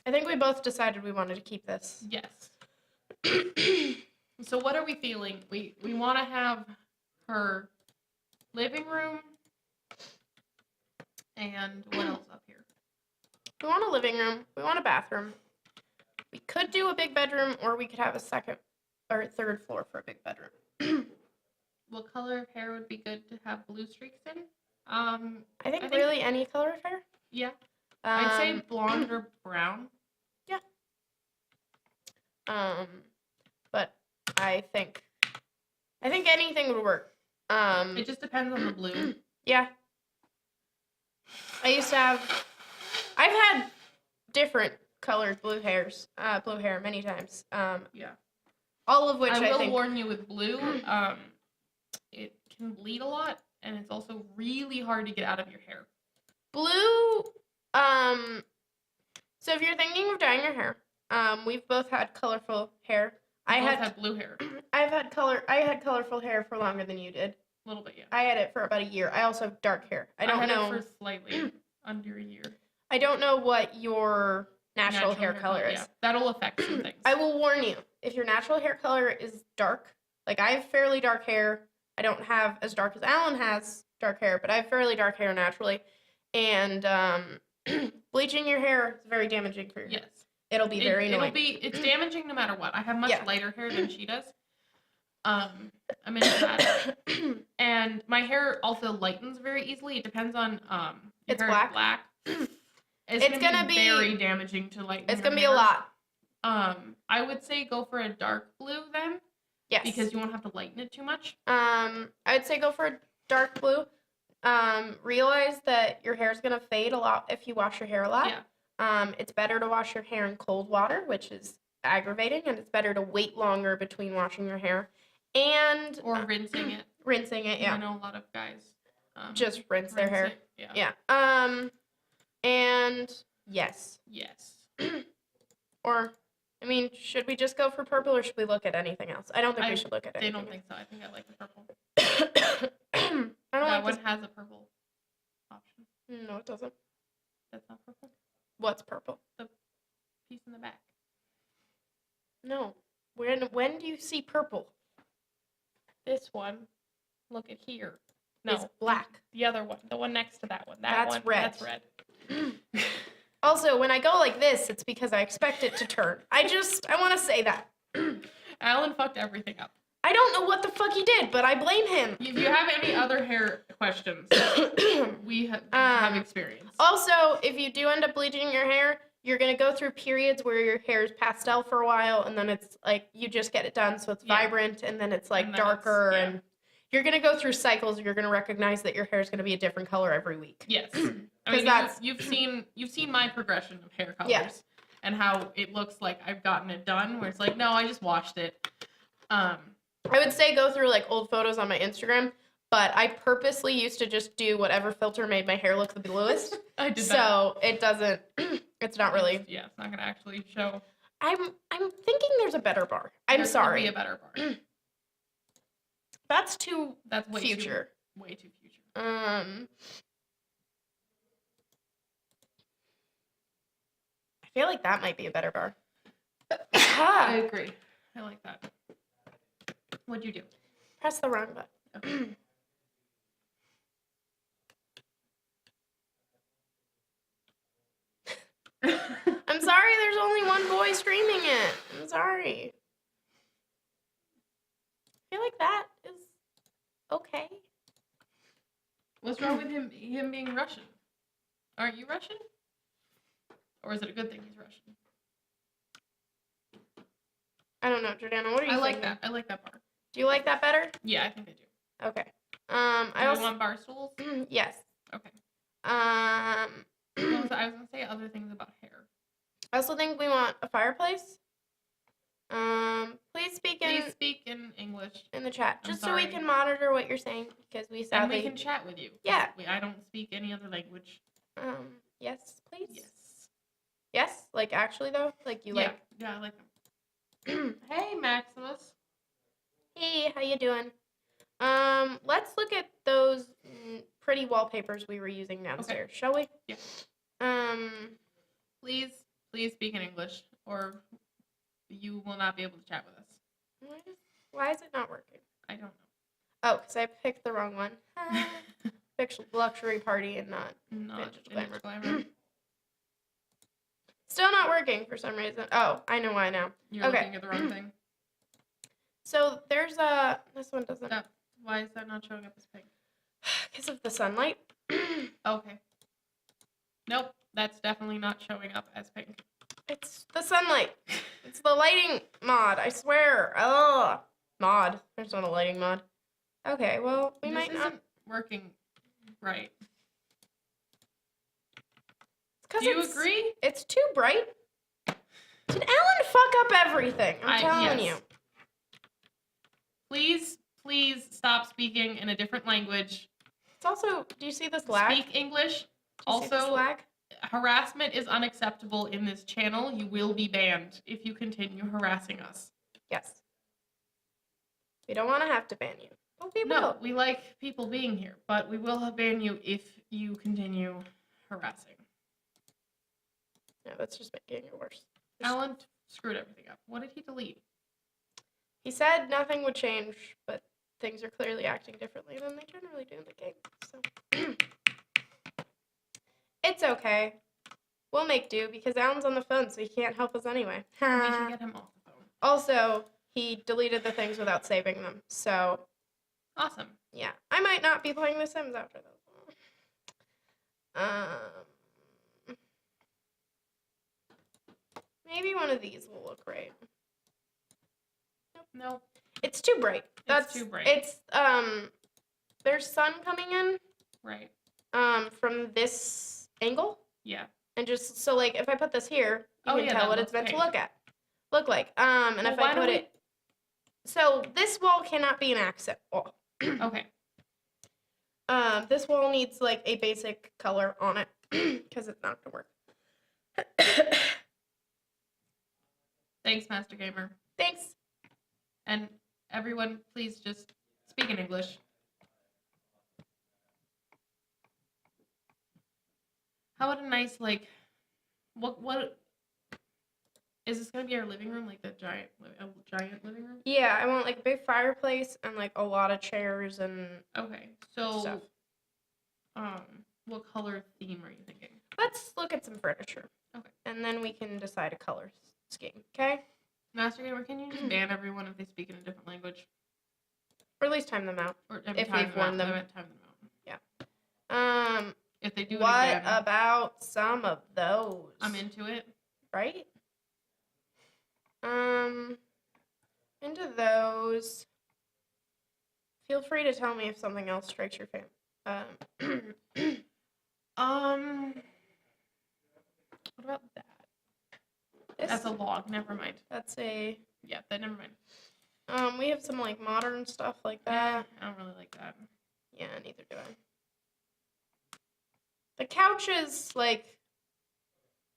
I think we both decided we wanted to keep this. Yes. So what are we feeling? We want to have her living room and what else up here? We want a living room. We want a bathroom. We could do a big bedroom, or we could have a second or third floor for a big bedroom. What color of hair would be good to have blue streaks in? I think I think- really any color of hair. Yeah. I'd say Um, blonde or brown. But I think anything would work. It just depends on the blue. Yeah. I've had different colored blue hair many times. Yeah. All of which I will think warn you with blue, it can bleed a lot, and it's also really hard to get out of your hair. blue. So if you're thinking of dyeing your hair, we've both had colorful hair. I Both had had blue hair. I had colorful hair for longer than you did. A little bit, yeah. I had it for about a year. I also have dark hair. I don't had know. it for slightly under a year. I don't know what your natural hair color is. Yeah. That'll affect some things. I will warn you, if your natural hair color is dark, like I have fairly dark hair. I don't have as dark as Alan has dark hair, but I have fairly dark hair naturally. And bleaching your hair is very damaging for your hair. Yes. It'll be very annoying. It's damaging no matter what. I have much Yeah. lighter hair than she does. I'm into that. And my hair also lightens very easily. It depends on your It's hair is black. It's gonna be very damaging to lighten. It's your gonna be a hair. lot. I would say go for a dark blue then, Yes. because you won't have to lighten it too much. I would say go for a dark blue. Realize that your hair is gonna fade a lot if you wash your hair a lot. Yeah. It's better to wash your hair in cold water, which is aggravating, and it's better to wait longer between washing your hair and Or rinsing it. rinsing it. I Yeah, know a lot of guys just rinse their hair. it. Yeah. Yeah. And yes, Yes. or I mean, should we just go for purple, or should we look at anything else? I don't think we should look at They anything. don't think so. I think I like the purple. I don't That like one has a purple option. this. No, it doesn't. That's not purple. What's purple? Piece in the back. No. When do you see purple? This one. Look at here. No, It's black. the other one. The one next to that one. That's one. red. That's red. Also, when I go like this, it's because I expect it to turn. I want to say that. Alan fucked everything up. I don't know what the fuck he did, but I blame him. If you have any other hair questions, we have experience. Also, if you do end up bleaching your hair, you're going to go through periods where your hair is pastel for a while, and then it's like you just get it done, so it's Yeah. vibrant, and then it's like And then darker, it's- yeah. and you're going to go through cycles. You're going to recognize that your hair is going to be a different color every week. Yes. I 'Cause mean, that's- you've seen my progression of hair colors Yeah. and how it looks like I've gotten it done, where it's like, no, I just washed it. I would say go through like old photos on my Instagram, but I purposely used to just do whatever filter made my hair look the bluest. I did that. So it doesn't, it's not really. Yeah, it's not gonna actually show. I'm thinking there's a better bar. I'm There could sorry. Be a better bar. That's too That's way future. Way too future. I feel like that might be a better bar. I agree. I like that. What'd you do? Press the wrong button. I'm sorry, there's only one boy streaming it. I'm sorry. I feel like that is okay. What's wrong with him being Russian? Aren't you Russian? Or is it a good thing he's Russian? I don't know, Jordanna, what are you I like thinking? that. I like that bar. Do you like that better? Yeah, I think I do. Okay. I Do you also want bar stools? yes. Okay. I I was gonna say other things about hair. also think we want a fireplace. Please speak Please speak in English, in the chat, I'm just so we sorry. can monitor what you're saying, because we and sadly. we can chat with you. 'cause Yeah. I don't speak any other language. Yes, please. Yes. Yes, like actually though, like you like. Yeah, I like them. Hey, Maximus. Hey, how you doing? Let's look at those pretty wallpapers we were using downstairs, shall we? Yeah. Please speak in English, or you will not be able to chat with us. Why is it not working? I don't Oh, because I picked the wrong one. Picked luxury party and not know. Not Vintage Vintage Glamour. Still not working for some reason. Oh, I know why now. You're Okay. looking at the wrong thing. So there's a. This one doesn't. Why is that not showing up as pink? Because of the sunlight. Okay. Nope, that's definitely not showing up as pink. It's the sunlight. It's the lighting mod, I swear. Oh, mod. There's not a lighting mod. Okay, well, we This might not. isn't working right. Do Do you agree? It's too bright. Did Alan fuck up everything? I'm telling you. Please stop speaking in a different language. It's also, do you see this lag? Speak English. Do you see this Also, lag? harassment is unacceptable in this channel. You will be banned if you continue harassing us. Yes. We don't want to have to ban you. But we No, will. we like people being here, but we will ban you if you continue harassing. No, that's just making it worse. Alan screwed everything up. What did he delete? He said nothing would change, but things are clearly acting differently than they generally do in the game. So it's okay. We'll make do because Alan's on the phone, so he can't help us anyway. We can get him off the phone. Also, he deleted the things without saving them, so Awesome. yeah. I might not be playing The Sims after those. Maybe one of these will look right. Nope. It's too bright. It's too bright. It's there's sun coming in Right. from this angle, Yeah. and just so like if I put this here, you Oh, can yeah, tell that what it's looks meant to pink. look like. And Well, if why I don't put we- it, so this wall cannot be an accent wall. Okay. This wall needs like a basic color on it because it's not gonna work. Thanks, Master Gamer. Thanks. And everyone, please just speak in English. How about a nice, like, what is this gonna be our living room, like the giant living room? Yeah, I want like a big fireplace and like a lot of chairs and Okay, so stuff. what color theme are you thinking? Let's look at some furniture. Okay. And then we can decide a color scheme, okay? Master Gamer, can you just ban everyone if they speak in a different language? Or at least time them out. Or If time we've warned them out? them. I meant time them out. If they do it What again, about some of those? I'm into it. Right? Into those. Feel free to tell me if something else strikes your fancy. What about that? This, That's a log. Never mind. that's a. Yeah, that never mind. We have some like modern stuff like that. I don't really like that. Yeah, neither do I. The couches, like,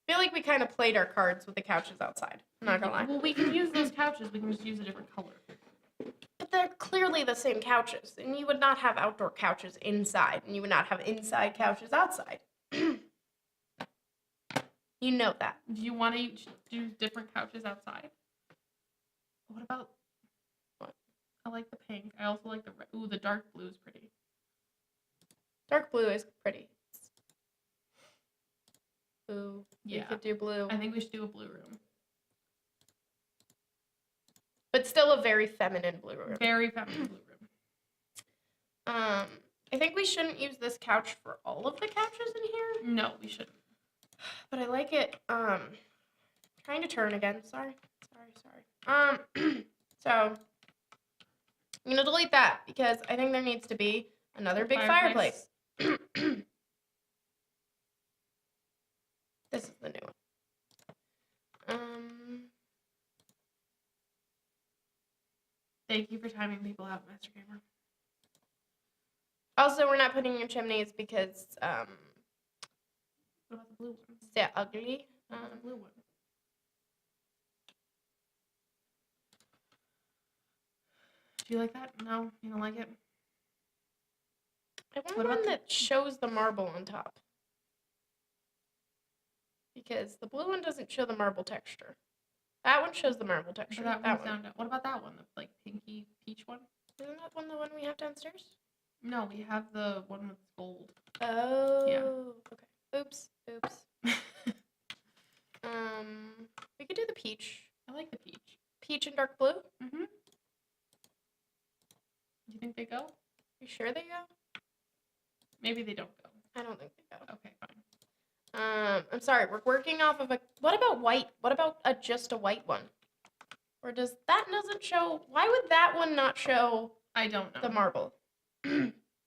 I feel like we kind of played our cards with the couches outside. I'm not gonna lie. Well, we can use those couches. We can just use a different color. But they're clearly the same couches, and you would not have outdoor couches inside, and you would not have inside couches outside. You know that. Do you want to do different couches outside? What about? What? I like the pink. I also like the red. Ooh, the dark blue is pretty. Dark blue is pretty. Ooh, Yeah. you could do blue. I think we should do a blue room. But still a very feminine blue room. Very feminine blue room. I think we shouldn't use this couch for all of the couches in here. No, we shouldn't. But I like it. Trying to turn again. Sorry. So I'm gonna delete that because I think there needs to be Another The big fireplace. This is the new one. Thank you for timing people out, Master Gamer. Also, we're not putting in chimneys because What about the blue one? they're ugly. What about the blue one? Do you like that? No, you don't like it? I want What about one the- that shows the marble on top. Because the blue one doesn't show the marble texture. That one shows the marble texture. But that That one's one. down. What about that one? The like pinky peach one? Isn't that one the one we have downstairs? No, we have the one with gold. Oh. Okay. Oops. We could do the peach. I like the peach. Peach and dark blue? Mm-hmm. Do you think they go? You sure they go? Maybe they don't go. I don't think they go. Okay, fine. I'm sorry, we're working off of a. What about white? What about just a white one? Or does that doesn't show? Why would that one not show I don't know. the marble?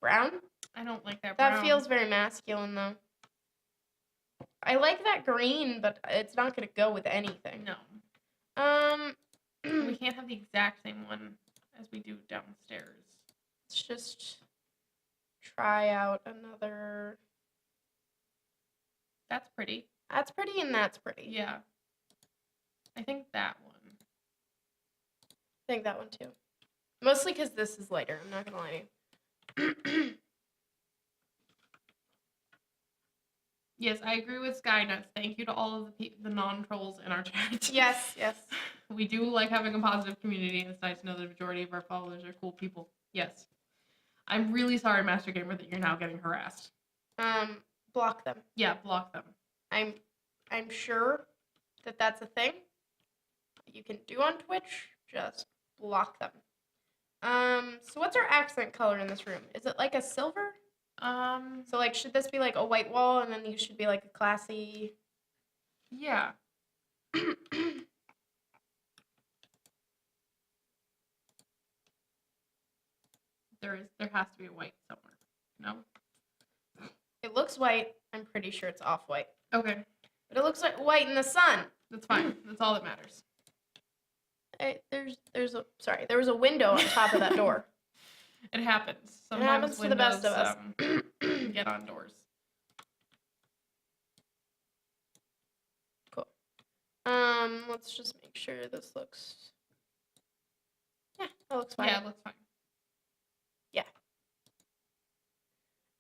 Brown? I don't like that That brown. feels very masculine though. I like that green, but it's not gonna go with anything. No. We can't have the exact same one as we do downstairs. Let's just try out another. That's pretty. That's pretty and that's pretty. Yeah. I think that one. I think that one too. Mostly because this is lighter. I'm not gonna lie to you. Yes, I agree with Skynuts. Thank you to all of the non-trolls in our chat. Yes. We do like having a positive community, and it's nice to know the majority of our followers are cool people. Yes. I'm really sorry, Master Gamer, that you're now getting harassed. Block them. Yeah, block them. I'm sure that that's a thing that you can do on Twitch. Just block them. So what's our accent color in this room? Is it like a silver? So like, should this be like a white wall, and then you should be like a classy? Yeah. There has to be a white somewhere. No? It looks white. I'm pretty sure it's off-white, Okay. but it looks like white in the sun. That's fine. That's all that matters. There was a window on top of that door. It happens. Sometimes happens to the best of us. Get on doors. Cool. Let's just make sure this looks. Yeah, that looks fine. Yeah, it looks fine.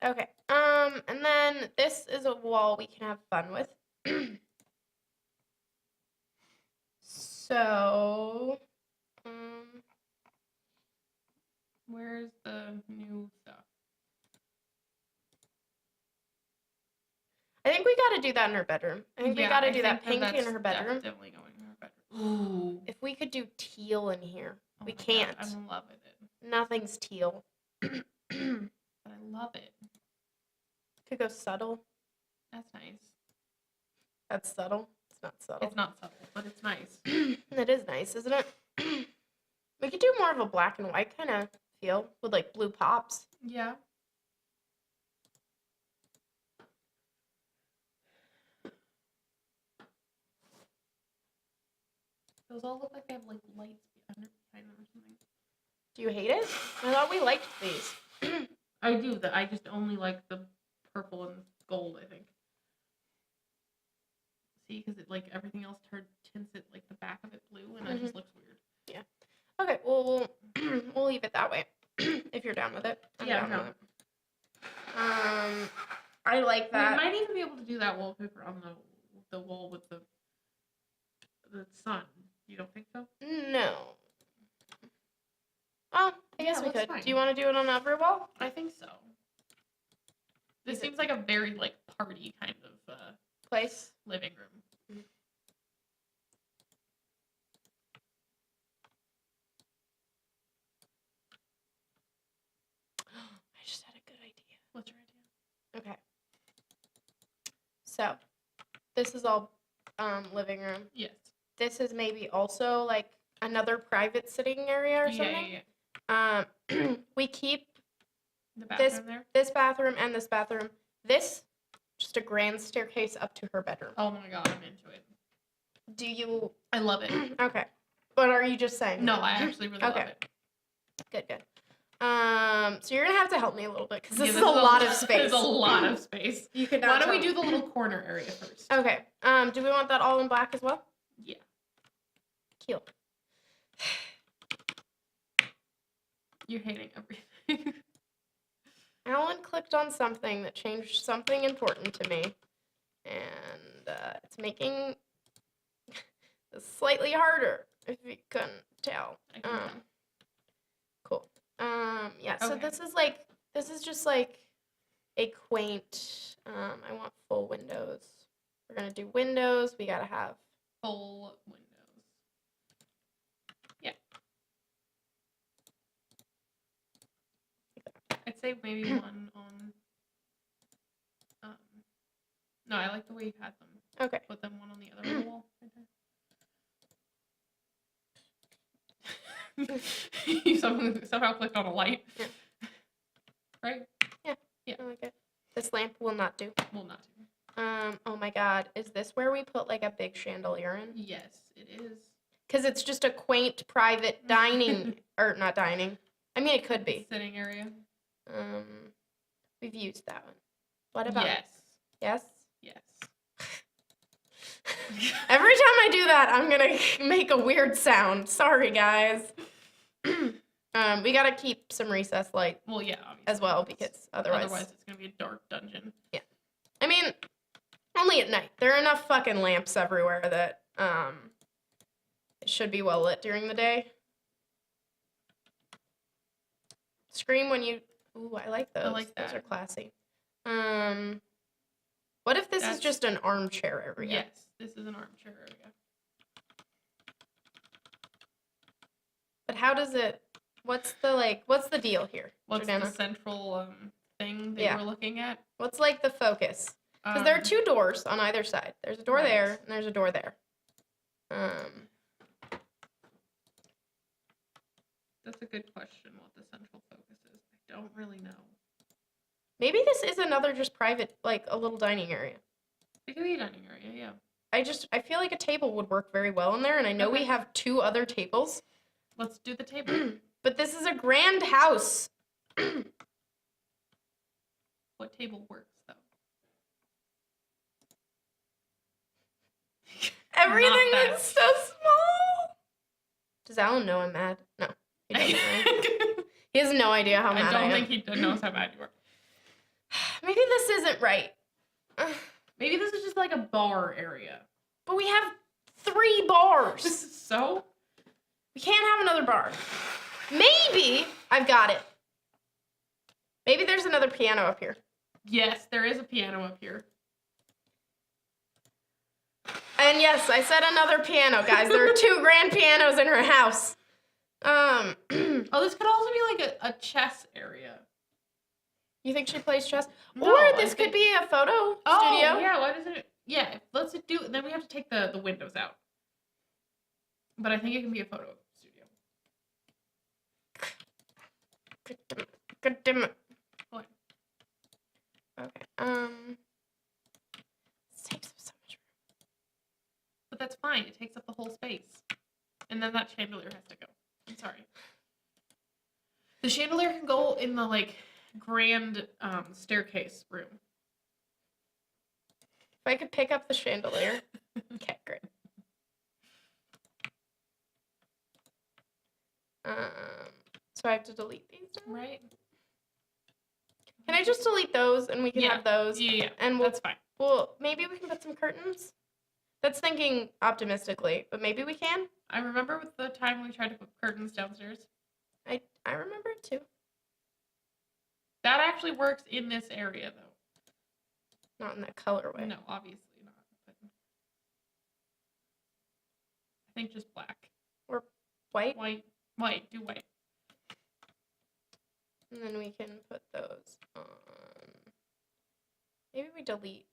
Okay. And then this is a wall we can have fun with. So, Where's the new stuff? I think we got to do that in her bedroom. I think we got to do that pink in her bedroom. Definitely going in her bedroom. Ooh. If we could do teal in here, Oh we my God, can't. I'm in love with it. Nothing's teal. But I love it. Could go subtle. That's nice. That's subtle. It's not subtle. It's not subtle, but it's nice. It is nice, isn't it? We could do more of a black and white kind of feel with like blue pops. Yeah. Those all look like they have like lights behind them or something. Do you hate it? I thought we liked these. I do. I just only like the purple and gold, I think. See, because it like everything else tints it like the back of it blue, and it just looks weird. Yeah. Okay. Well, we'll leave it that way if you're down with it. I'm down with it. I like that. We might even be able to do that wallpaper on the wall with the sun. You don't think so? No. Oh, I guess Yeah, we looks could. fine. Do you want to do it on every wall? I think so. This Is it- seems like a very like party kind of Place. living room. I just had a good idea. What's your idea? Okay. So, this is all living room. Yes. This is maybe also like another private sitting area or something. Yeah. We keep The bathroom there? This bathroom and this bathroom. This, just a grand staircase up to her bedroom. Oh my god, I'm into it. Do you? I love it. Okay. But are you just saying? No, I actually really love it. Good. So you're gonna have to help me a little bit because Yeah, this is a lot of space. There's a lot of space. You could. Why don't we do the little corner area first? Okay. Do we want that all in black as well? Yeah. Cool. You're hating everything. Alan clicked on something that changed something important to me, and it's making this slightly harder. If you couldn't tell. I can tell. Cool. Yeah. So Okay. this is just like a quaint. I want full windows. We're gonna do windows. We gotta have Full windows. Yeah. I'd say maybe one on. No, I like the way you had them. okay. Put them one on the other wall. Right there. You somehow clicked on a light. Yeah. Right? Yeah. I like it. This lamp will not do. Will not do. Oh my god, is this where we put like a big chandelier in? Yes, it is. Because it's just a quaint private dining, or not dining. I mean, it could be. Sitting area. We've used that one. What about? Yes. Yes. Yes. Every time I do that, I'm gonna make a weird sound. Sorry, guys. We gotta keep some recessed light Well, yeah, obviously. as well because otherwise it's gonna be a dark dungeon. I mean, only at night. There are enough fucking lamps everywhere that it should be well lit during the day. Scream when you. Ooh, I like those. I like Those that. are classy. What if this is That's- just an armchair area? Yes, this is an armchair area. But how does it? What's the deal here? What's Jordanna? the central thing that Yeah. we're looking at? What's like the focus? Because there are two doors on either side. There's a door Right. there, and there's a door there. That's a good question. What the central focus is, I don't really know. Maybe this is another just private, like a little dining area. It could be a dining area, yeah. I feel like a table would work very well in there, and I know we Okay. have two other tables, Let's do the table. but this is a grand house. What table works though? Everything that. is so small. Does Alan know I'm mad? No, he doesn't. Right? He has no idea how mad I I don't am. think he knows how bad you are. Maybe this isn't right. Maybe this is just like a bar area. But we have 3 bars. So? We can't have another bar. Maybe I've got it. Maybe there's another piano up here. Yes, there is a piano up here. And yes, I said another piano, guys. There are 2 grand pianos in her house. Oh, this could also be like a chess area. You think she plays chess? No, or I this could think- be a photo Oh, studio. yeah, why doesn't it? Yeah, let's do, then we have to take the windows out. But I think it can be a photo studio. God damn it. What? Okay. This takes up so much room. But that's fine, it takes up the whole space. And then that chandelier has to go. I'm sorry. The chandelier can go in the, like, grand staircase room. If I could pick up the chandelier. Okay, great. So I have to delete these now? Right? Can I just delete those and we can Yeah. have those? Yeah, And that's fine. well, maybe we can put some curtains? That's thinking optimistically, but maybe we can? I remember with the time we tried to put curtains downstairs. I remember it too. That actually works in this area, though. Not in that colorway. No, obviously not. But I think just black. White? White. Do white. And then we can put those on. Maybe we delete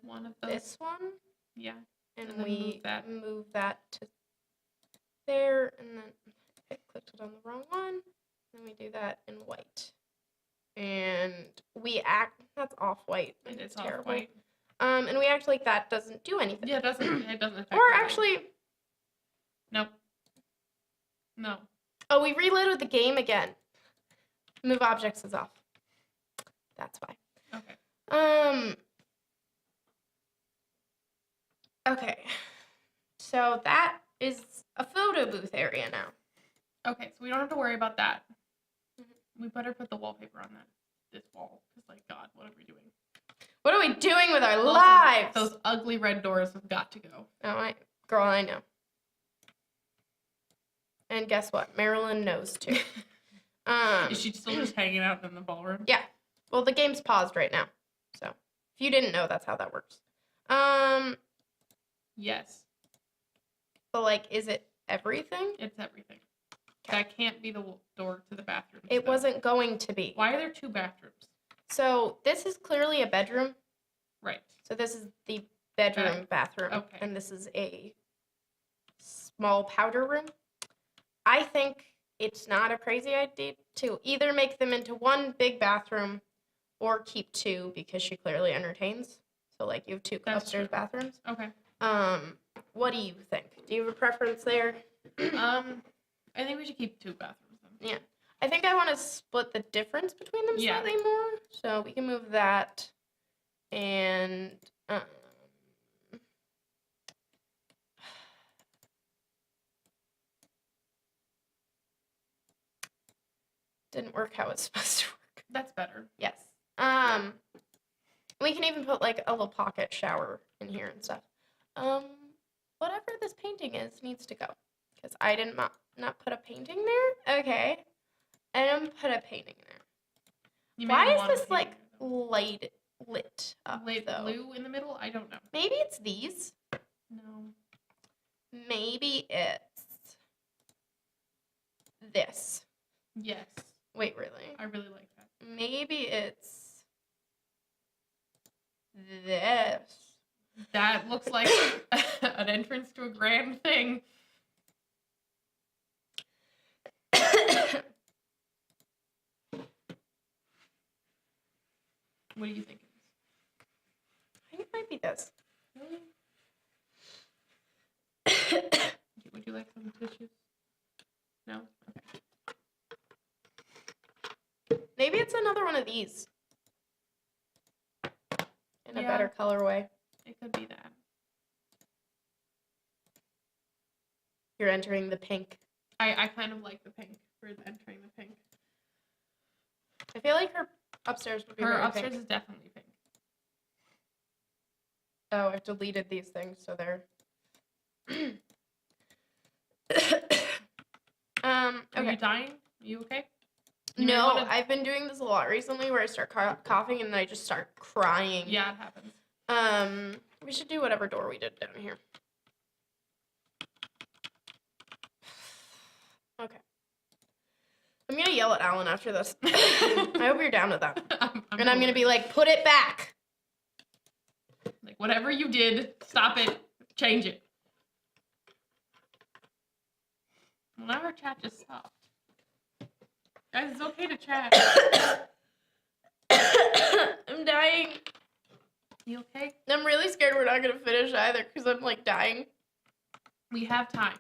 One of those. this one Yeah. and, And then we move that. move that to there, and then I clicked it on the wrong one. Then we do that in white. and that's off-white. And it's terrible. off-white. And we act like that doesn't do anything. Yeah, it doesn't affect Or the light. actually, Nope. No. oh, we reloaded the game again. Move objects is off. That's why. Okay. Okay. So that is a photo booth area now. Okay, so we don't have to worry about that. We better put the wallpaper on this wall. Because, like, God, what are we doing? What are we doing with our lives? Those ugly red doors have got to go. Oh, girl, I know. And guess what? Marylin knows too. Is she still just hanging out in the ballroom? Yeah. Well, the game's paused right now. So, if you didn't know, that's how that works. Yes. But, like, is it everything? It's everything. That can't be the door to the bathroom. It wasn't going to be. Why are there 2 bathrooms? So, this is clearly a bedroom. Right. So, this is the bedroom bathroom. Okay. And this is a small powder room. I think it's not a crazy idea to either make them into one big bathroom or keep 2 because she clearly entertains. So, like, you have 2 That's upstairs true. bathrooms. Okay. What do you think? Do you have a preference there? I think we should keep 2 bathrooms then. Yeah. I think I want to split the difference between them Yeah. slightly more. So we can move that. And didn't work how it's supposed to work. That's better. Yes. We can even put like a little pocket shower in here and stuff. Whatever this painting is needs to go. Because I did not put a painting there. Okay. I didn't put a painting there. You may Why have is wanted this to like do that, though. lit up Lit though? blue in the middle? I don't know. Maybe it's these. No. Maybe it's this. Yes. Wait, really? I really like that. Maybe it's this. That looks like an entrance to a grand thing. What do you think it is? I think it might be this. Really? Would you like some tissues? No? Okay. Maybe it's another one of these. In a Yeah. better colorway. It could be that. You're entering the pink. I kind of like the pink for entering the pink. I feel like her upstairs would be Her very upstairs pink. is definitely pink. Oh, I've deleted these things, so they're... Are okay. you dying? Are you okay? You may No, wanna- I've been doing this a lot recently where I start coughing and then I just start crying. Yeah, it happens. We should do whatever door we did down here. Okay. I'm gonna yell at Alan after this. I hope you're down with that. And I'm gonna be like, put it back. like, whatever you did, stop it, change it. Well, now our chat just stopped. Guys, it's okay to chat. I'm dying. You okay? I'm really scared we're not gonna finish either because I'm like dying. We have time.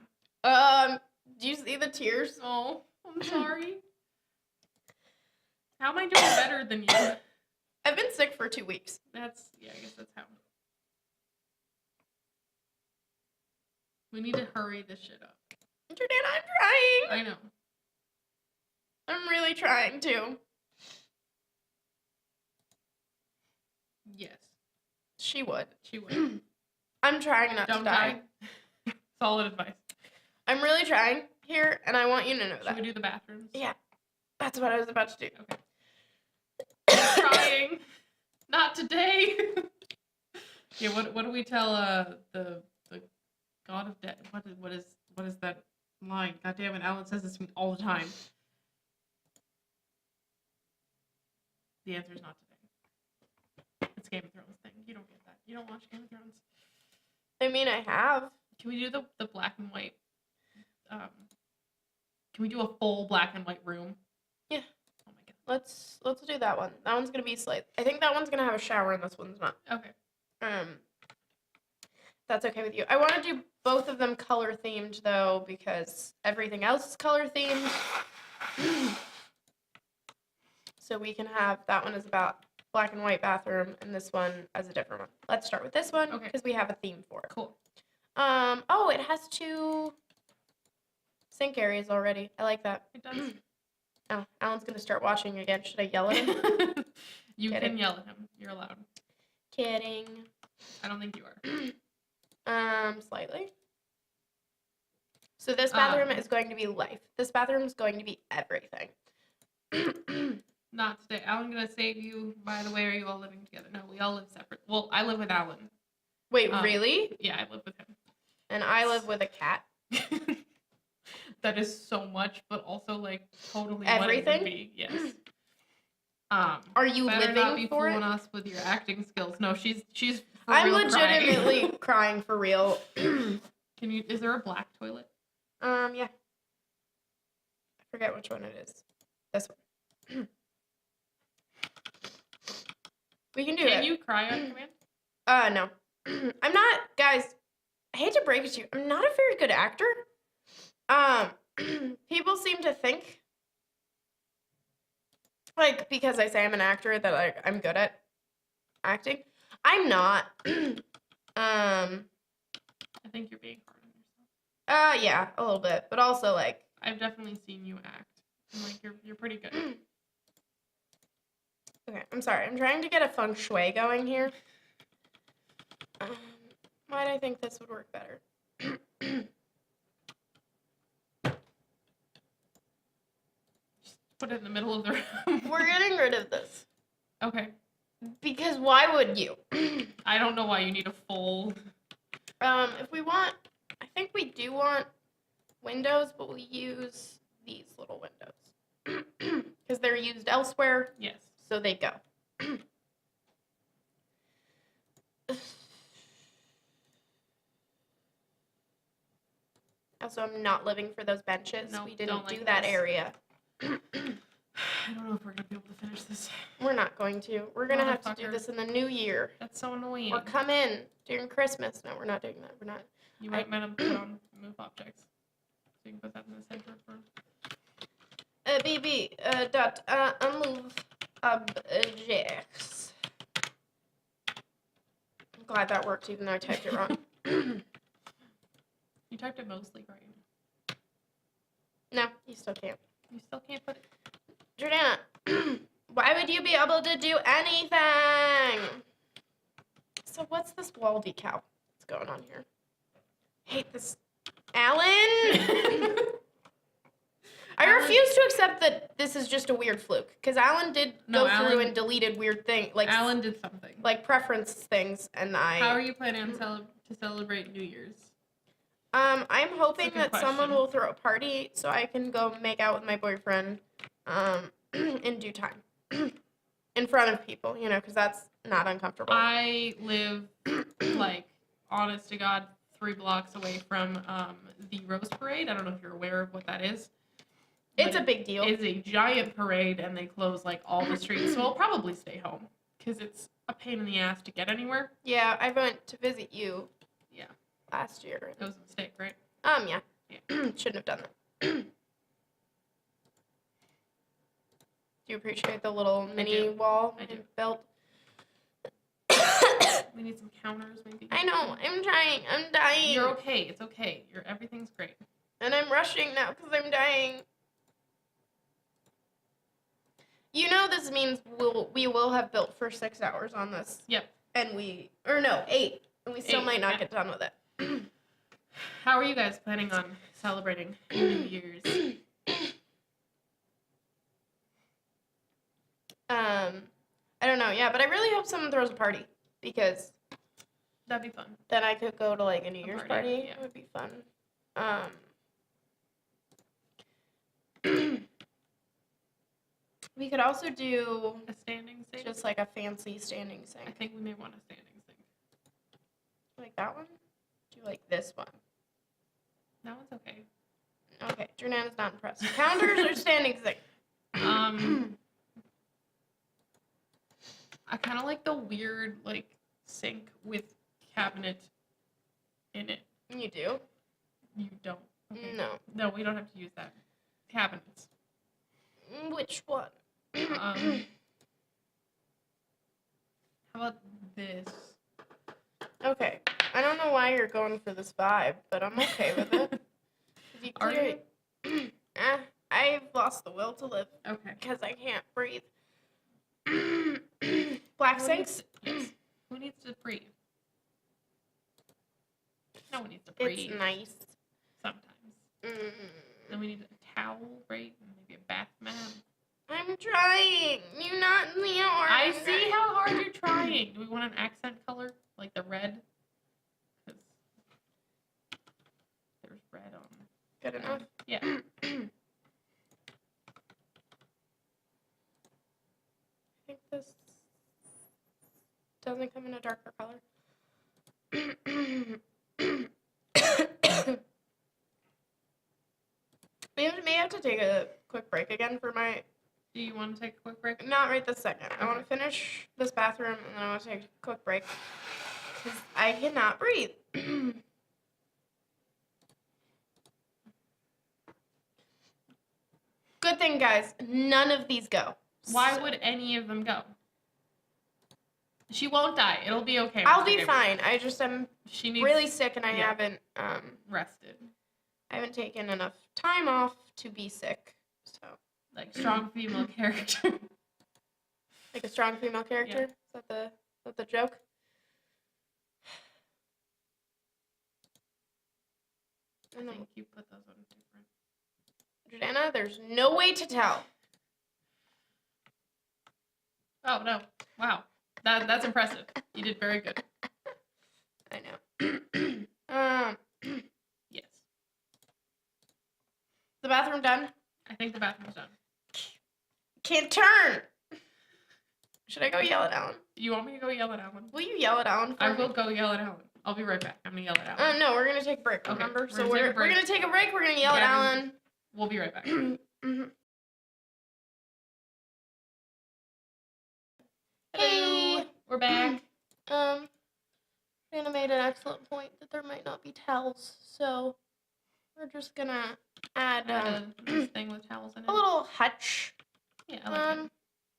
Do you see the tears? Oh, I'm sorry. How am I doing better than you? I've been sick for 2 weeks. Yeah, I guess that's how. We need to hurry this shit up. Jordanna, I'm trying. I know. I'm really trying to. Yes, She would. she would. I'm trying not Don't to die. die. Solid advice. I'm really trying here, and I want you to know Should that. we do the bathrooms? Yeah, that's what I was about to do. Okay. Trying. Not today. Yeah. What do we tell the god of death? What is that line? God damn it! Alan says this to me all the time. The answer is not today. It's Game of Thrones thing. You don't get that. You don't watch Game of Thrones. I mean, I have. Can we do the black and white? Can we do a full black and white room? Yeah. Oh my god. Let's do that one. That one's gonna be slight. I think that one's gonna have a shower and this one's not. Okay. That's okay with you. I want to do both of them color themed though because everything else is color themed. So we can have that one as about black and white bathroom and this one as a different one. Let's start with this one Okay. because we have a theme for it. Cool. Oh, it has 2 sink areas already. I like that. It does. Oh, Alan's gonna start watching again. Should I yell at him? You Kidding. can yell at him. You're allowed. Kidding. I don't think you are. Slightly. So this bathroom is going to be life. This bathroom is going to be everything. Not today. I'm gonna save you. By the way, are you all living together? No, we all live separate. Well, I live with Alan. Wait, really? Yeah, I live with And I live with a cat. him. That is so much, but also like totally Everything? what it would be. Yes. Are you Better not be living for it? fooling us with your acting skills. No, she's. For I'm real legitimately crying. crying for real. Can you? Is there a black toilet? Yeah. I forget which one it is. This one. We can do it. Can you cry on command? No. I'm not, guys, I hate to break it to you, I'm not a very good actor. People seem to think, like, because I say I'm an actor that, like, I'm good at acting. I'm not. I think you're being hard on yourself. Yeah, a little bit, but also, like, I've definitely seen you act. And, like, you're pretty good. okay, I'm sorry. I'm trying to get a feng shui going here. Why do I think this would work better? Just put it in the middle of the room. We're getting rid of this. Okay. Because why would you? I don't know why you need a full. If we want, I think we do want windows, but we'll use these little windows. Because they're used elsewhere, Yes. so they go. Also, I'm not living for those benches. Nope, We didn't don't do like that those. area. I don't know if we're gonna be able to finish this. We're not going to. We're going to have to do Motherfucker. this in the new year. That's so annoying. Or come in during Christmas. No, we're not doing that. We're not. You might want to put on move objects. So you can put that in the center for. BB, move objects. I'm glad that worked, even though I typed it wrong. You typed it mostly right. No, you still can't. You still can't put it. Jordanna, why would you be able to do anything? So what's this wall decal? What's going on here? Hate this. Alan! I refuse to accept that this is just a weird fluke. Because Alan did No, go through Alan- and deleted weird things. Like, Alan did something. like preference things, and How are you planning on to celebrate New Year's? I'm hoping That's a that good someone question. will throw a party so I can go make out with my boyfriend in due time. In front of people, you know, because that's not uncomfortable. I live, like, honest to God, 3 blocks away from the Rose Parade. I don't know if you're aware of what that is. It's but a big deal. It's a giant parade, and they close, like, all the streets. So I'll probably stay home because it's a pain in the ass to get anywhere. Yeah, I went to visit you. Yeah. Last year. It was a mistake, right? Yeah. Shouldn't have done that. Do you appreciate the little mini do. wall I do. built? We need some counters, maybe. I know. I'm trying. I'm dying. You're okay. It's okay. Everything's great. And I'm rushing now because I'm dying. You know this means we will have built for 6 hours on this. Yep. And 8. And we still 8, might not yeah. get done with it. How are you guys planning on celebrating New Year's? I don't know. Yeah, but I really hope someone throws a party because That'd be fun. then I could go to like a New Year's party, party. yeah. It would be fun. We could also do A standing sink? just like a fancy standing I sink. think we may want a standing sink. Like that one? Do you like this one? That one's okay. Okay, Jordanna's not impressed. Counters or standing sink? I kind of like the weird, like, sink with cabinet in it. You do? You don't. Okay. No. No, we don't have to use that. Cabinets. Which one? How about this? Okay. I don't know why you're going for this vibe, but I'm okay with it. 'Cause you Are you? I've lost the will to live Okay. because I can't breathe. Black Who sinks? needs- yes. Who needs to breathe? No one needs to breathe. It's nice. Sometimes. Then we need a towel, right? And maybe a bath mat. I'm trying. You not in the yard. I see how hard you're trying. Do we want an accent color? Like the red? 'Cause there's red on. Good enough. Yeah. I think this doesn't come in a darker color. We may have to take a quick break again for my. Do you want to take a quick break? Not right this second. I want to Okay. finish this bathroom and then I want to take a quick break because I cannot breathe. Good thing, guys. None of these go. Why So- would any of them go? She won't die. It'll be okay. I'll once I be get fine. I just am She needs really sick and I yeah. haven't rested. taken enough time off to be sick. So, Like strong female character. like a strong female character. Yeah. Is that the joke? I I know. think you put those on different. Jordanna, there's no way to tell. Oh no! Wow, that's impressive. You did very good. I know. Yes, The bathroom done? I think the bathroom's done. Can't turn. Should I go yell at Alan? You want me to go yell at Alan? Will you yell at Alan for I me? will go yell at Alan. I'll be right back. I'm gonna yell at Alan. No, we're gonna take a break. Okay, Remember? we're So gonna take a we're break. gonna take a break. We're gonna yell at Gavin- Alan. We'll be right back. Mhm. Hello, Hey. we're back. Anna made an excellent point that there might not be towels, so we're just gonna add This thing with towels in it. a little hutch. Yeah, I like it.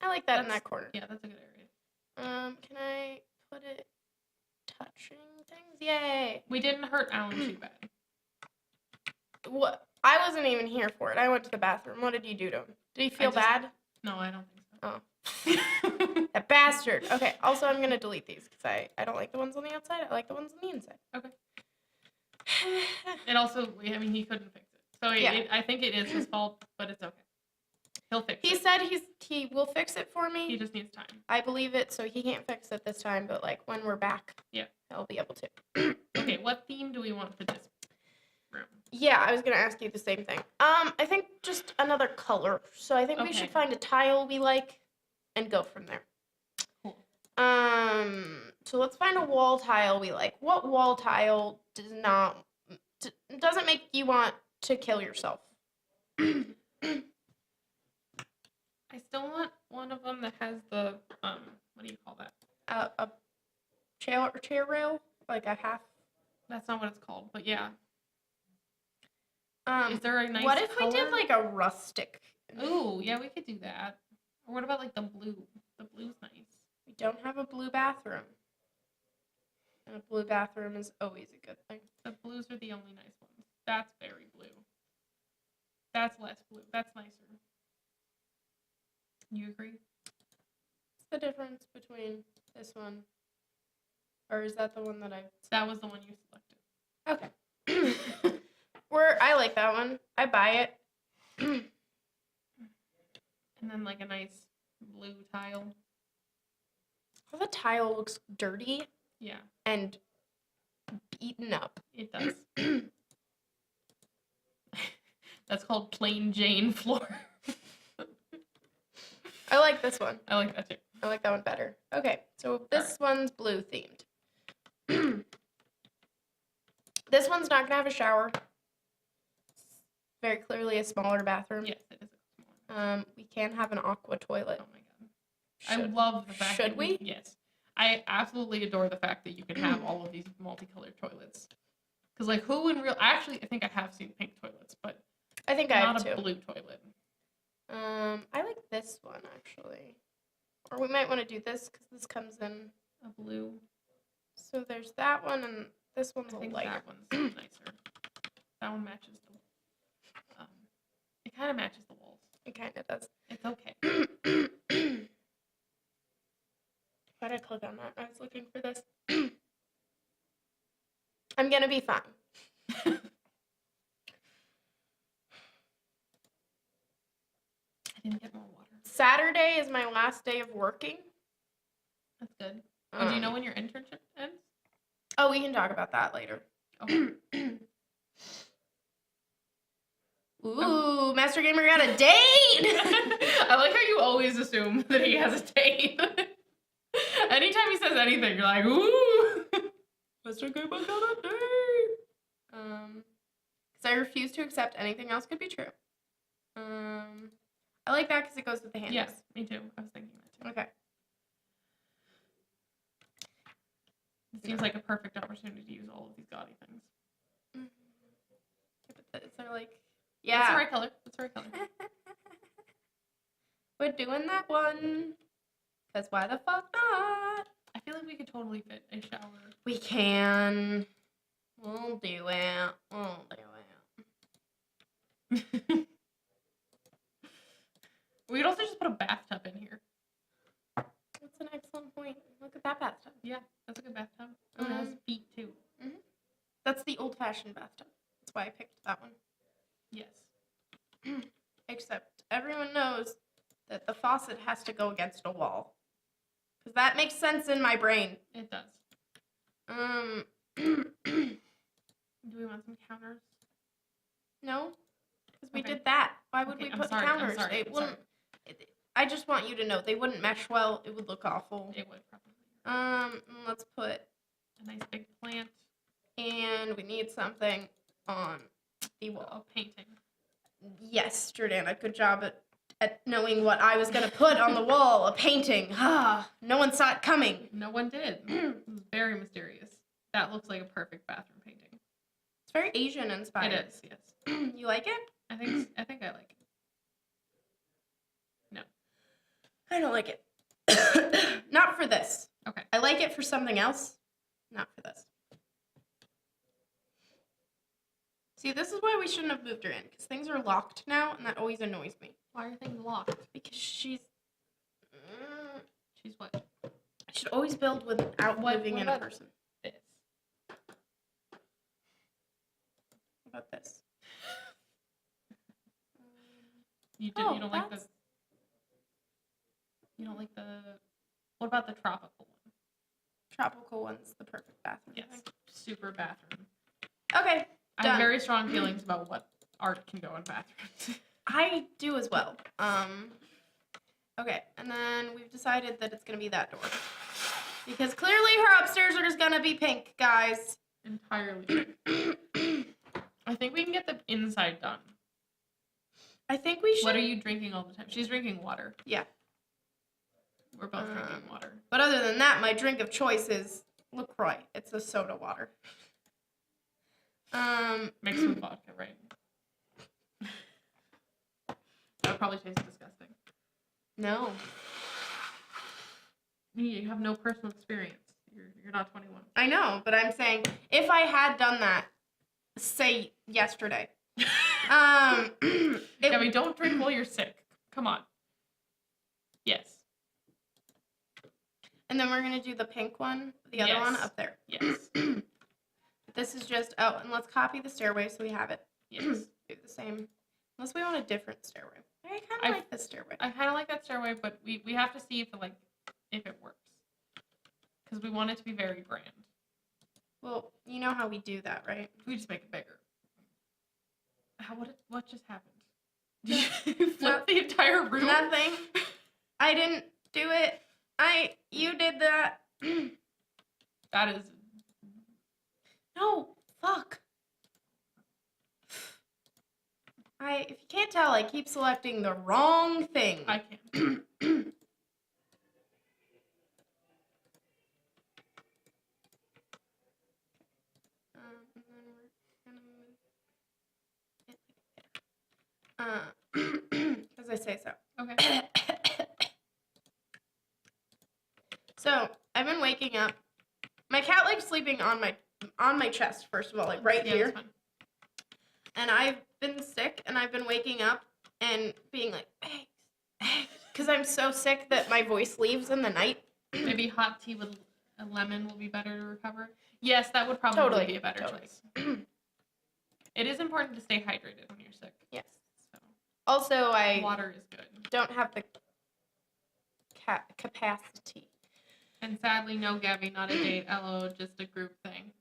I like that in That's- that corner. Yeah, that's a good area. Can I put it touching things? Yay! We didn't hurt Alan too bad. What? I wasn't even here for it. I went to the bathroom. What did you do to him? Did he feel just- bad? No, I don't think so. Oh. That bastard. Okay, also I'm gonna delete these because I don't like the ones on the outside. I like the ones on the inside. Okay. And also, I mean, he couldn't fix it. So Yeah. I think it is his fault, but it's okay. He'll fix He it. said he will fix it for me. He just needs time. I believe it, so he can't fix it this time, but like when we're back, Yeah. he'll be able to. Okay, what theme do we want for this room? Yeah, I was gonna ask you the same thing. I think just another color. So I think we Okay. should find a tile we like and go from there. Cool. So let's find a wall tile we like. What wall tile doesn't make you want to kill yourself? I still want one of them that has the what do you call that? A chair rail, like a half. That's not what it's called, but yeah. Um, Is there a nice what if we did color? like a rustic? Ooh, yeah, we could do that. Or what about like the blue? The blue's nice. We don't have a blue bathroom. And a blue bathroom is always a good thing. The blues are the only nice ones. That's very blue. That's less blue. That's nicer. You agree? What's the difference between this one? Or is that the one that I... That was the one you selected. Okay. I like that one. I buy it. And then like a nice blue tile. The tile looks dirty Yeah, and beaten up. it does. That's called plain Jane floor. I like this one. I like that too. I like that one better. Okay, so this one's blue themed. This one's not gonna have a shower. It's very clearly a smaller bathroom. Yes, it is a small one. We can have an aqua toilet. Oh my god. I love the fact Should that we? Yes. I absolutely adore the fact that you can have all of these multicolored toilets. Because, like, who in real... Actually, I think I have seen pink toilets, but I think I have not too. a blue toilet. I like this one, actually. Or we might want to do this, because this comes in... A blue. So there's that one, and this one's I a think lighter. that one's nicer. That one matches the... it kind of matches the walls. It kind of does. It's okay. Why did I click on that? I was looking for this. I'm going to be fine. I didn't get more water. Saturday is my last day of working. That's good. Oh, do you know when your internship ends? Oh, we can talk about that later. Okay. Ooh, Master Gamer got a date! I like how you always assume that he has a date. Anytime he says anything, you're like, ooh, Mr. Gamer got a date. Because I refuse to accept anything else could be true. I like that because it goes with the handles. Yes, me too. I was thinking that too. Okay. It seems like a perfect opportunity to use all of these gaudy things. But they're like, That's the yeah. right color. That's the right color. We're doing that one. Because why the fuck not? I feel like we could totally fit a shower. We can. We'll do it. We'll do it. We could also just put a bathtub in here. That's an excellent point. Look at that bathtub. Yeah, that's a good bathtub. Oh, it has feet too. That's the old-fashioned bathtub. That's why I picked that one. Yes. Except everyone knows that the faucet has to go against a wall. Because that makes sense in my brain. It does. Do Do we want some counters? No? Because we Okay. did that. Why would Okay, we I'm put sorry, counters? I'm sorry, They I'm wouldn't. I just want you to know they wouldn't mesh well. It would look awful. It would probably. Let's put, A nice big plant. and we need something on the wall. A painting. Yes, Jordanna, good job at knowing what I was going to put on the wall. A painting. Ah, no one saw it coming. No one did. It was very mysterious. That looks like a perfect bathroom painting. It's very Asian inspired. It is, yes. You like it? I think I like it. No. I don't like it. Not for this. Okay. I like it for something else. Not for this. See, this is why we shouldn't have moved her in, because things are locked now, and that always annoys me. Why are things locked? Because she's... She's what? I should always build without moving in a about person. This. What about this? You Oh, don't like the... that's- You don't like the... What about the tropical one? Tropical one's the perfect bathroom. I Yes. think. Super bathroom. Okay, I have Done. very strong feelings about what art can go in bathrooms. I do as well. Okay, and then we've decided that it's gonna be that door. Because clearly her upstairs is gonna be pink, guys. Entirely. I think we can get the inside done. I think we should. What are you drinking all the time? She's drinking water. Yeah. We're both drinking water. But other than that, my drink of choice is LaCroix. It's a soda water. Mixed with vodka, right? That would probably taste disgusting. No. You have no personal experience. You're not 21. I know, but I'm saying if I had done that, say yesterday. I mean, don't drink while you're sick. Come on. Yes. And then we're gonna do the pink one, the other one Yes. up there. Yes. This is just and let's copy the stairway so we have it. Yes. Do the same. Unless we want a different stairway. I kind I- of like this stairway. I kind of like that stairway, but we have to see if it works. Because we want it to be very grand. Well, you know how we do that, right? We just make it bigger. What just happened? Did you flip the entire room? Nothing. I didn't do it. You did that. That is... No, fuck. If you can't tell, I keep selecting the wrong thing. I can't. As I say so. Okay. So I've been waking up. My cat likes sleeping on my chest, first of all, like right Yeah, here. that's fine. And I've been sick, and I've been waking up and being like, because I'm so sick that my voice leaves in the night. Maybe hot tea with a lemon will be better to recover. Yes, that would probably Totally, be a better totally. choice. It is important to stay hydrated when you're sick. Yes. So Also, I water is good. don't have the capacity. And sadly, no, Gabby, not a date. LO, just a group thing.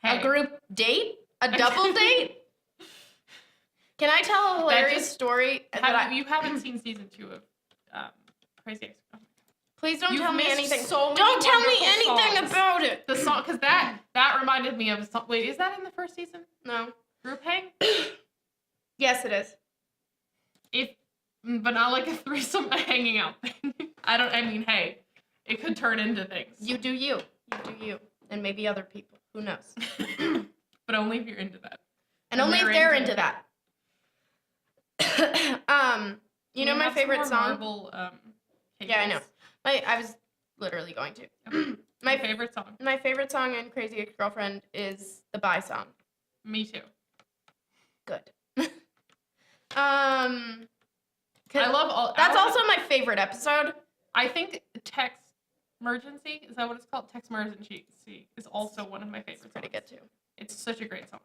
A group date? A double date? Can I tell a hilarious story? You haven't seen season 2 of Crazy Ex. Oh. Please don't You've tell me missed anything. so many Don't tell me wonderful anything songs. about it. The song, because that reminded me of a song. Wait, is that in the first season? No. Group hang? Yes, it is. But not like a threesome hanging out thing. I mean, hey, it could turn into things. You do you. You do you. And maybe other people. Who knows? But only if you're into that. And only if they're into it. that. You know We my have some favorite more song? Marble, Yeah, I know. cables. I was literally going to. Okay. My favorite song. My favorite song in Crazy Ex-Girlfriend is the Bye song. Me too. Good. I love all. That's also my favorite episode. I think Text Emergency, is that what it's called? Text Emergency is also one of my It's favorite pretty songs. good too. It's such a great song.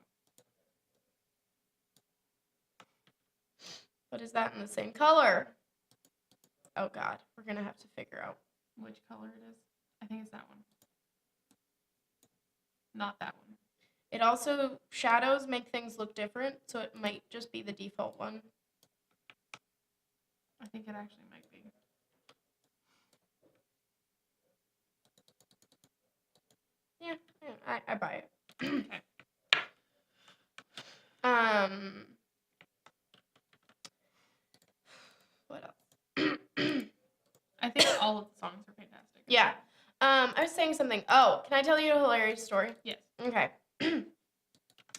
What is that in the same color? Oh God, we're gonna have to figure out. Which color it is? I think it's that one. Not that one. It also, shadows make things look different, so it might just be the default one. I think it actually might be. Yeah, I buy it. Okay. What else? I think all of the songs are fantastic. Yeah. I was saying something. Oh, can I tell you a hilarious story? Yes. Okay.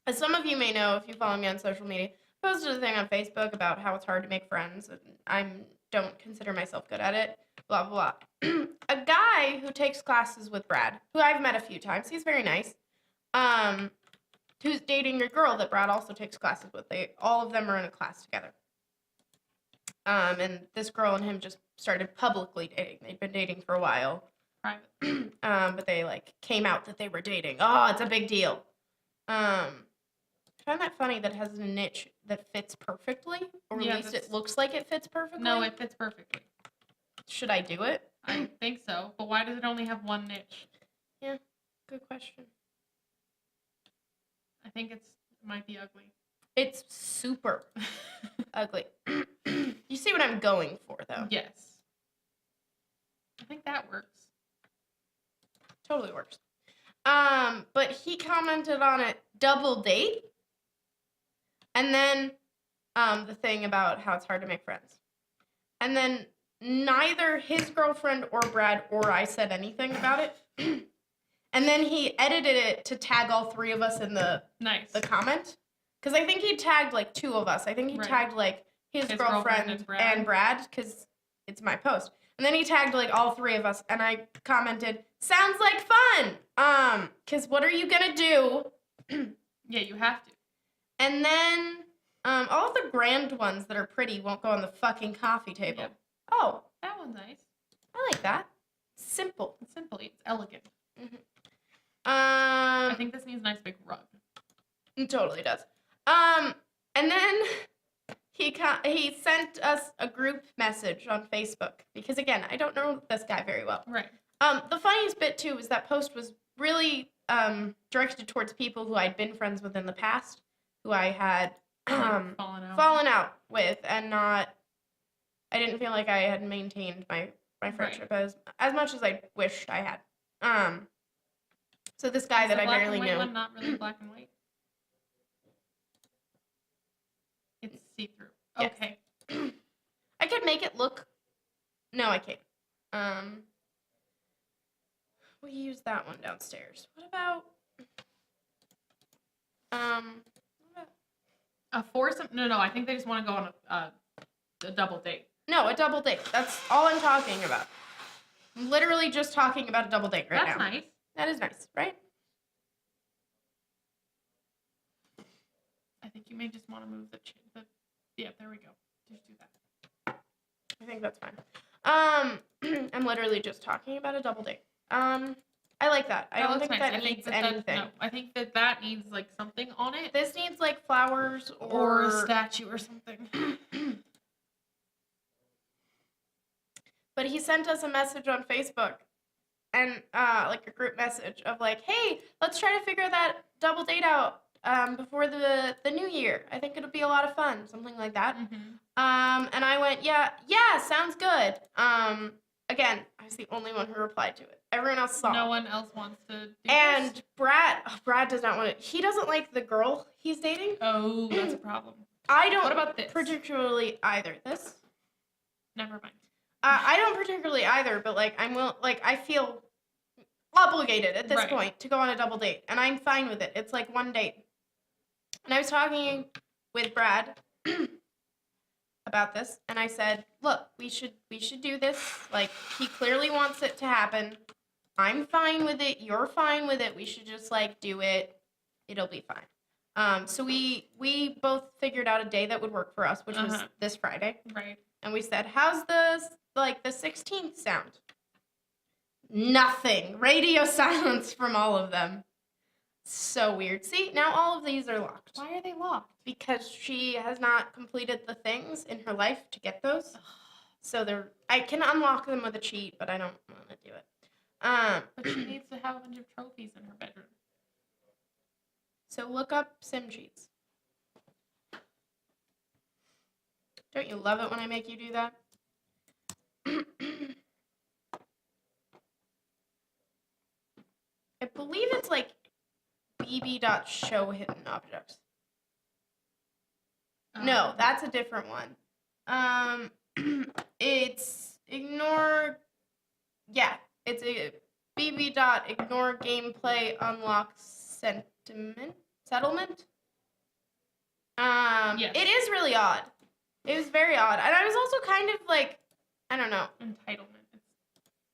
As some of you may know, if you follow me on social media, I posted a thing on Facebook about how it's hard to make friends, and I don't consider myself good at it, blah, blah, blah. A guy who takes classes with Brad, who I've met a few times, he's very nice, who's dating a girl that Brad also takes classes with. All of them are in a class together. And this girl and him just started publicly dating. They'd been dating for a while. Private. But they came out that they were dating. Oh, it's a big deal. I find that funny that it has a niche that fits perfectly, or Yeah, at least it looks like it fits perfectly. No, it fits perfectly. Should I do it? I think so. But why does it only have one niche? Good question. I think it might be ugly. It's super ugly. You see what I'm going for, though. Yes. I think that works. Totally works. But he commented on it, double date, and then the thing about how it's hard to make friends. And then neither his girlfriend or Brad or I said anything about it. And then he edited it to tag all three of us in the Nice. comment. Because I think he tagged like two of us. I think he Right. tagged like his girlfriend and Brad. because it's my post. And then he tagged like all three of us, and I commented, "Sounds like fun." Because what are you gonna do? Yeah, you have to. And then all of the grand ones that are pretty won't go on the fucking coffee table. Yeah. Oh, That one's nice. I like that. Simple. It's simple. It's elegant. I I think this needs a nice big rug. It totally does. And then he sent us a group message on Facebook because again, I don't know this guy very well. Right. The funniest bit too is that post was really directed towards people who I'd been friends with in the past, who I had fallen out with, and I didn't feel like I had maintained my friendship as much as I wished I had. So this guy Is that the I black barely and white knew. one not really black and white? It's see-through. Yes. Okay. I could make it look. No, I can't. We use that one downstairs. What about? A foursome? No. I think they just want to go on a double date. No, a double date. That's all I'm talking about. I'm literally just talking about a double date right now. That's nice. That is nice, right? I think you may just want to move the. Yeah, there we go. Just do that. I think that's fine. I'm literally just talking about a double date. I like that. I don't think nice. that I needs think anything. No, I think that needs like something on it. This needs like flowers Or a statue or something. But he sent us a message on Facebook and like a group message of like, hey, let's try to figure that double date out before the new year. I think it'll be a lot of fun, something like that. Mm-hmm. And I went, yeah, sounds good. Again, I was the only one who replied to it. Everyone else saw. No one else wants to do And this? Brad does not want it. He doesn't like the girl he's dating. Oh, that's a problem. I don't What about this? particularly either. This? Never mind. I don't particularly either, but like I feel obligated at this Right. point to go on a double date, and I'm fine with it. It's like one date. And I was talking with Brad about this, and I said, "Look, we should do this. Like, he clearly wants it to happen. I'm fine with it. You're fine with it. We should just like do it. It'll be fine." So we both figured out a day that would work for us, which was this Friday. Right. And we said, "How's the 16th sound?" Nothing. Radio silence from all of them. So weird. See, now all of these are locked. Why are they locked? Because she has not completed the things in her life to get those. So I can unlock them with a cheat, but I don't want to do it. But she needs to have a bunch of trophies in her bedroom. So look up sim cheats. Don't you love it when I make you do that? I believe it's like bb.show hidden objects. No, that's a different one. It's ignore. Yeah, it's a bb.ignore gameplay unlock settlement. Yes. It is really odd. It was very odd, and I was also kind of like, I don't know. Entitlement.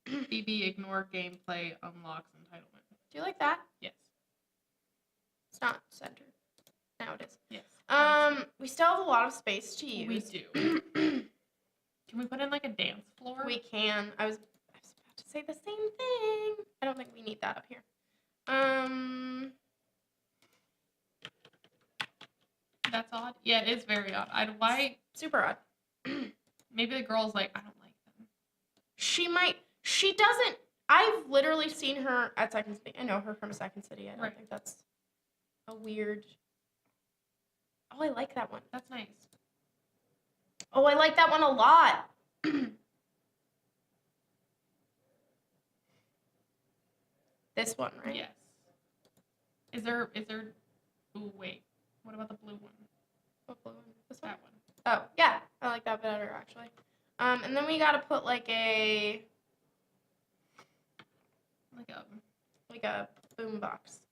It's BB ignore gameplay unlocks entitlement. Do you like that? Yes. It's not centered. Now it is. Yes. We still have a lot of space to use. We do. Can we put in like a dance floor? We can. I was about to say the same thing. I don't think we need that up here. That's odd. Yeah, it is very odd. Why? Super odd. Maybe the girl's like, I don't like them. She doesn't. I've literally seen her at Second City. I know her from Second City. I don't think that's a weird. Oh, I like that one. That's nice. Oh, I like that one a lot. This one, right? Yes. Is there? Ooh, wait. What about the blue one? What blue one? This one? That one. Oh, yeah. I like that better, actually. And then we gotta put like a boom box.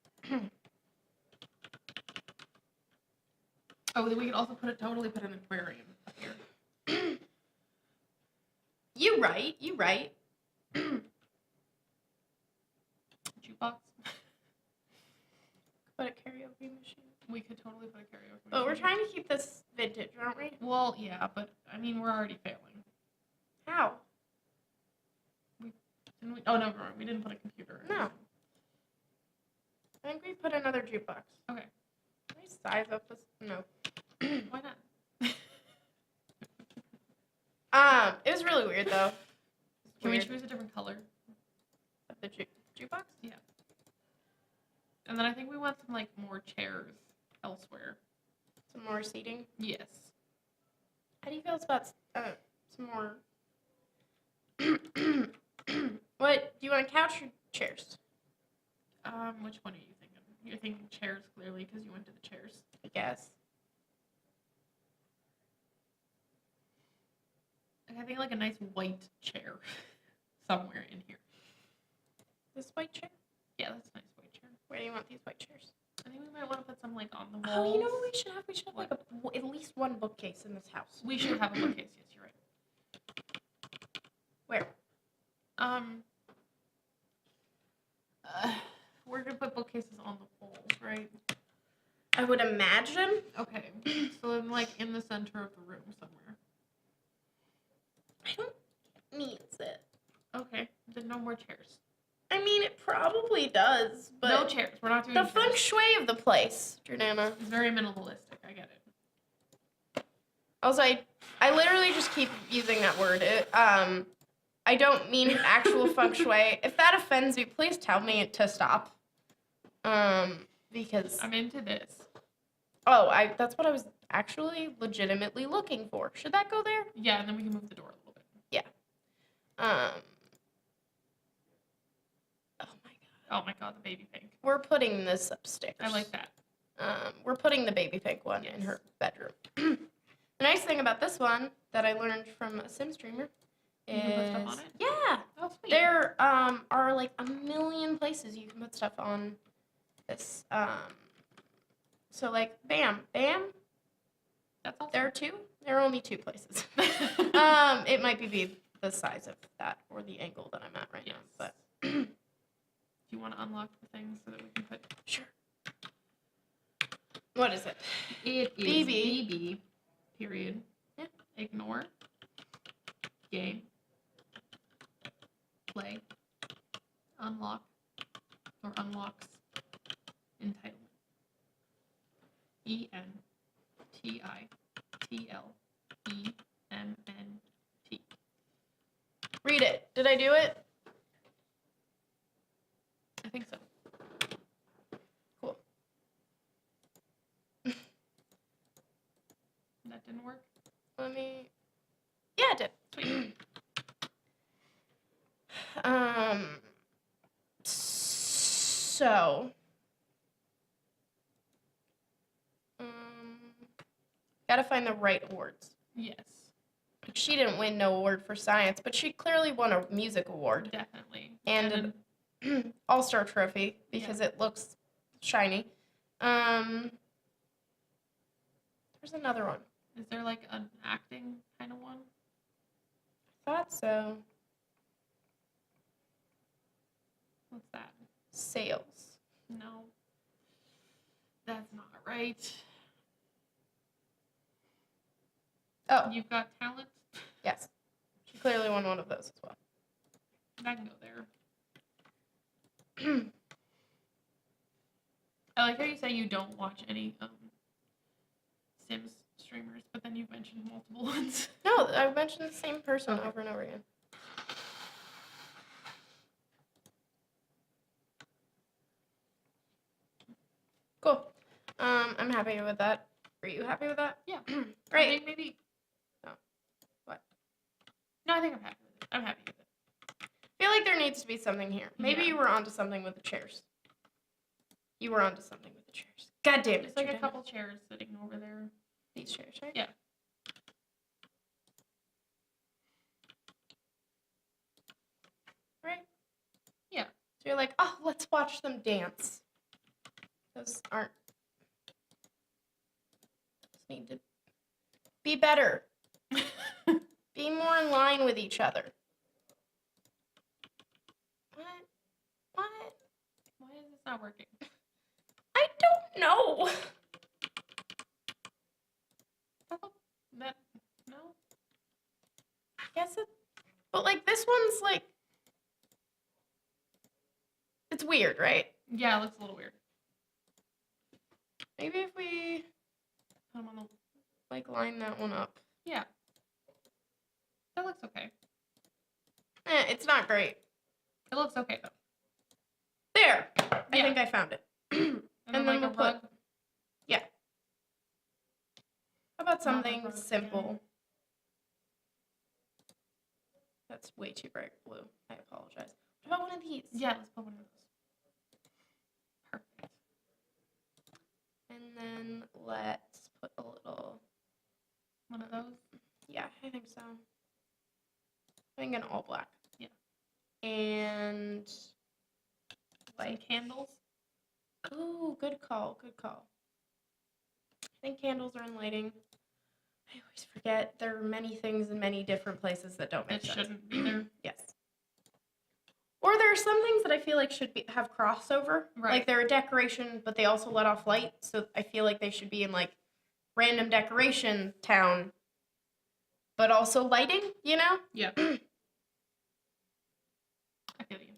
Oh, then we could also totally put an aquarium up here. You right. Jukebox. Put a karaoke machine. We could totally put a karaoke machine. But we're trying to keep this vintage, aren't we? Well, yeah, but I mean, we're already failing. How? Didn't we? Oh, no, wrong. We didn't put a computer. No. I think we put another jukebox. Okay. Can I size up this? No. Why not? It was really weird though. Can we choose a different color? Of the jukebox? Yeah. And then I think we want some like more chairs elsewhere. Some more seating. Yes. How do you feel about some more? What do you want? Couch or chairs? Which one are you thinking? You're thinking chairs clearly because you went to the chairs. I guess. I think like a nice white chair somewhere in here. This white chair? Yeah, that's a nice white chair. Where do you want these white chairs? I think we might want to put some like on the walls. Oh, you know what we should have? We should have like at least one bookcase in this house. We should have a bookcase. Yes, you're right. Where? We're gonna put bookcases on the walls, right? I would imagine. Okay. So then, like in the center of the room somewhere. I don't needs it. Okay. Then no more chairs. I mean, it probably does, but No chairs. We're not doing the chairs. feng shui of the place, Jordanna. It's very minimalistic. I get it. Also, I literally just keep using that word. I don't mean actual feng shui. If that offends you, please tell me to stop. Because I'm into this. that's what I was actually legitimately looking for. Should that go there? Yeah, and then we can move the door a little bit. Oh my god, the baby pink. We're putting this upstairs. I like that. We're putting the baby pink one in her bedroom. The nice thing about this one that I learned from a sim streamer is You can put stuff on it? Yeah. Oh, sweet. There are like a million places you can put stuff on this. So like bam. That's awesome. There are two. There are only two places. It might be the size of that or the angle that I'm at right now, but Do you want to unlock the things so that we can put? sure. What is it? It is BB. BB. Period. Yeah. Ignore. Game. Play. Unlock. Or unlocks. Entitlement. ENTITLEMNT. Read it. Did I do it? I think so. Cool. That didn't work. Let me. Yeah, it did. Sweet. So. Gotta find the right awards. Yes. She didn't win no award for science, but she clearly won a music award Definitely. and an all-star trophy because it looks shiny. There's another one. Is there like an acting kind of one? Thought so. What's that? Sales. No. That's not right. Oh, You've got talent. yes. She clearly won one of those as well. That can go there. I like how you say you don't watch any Sims streamers, but then you've mentioned multiple ones. No, I've mentioned the same person Okay. over and over again. Cool. I'm happy with that. Are you happy with that? Yeah. I Great. think maybe. Oh. What? No, I think I'm happy with it. I'm happy with it. I feel like there needs to be something here. Maybe Yeah. you were onto something with the chairs. You were onto something with the chairs. God damn it. Just like a Jordanna. couple chairs sitting over there. These chairs, right? Yeah. Right? Yeah. So you're like, oh, let's watch them dance. Those aren't. Those need to be better. Be more in line with each other. What? Why is this not working? I don't know. That no. Guess it. But like this one's like. It's weird, right? Yeah, it looks a little weird. Maybe if we Put 'em on the. like line that one up. Yeah. That looks okay. It's not great. It looks okay though. There. I Yeah. think I found it. And then then like we'll a put- rug. How about something rug again. simple? That's way too bright blue. I apologize. What about one of these? Yeah, let's put one of those. Perfect. And then let's put a little. One of those. Yeah, I think so. I think an all black. Yeah. And Some like candles. Ooh, good call. Good call. I think candles are in lighting. I always forget there are many things in many different places that don't make That sense. shouldn't be there. Yes. Or there are some things that I feel like should have crossover. Right. Like they're a decoration, but they also let off light. So I feel like they should be in like random decoration town, but also lighting, you know? Yeah. I feel you.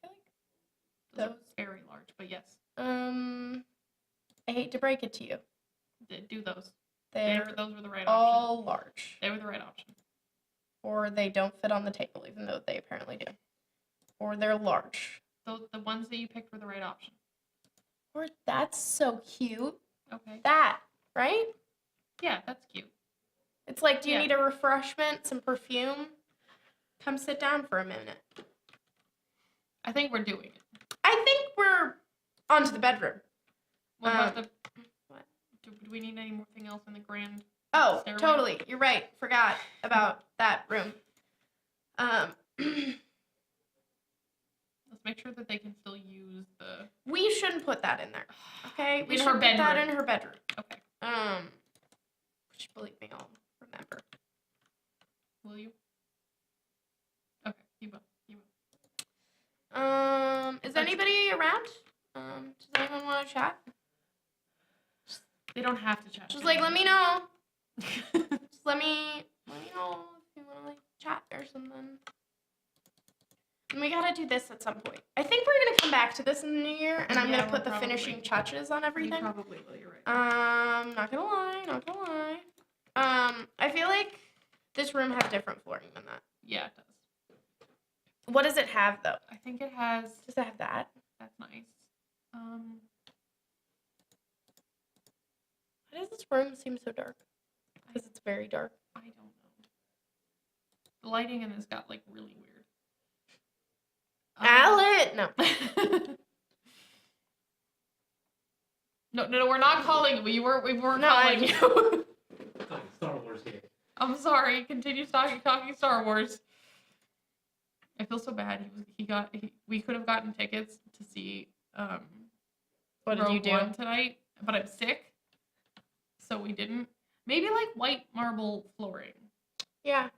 I feel Those Those- are very large, but yes, I hate to break it to you. do those. They're Those were the right option. all large. They were the right option. Or they don't fit on the table, even though they apparently do. Or they're large. The ones that you picked were the right option. Or that's so cute. Okay. That, right? Yeah, that's cute. It's like, do you Yeah. need a refreshment, some perfume? Come sit down for a minute. I think we're doing it. I think we're onto the bedroom. What about the? what? Do we need anything else in the grand? Oh, Stairway? totally. You're right. Forgot about that room. Let's make sure that they can still use the. We shouldn't put that in there. Okay? We In should her put that bedroom. in her bedroom. Okay. Which, believe me, I'll remember. Will you? Okay. You will. You will. Is That's- anybody around? Does anyone want to chat? They don't have to chat. Just like let me know. Just let me know if you want to like chat or something. And we gotta do this at some point. I think we're gonna come back to this in the new year, and I'm Yeah, gonna put we're the probably- finishing touches on You everything. probably will. You're right. Not gonna lie. I feel like this room has different flooring than that. Yeah, it does. What does it have though? I think it has. Does it have that? That's nice. Why does this room seem so dark? Because it's very dark. I don't know. The lighting in this got like really weird. Alan! No. No, we're not calling you. We weren't No, calling you. Talking Star Wars here. I'm sorry. Continue talking Star Wars. I feel so bad. We could have gotten tickets to see What did you Rogue do? One tonight, but I'm sick, so we didn't. Maybe like white marble flooring. Yeah.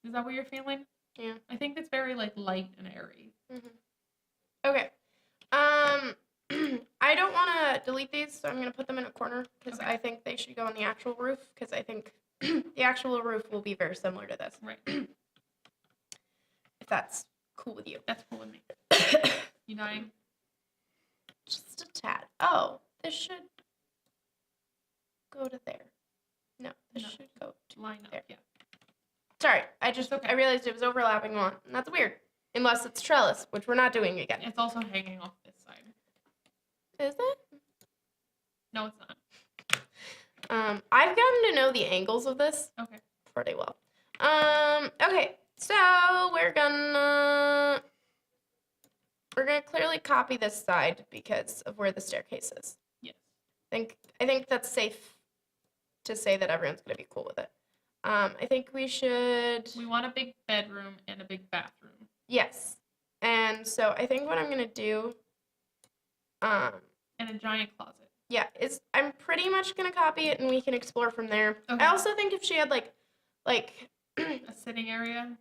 Is that what you're feeling? Yeah. I think it's very like light and airy. Okay. I don't want to delete these, so I'm going to put them in a corner because Okay. I think they should go on the actual roof because I think the actual roof will be very similar to this. Right. If that's cool with you. That's cool with me. You dying? Just a tad. Oh, this should go to there. No, this No. should go to Line up. there. Yeah. Sorry, I okay. I realized it was overlapping one, and that's weird. Unless it's trellis, which we're not doing again. It's also hanging off this side. Is it? No, it's not. I've gotten to know the angles of this Okay. pretty well. Okay, so we're gonna clearly copy this side because of where the staircase is. Yes. I think that's safe to say that everyone's gonna be cool with it. I think we should. We want a big bedroom and a big bathroom. Yes, and so I think what I'm gonna do. And a giant closet. Yeah, I'm pretty much gonna copy it, and we can explore from there. Okay. I also think if she had like. A sitting area.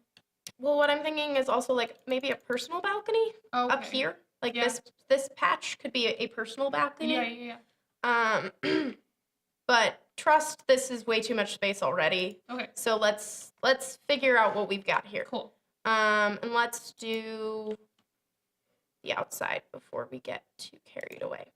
Well, what I'm thinking is also like maybe a personal balcony Okay. up here. Like Yeah. this patch could be a personal balcony. Yeah. But trust this is way too much space already. Okay. So let's figure out what we've got here. Cool. And let's do the outside before we get too carried away.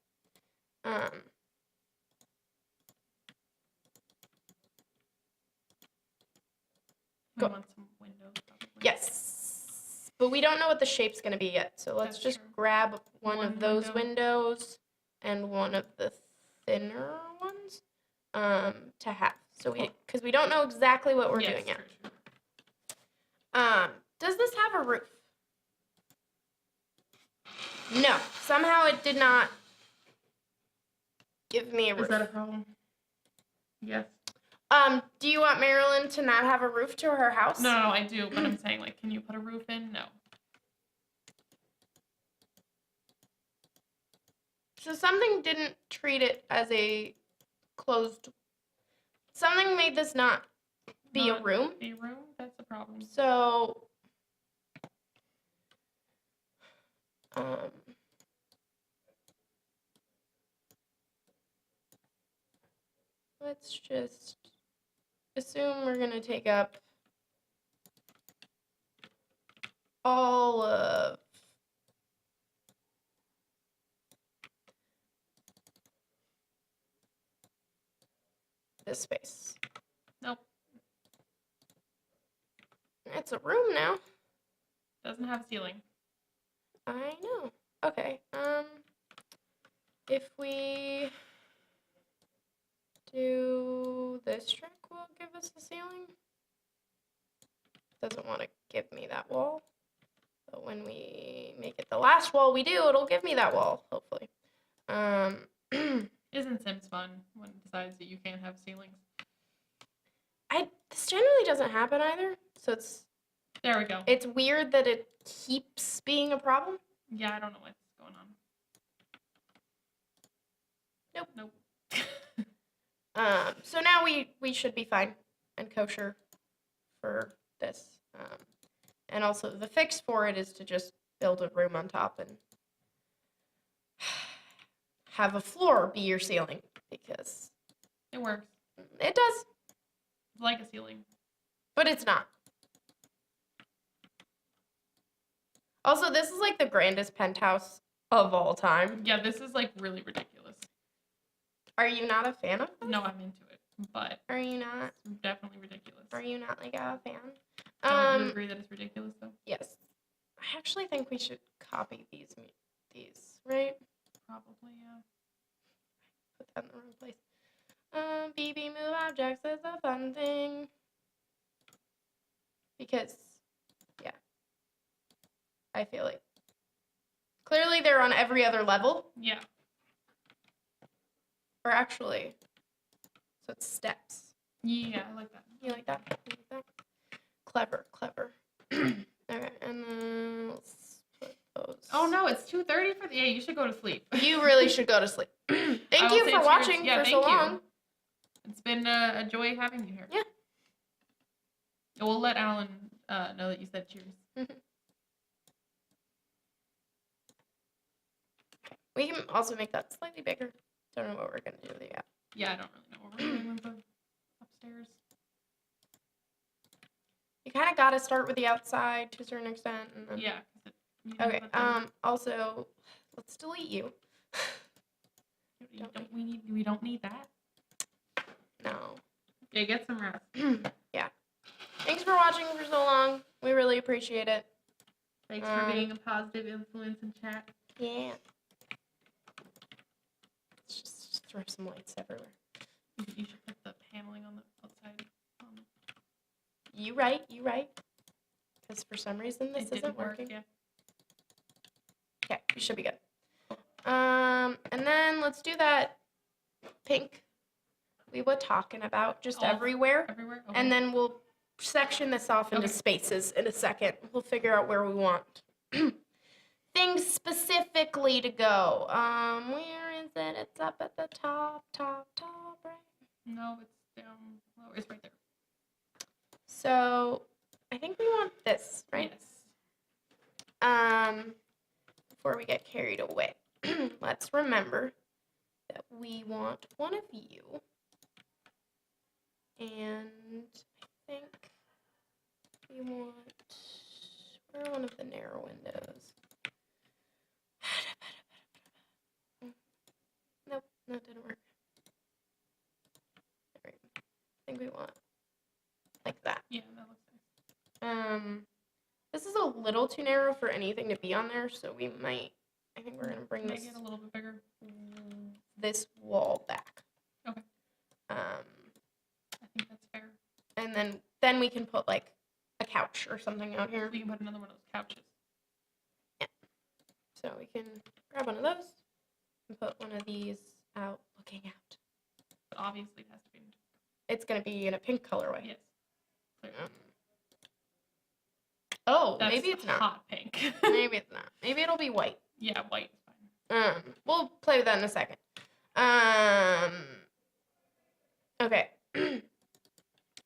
We Go. want some windows. Probably. Yes. But we don't know what the shape's going to be yet. So let's That's just true. grab one One of those window. windows and one of the thinner ones to have. So Cool. because we don't know exactly what we're Yes, doing yet. true, true. Does this have a roof? No. Somehow it did not give me a roof. Is that a problem? Yes. Do you want Marylin to not have a roof to her house? No, I do, but I'm saying like, can you put a roof in? No. So something didn't treat it as a closed. Something made this not be a Not room. A room? That's a problem. So, let's just assume we're gonna take up all of this space. Nope. It's a room now. Doesn't have a ceiling. I know. Okay. If we do this trick, will it give us a ceiling? Doesn't want to give me that wall. But when we make it the last wall we do, it'll give me that wall, hopefully. Isn't Sims fun when it decides that you can't have ceilings? This generally doesn't happen either, so There we go. it's weird that it keeps being a problem. Yeah, I don't know what's going on. Nope. So now we should be fine and kosher for this. And also the fix for it is to just build a room on top and have a floor be your ceiling, because It works. it does, It's like a ceiling. but it's not. Also, this is like the grandest penthouse of all time. Yeah, this is like really ridiculous. Are you not a fan of this? No, I'm into it, but Are you not? it's definitely ridiculous. Are you not like a fan? Don't you agree that it's ridiculous though? Yes. I actually think we should copy these, right? Probably, yeah. Put that in the wrong place. BB move objects is a fun thing. Because, yeah. I feel like clearly they're on every other level. Yeah. Or actually, so it's steps. Yeah, I like that. You like that? You like that? Clever. Okay, and then let's put those. Oh no, it's 2:30 for the. Yeah, you should go to sleep. You really should go to sleep. I Thank will you say for cheers. watching Yeah, for so thank you. long. It's been a joy having you here. Yeah. We'll let Alan know that you said cheers. We can also make that slightly bigger. Don't know what we're gonna do with it yet. Yeah, I don't really know what we're doing with the upstairs. You kind of got to start with the outside to a certain extent. And then... Yeah. 'Cause you know, Okay. but then Also, let's delete you. we don't need that. No. Yeah, get some rest. Yeah. Thanks for watching for so long. We really appreciate it. Thanks for being a positive influence in chat. Yeah. Let's just throw some lights everywhere. You should put the paneling on the outside. You right. Because for some reason this It didn't isn't work. working. Yeah. Okay, we should be good. And then let's do that pink we were talking about just All everywhere. Everywhere. Okay. And then we'll section this off into Okay. spaces in a second. We'll figure out where we want things specifically to go. Where is it? It's up at the top, right? No, it's down lower. It's right there. So I think we want this, right? Yes. Before we get carried away, let's remember that we want one of you, and I think we want, we're one of the narrow windows. Nope, that didn't work. There we go. I think we want like that. Yeah, that looks nice. This is a little too narrow for anything to be on there, so we might, I think we're gonna bring Make this it a little bit bigger. this wall back. Okay. Um, I think that's fair. and then we can put like a couch or something out here. We can put another one of those couches. So we can grab one of those and put one of these out looking out. But obviously, it has to be. It's gonna be in a pink colorway. Yes. Clear. Oh, That's maybe it's not. hot pink. Maybe it's not. Maybe it'll be white. Yeah, white is fine. We'll play with that in a second. Okay. I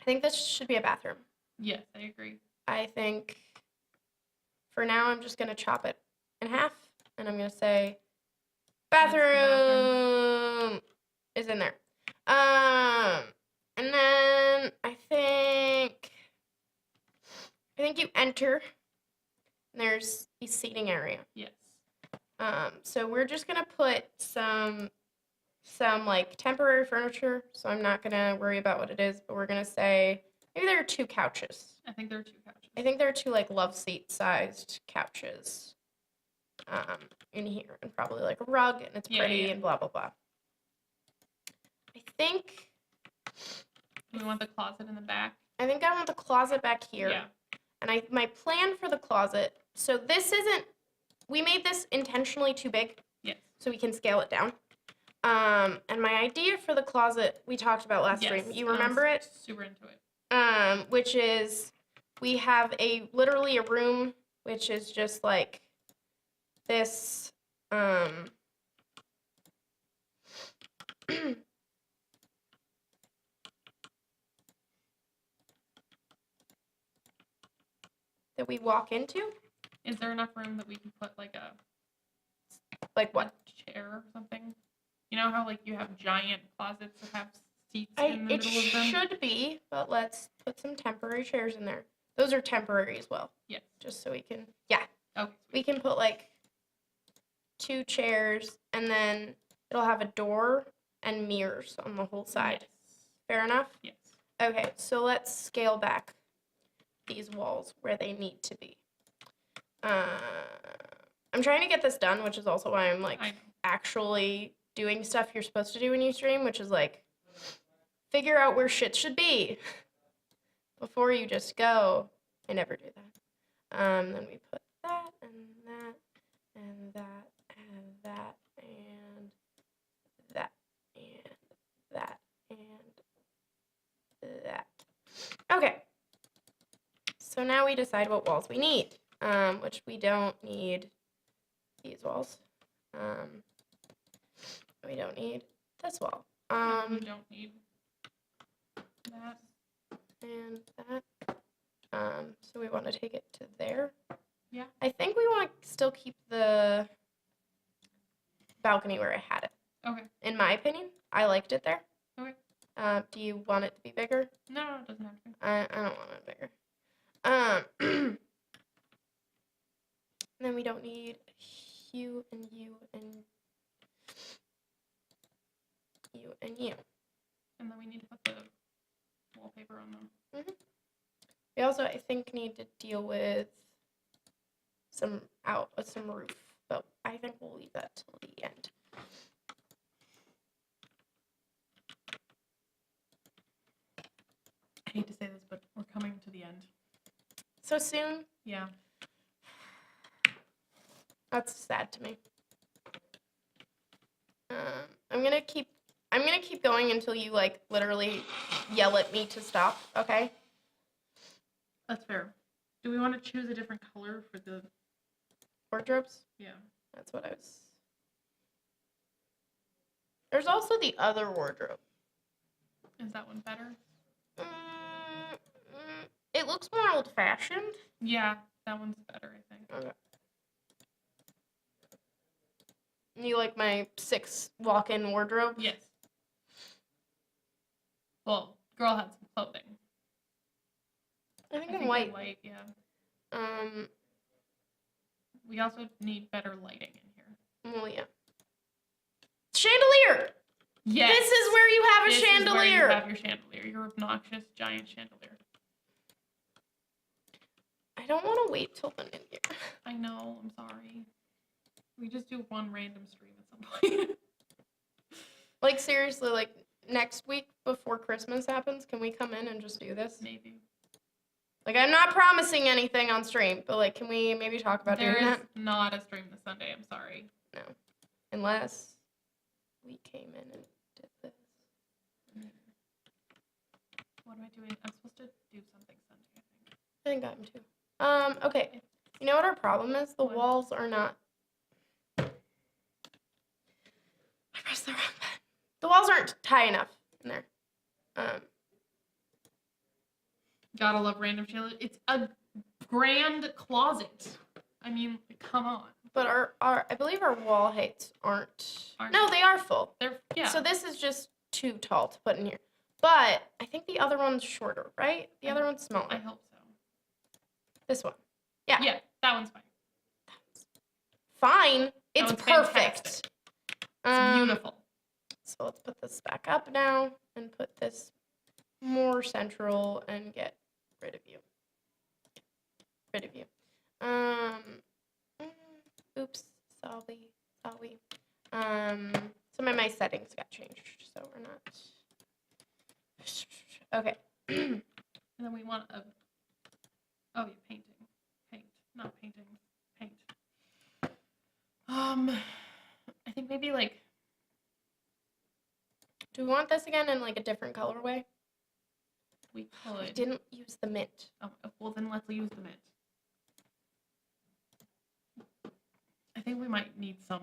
think this should be a bathroom. Yes, I agree. I think for now I'm just gonna chop it in half, and I'm gonna say That's the bathroom is in there. And then I think you enter. And there's a seating area. Yes. So we're just gonna put some like temporary furniture. So I'm not gonna worry about what it is, but we're gonna say maybe there are 2 couches. I think there are 2 couches. I think there are 2 like love seat sized couches in here, and probably like a rug, and it's pretty and blah blah blah. I think We want the closet in the back. I want the closet back here. Yeah. And my plan for the closet, so this isn't, we made this intentionally too big. Yes. So we can scale it down. And my idea for the closet we talked about last stream. You remember it? Super into it. Which is we have literally a room which is just like this that we walk into. Is there enough room that we can put like Like what? a chair or something? You know how like you have giant closets that have seats in the It middle of them? should be, but let's put some temporary chairs in there. Those are temporary as well. Yes. Just so we can, Okay. we can put like 2 chairs, and then it'll have a door and mirrors on the whole side. Yes. Fair enough? Yes. Okay, so let's scale back these walls where they need to be. I'm trying to get this done, which is also why I'm like I know. actually doing stuff you're supposed to do when you stream, which is like figure out where shit should be before you just go. I never do that. Then we put that and that and that and that and that and that and that. Okay. So now we decide what walls we need, which we don't need these walls. We don't need this wall. We don't need that. And that. So we want to take it to there. Yeah. I think we want to still keep the balcony where I had it. Okay. In my opinion, I liked it there. Okay. Do you want it to be bigger? No, it doesn't have to be. I don't want it bigger. And then we don't need you and you and you and you. And then we need to put the wallpaper on them. We also, I think, need to deal with some roof, but I think we'll leave that till the end. I hate to say this, but we're coming to the end. So soon? Yeah. That's sad to me. I'm gonna keep going until you like literally yell at me to stop. Okay? That's fair. Do we want to choose a different color for the... Wardrobes? Yeah. That's what I was. There's also the other wardrobe. Is that one better? It looks more old-fashioned. Yeah, that one's better, I think. Okay. You like my 6 walk-in wardrobe? Yes. Well, girl had some clothing. I think I in think white. White, yeah. Um. We also need better lighting in here. Well, yeah. Chandelier. Yes. This is where you have a This is where chandelier. you have your chandelier. Your obnoxious giant chandelier. I don't want to wait till the new year. I know. I'm sorry. We just do one random stream at some point. Like seriously, like next week before Christmas happens, can we come in and just do this? Maybe. Like I'm not promising anything on stream, but like can we maybe talk about There doing is that? not a stream this Sunday. I'm sorry. No. Unless we came in and did this. What am I doing? I'm supposed to do something Sunday, I think I'm too. Okay. You know what our problem is? The What? walls are not high enough in there. Gotta love random shit. It's a grand closet. I mean, come on. But our I believe our wall heights aren't. Aren't- No, they are full. Yeah. So this is just too tall to put in here. But I think the other one's shorter, right? The other one's smaller. I hope so. This one. Yeah. Yeah, that one's fine. Fine. It's one's perfect. fantastic. It's beautiful. So let's put this back up now and put this more central and get rid of you. Oops, sorry. Some of my settings got changed, so we're not. Okay. And then we want a. Oh, yeah, painting. Not painting. Paint. I think maybe like. Do we want this again in like a different colorway? We We could. didn't use the mint. Oh, well, then let's use the mint. I think we might need some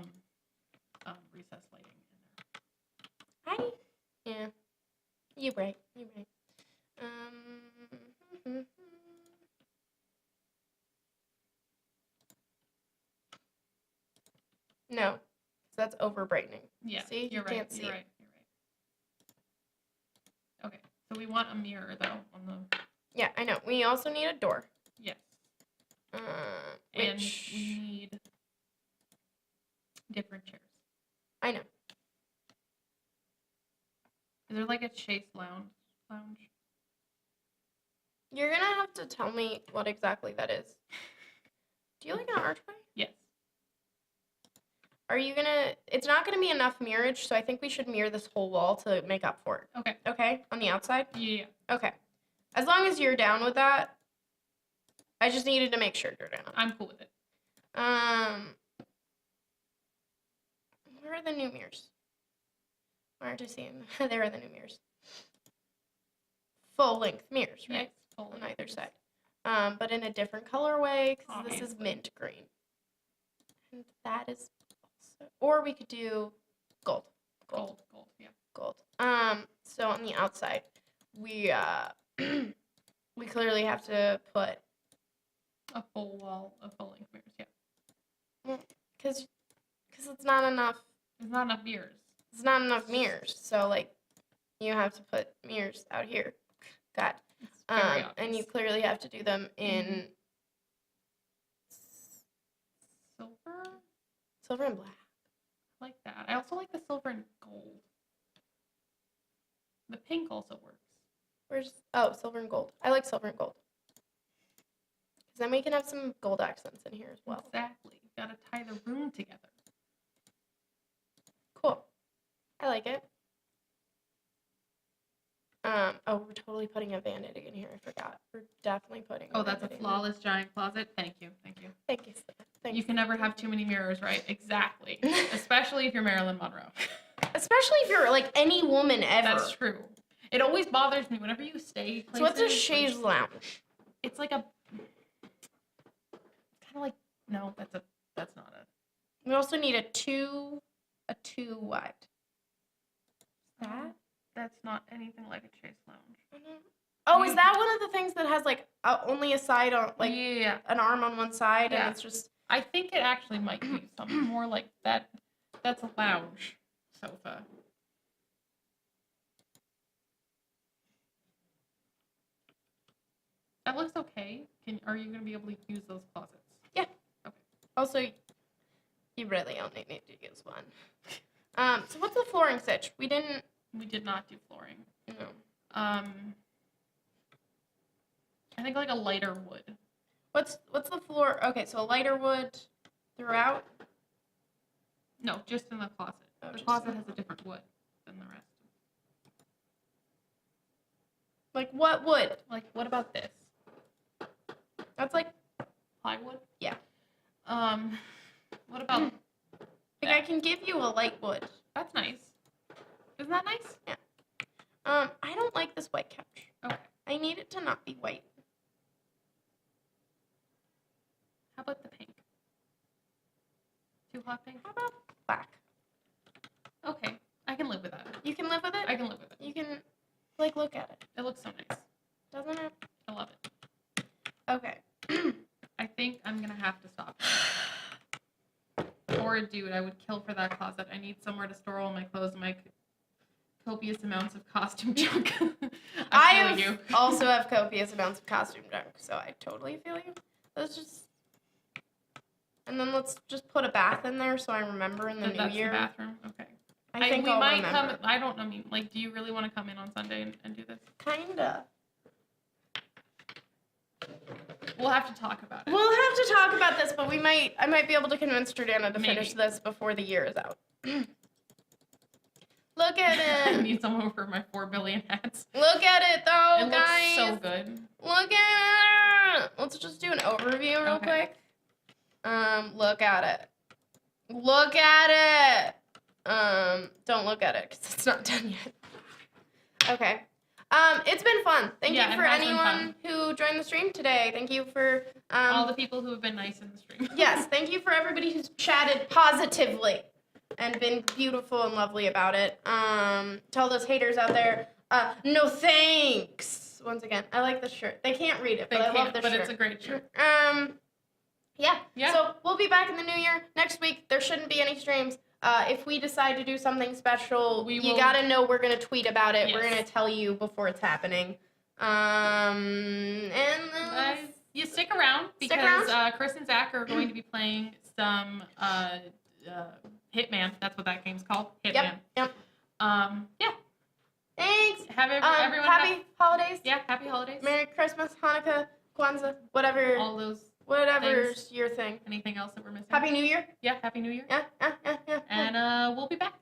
recessed lighting in there. Yeah. You're right. No, 'cause that's over brightening. Yeah, See? you're You right. can't see You're it. right. Okay, so we want a mirror though on the. Yeah, I know. We also need a door. Yes. Which And we need different chairs. I know. Is there like a chaise lounge? You're gonna have to tell me what exactly that is. Do you like an archway? Yes. Are you gonna? It's not gonna be enough mirrorage, so I think we should mirror this whole wall to make up for it. Okay. Okay, on the outside. Yeah. Okay, as long as you're down with that. I just needed to make sure you're down. I'm cool with it. Where are the new mirrors? Where aren't I seeing them? There are the new mirrors. Full length mirrors, right? Yes. Full On either mirrors. side. But in a different colorway because this is Obviously. mint green. And that is also, or we could do gold. Gold. Yeah. Gold. So on the outside, we we clearly have to put A full wall of full length mirrors. Yeah. because it's not enough. There's not enough mirrors. It's not enough mirrors. So like, you have to put mirrors out here. God. It's very And you obvious. clearly have to do them in Silver. silver and black. I like that. I also like the silver and gold. The pink also works. Silver and gold. I like silver and gold. Because then we can have some gold accents in here as well. Exactly. You gotta tie the room together. Cool. I like it. We're totally putting a vanity in here. I forgot. We're definitely putting Oh, that's a vanity in flawless giant closet. Thank you. there. Thank you. Thanks. You can never have too many mirrors, right? Exactly. Especially if you're Marylin Monroe. Especially if you're like any woman ever. That's true. It always bothers me whenever you stay places. So what's a chaise lounge? It's like a. Kind of like no, that's not it. We also need a two wide. That? That's not anything like a chaise lounge. Oh, is that one of the things that has like only a side on like yeah, an arm on one side Yeah. and it's just I think it actually might be something more like that. That's a lounge sofa. That looks okay. Are you gonna be able to use those closets? also you really only need to use one. So what's the flooring stitch? We did not do flooring. no. I think like a lighter wood. What's the floor? Okay, so a lighter wood throughout. No, just in the closet. Oh, The just closet in the has a different wood than the rest. Like what wood? Like, what about this? That's like Plywood? Yeah. What about I can give you a light wood. that's nice. Isn't that nice? I don't like this white couch. Okay. I need it to not be white. How about the pink? Too hot pink? How about black? Okay. I can live with that. You can live with it? I can Like, look at it. It looks so nice. Doesn't it? I love it. Okay. I think I'm gonna have to stop. Or dude, I would kill for that closet. I need somewhere to store all my clothes and my copious amounts of costume junk. I feel you. Also have copious amounts of costume junk, so I totally feel you. And then let's just put a bath in there so I remember in the new That's year. the bathroom. Okay. I think we I'll might remember. come. I don't know. I mean, like, do you really want to come in on Sunday and do this? Kinda. We'll have to talk about it. We'll have to talk about this, but I might be able to convince Jordanna to finish Maybe. this before the year is out. Look at I it. need some over my 4 billion hats. Look at it, though, It guys. looks so good. Look at it. Let's just do an overview real Okay. quick. Look at it. Look at it. Don't look at it because it's not done yet. Okay. It's been fun. Thank Yeah, you it for has been anyone who joined the stream today. Thank you for All the people who have been nice in the stream. yes, thank you for everybody who's chatted positively and been beautiful and lovely about it. To all those haters out there, no thanks. Once again, I like this shirt. They can't read it, They but I love can't, this but shirt. it's a great shirt. Yeah. Yeah. So we'll be back in the new year. Next week, there shouldn't be any streams. If we decide to do something special, We you will- gotta know we're gonna tweet about it. We're Yes. gonna tell you before it's happening. And You stick around Stick because around? Chris and Zach are going to be playing some Hitman. That's what that game's called. Hitman. Yep. Yeah. Thanks. Have everyone Happy holidays. yeah, happy holidays. Merry Christmas, Hanukkah, Kwanzaa, whatever. All those. Whatever's your thing. Anything else that we're missing? Happy New Year. Yeah, happy New Year. Yeah. And we'll be back.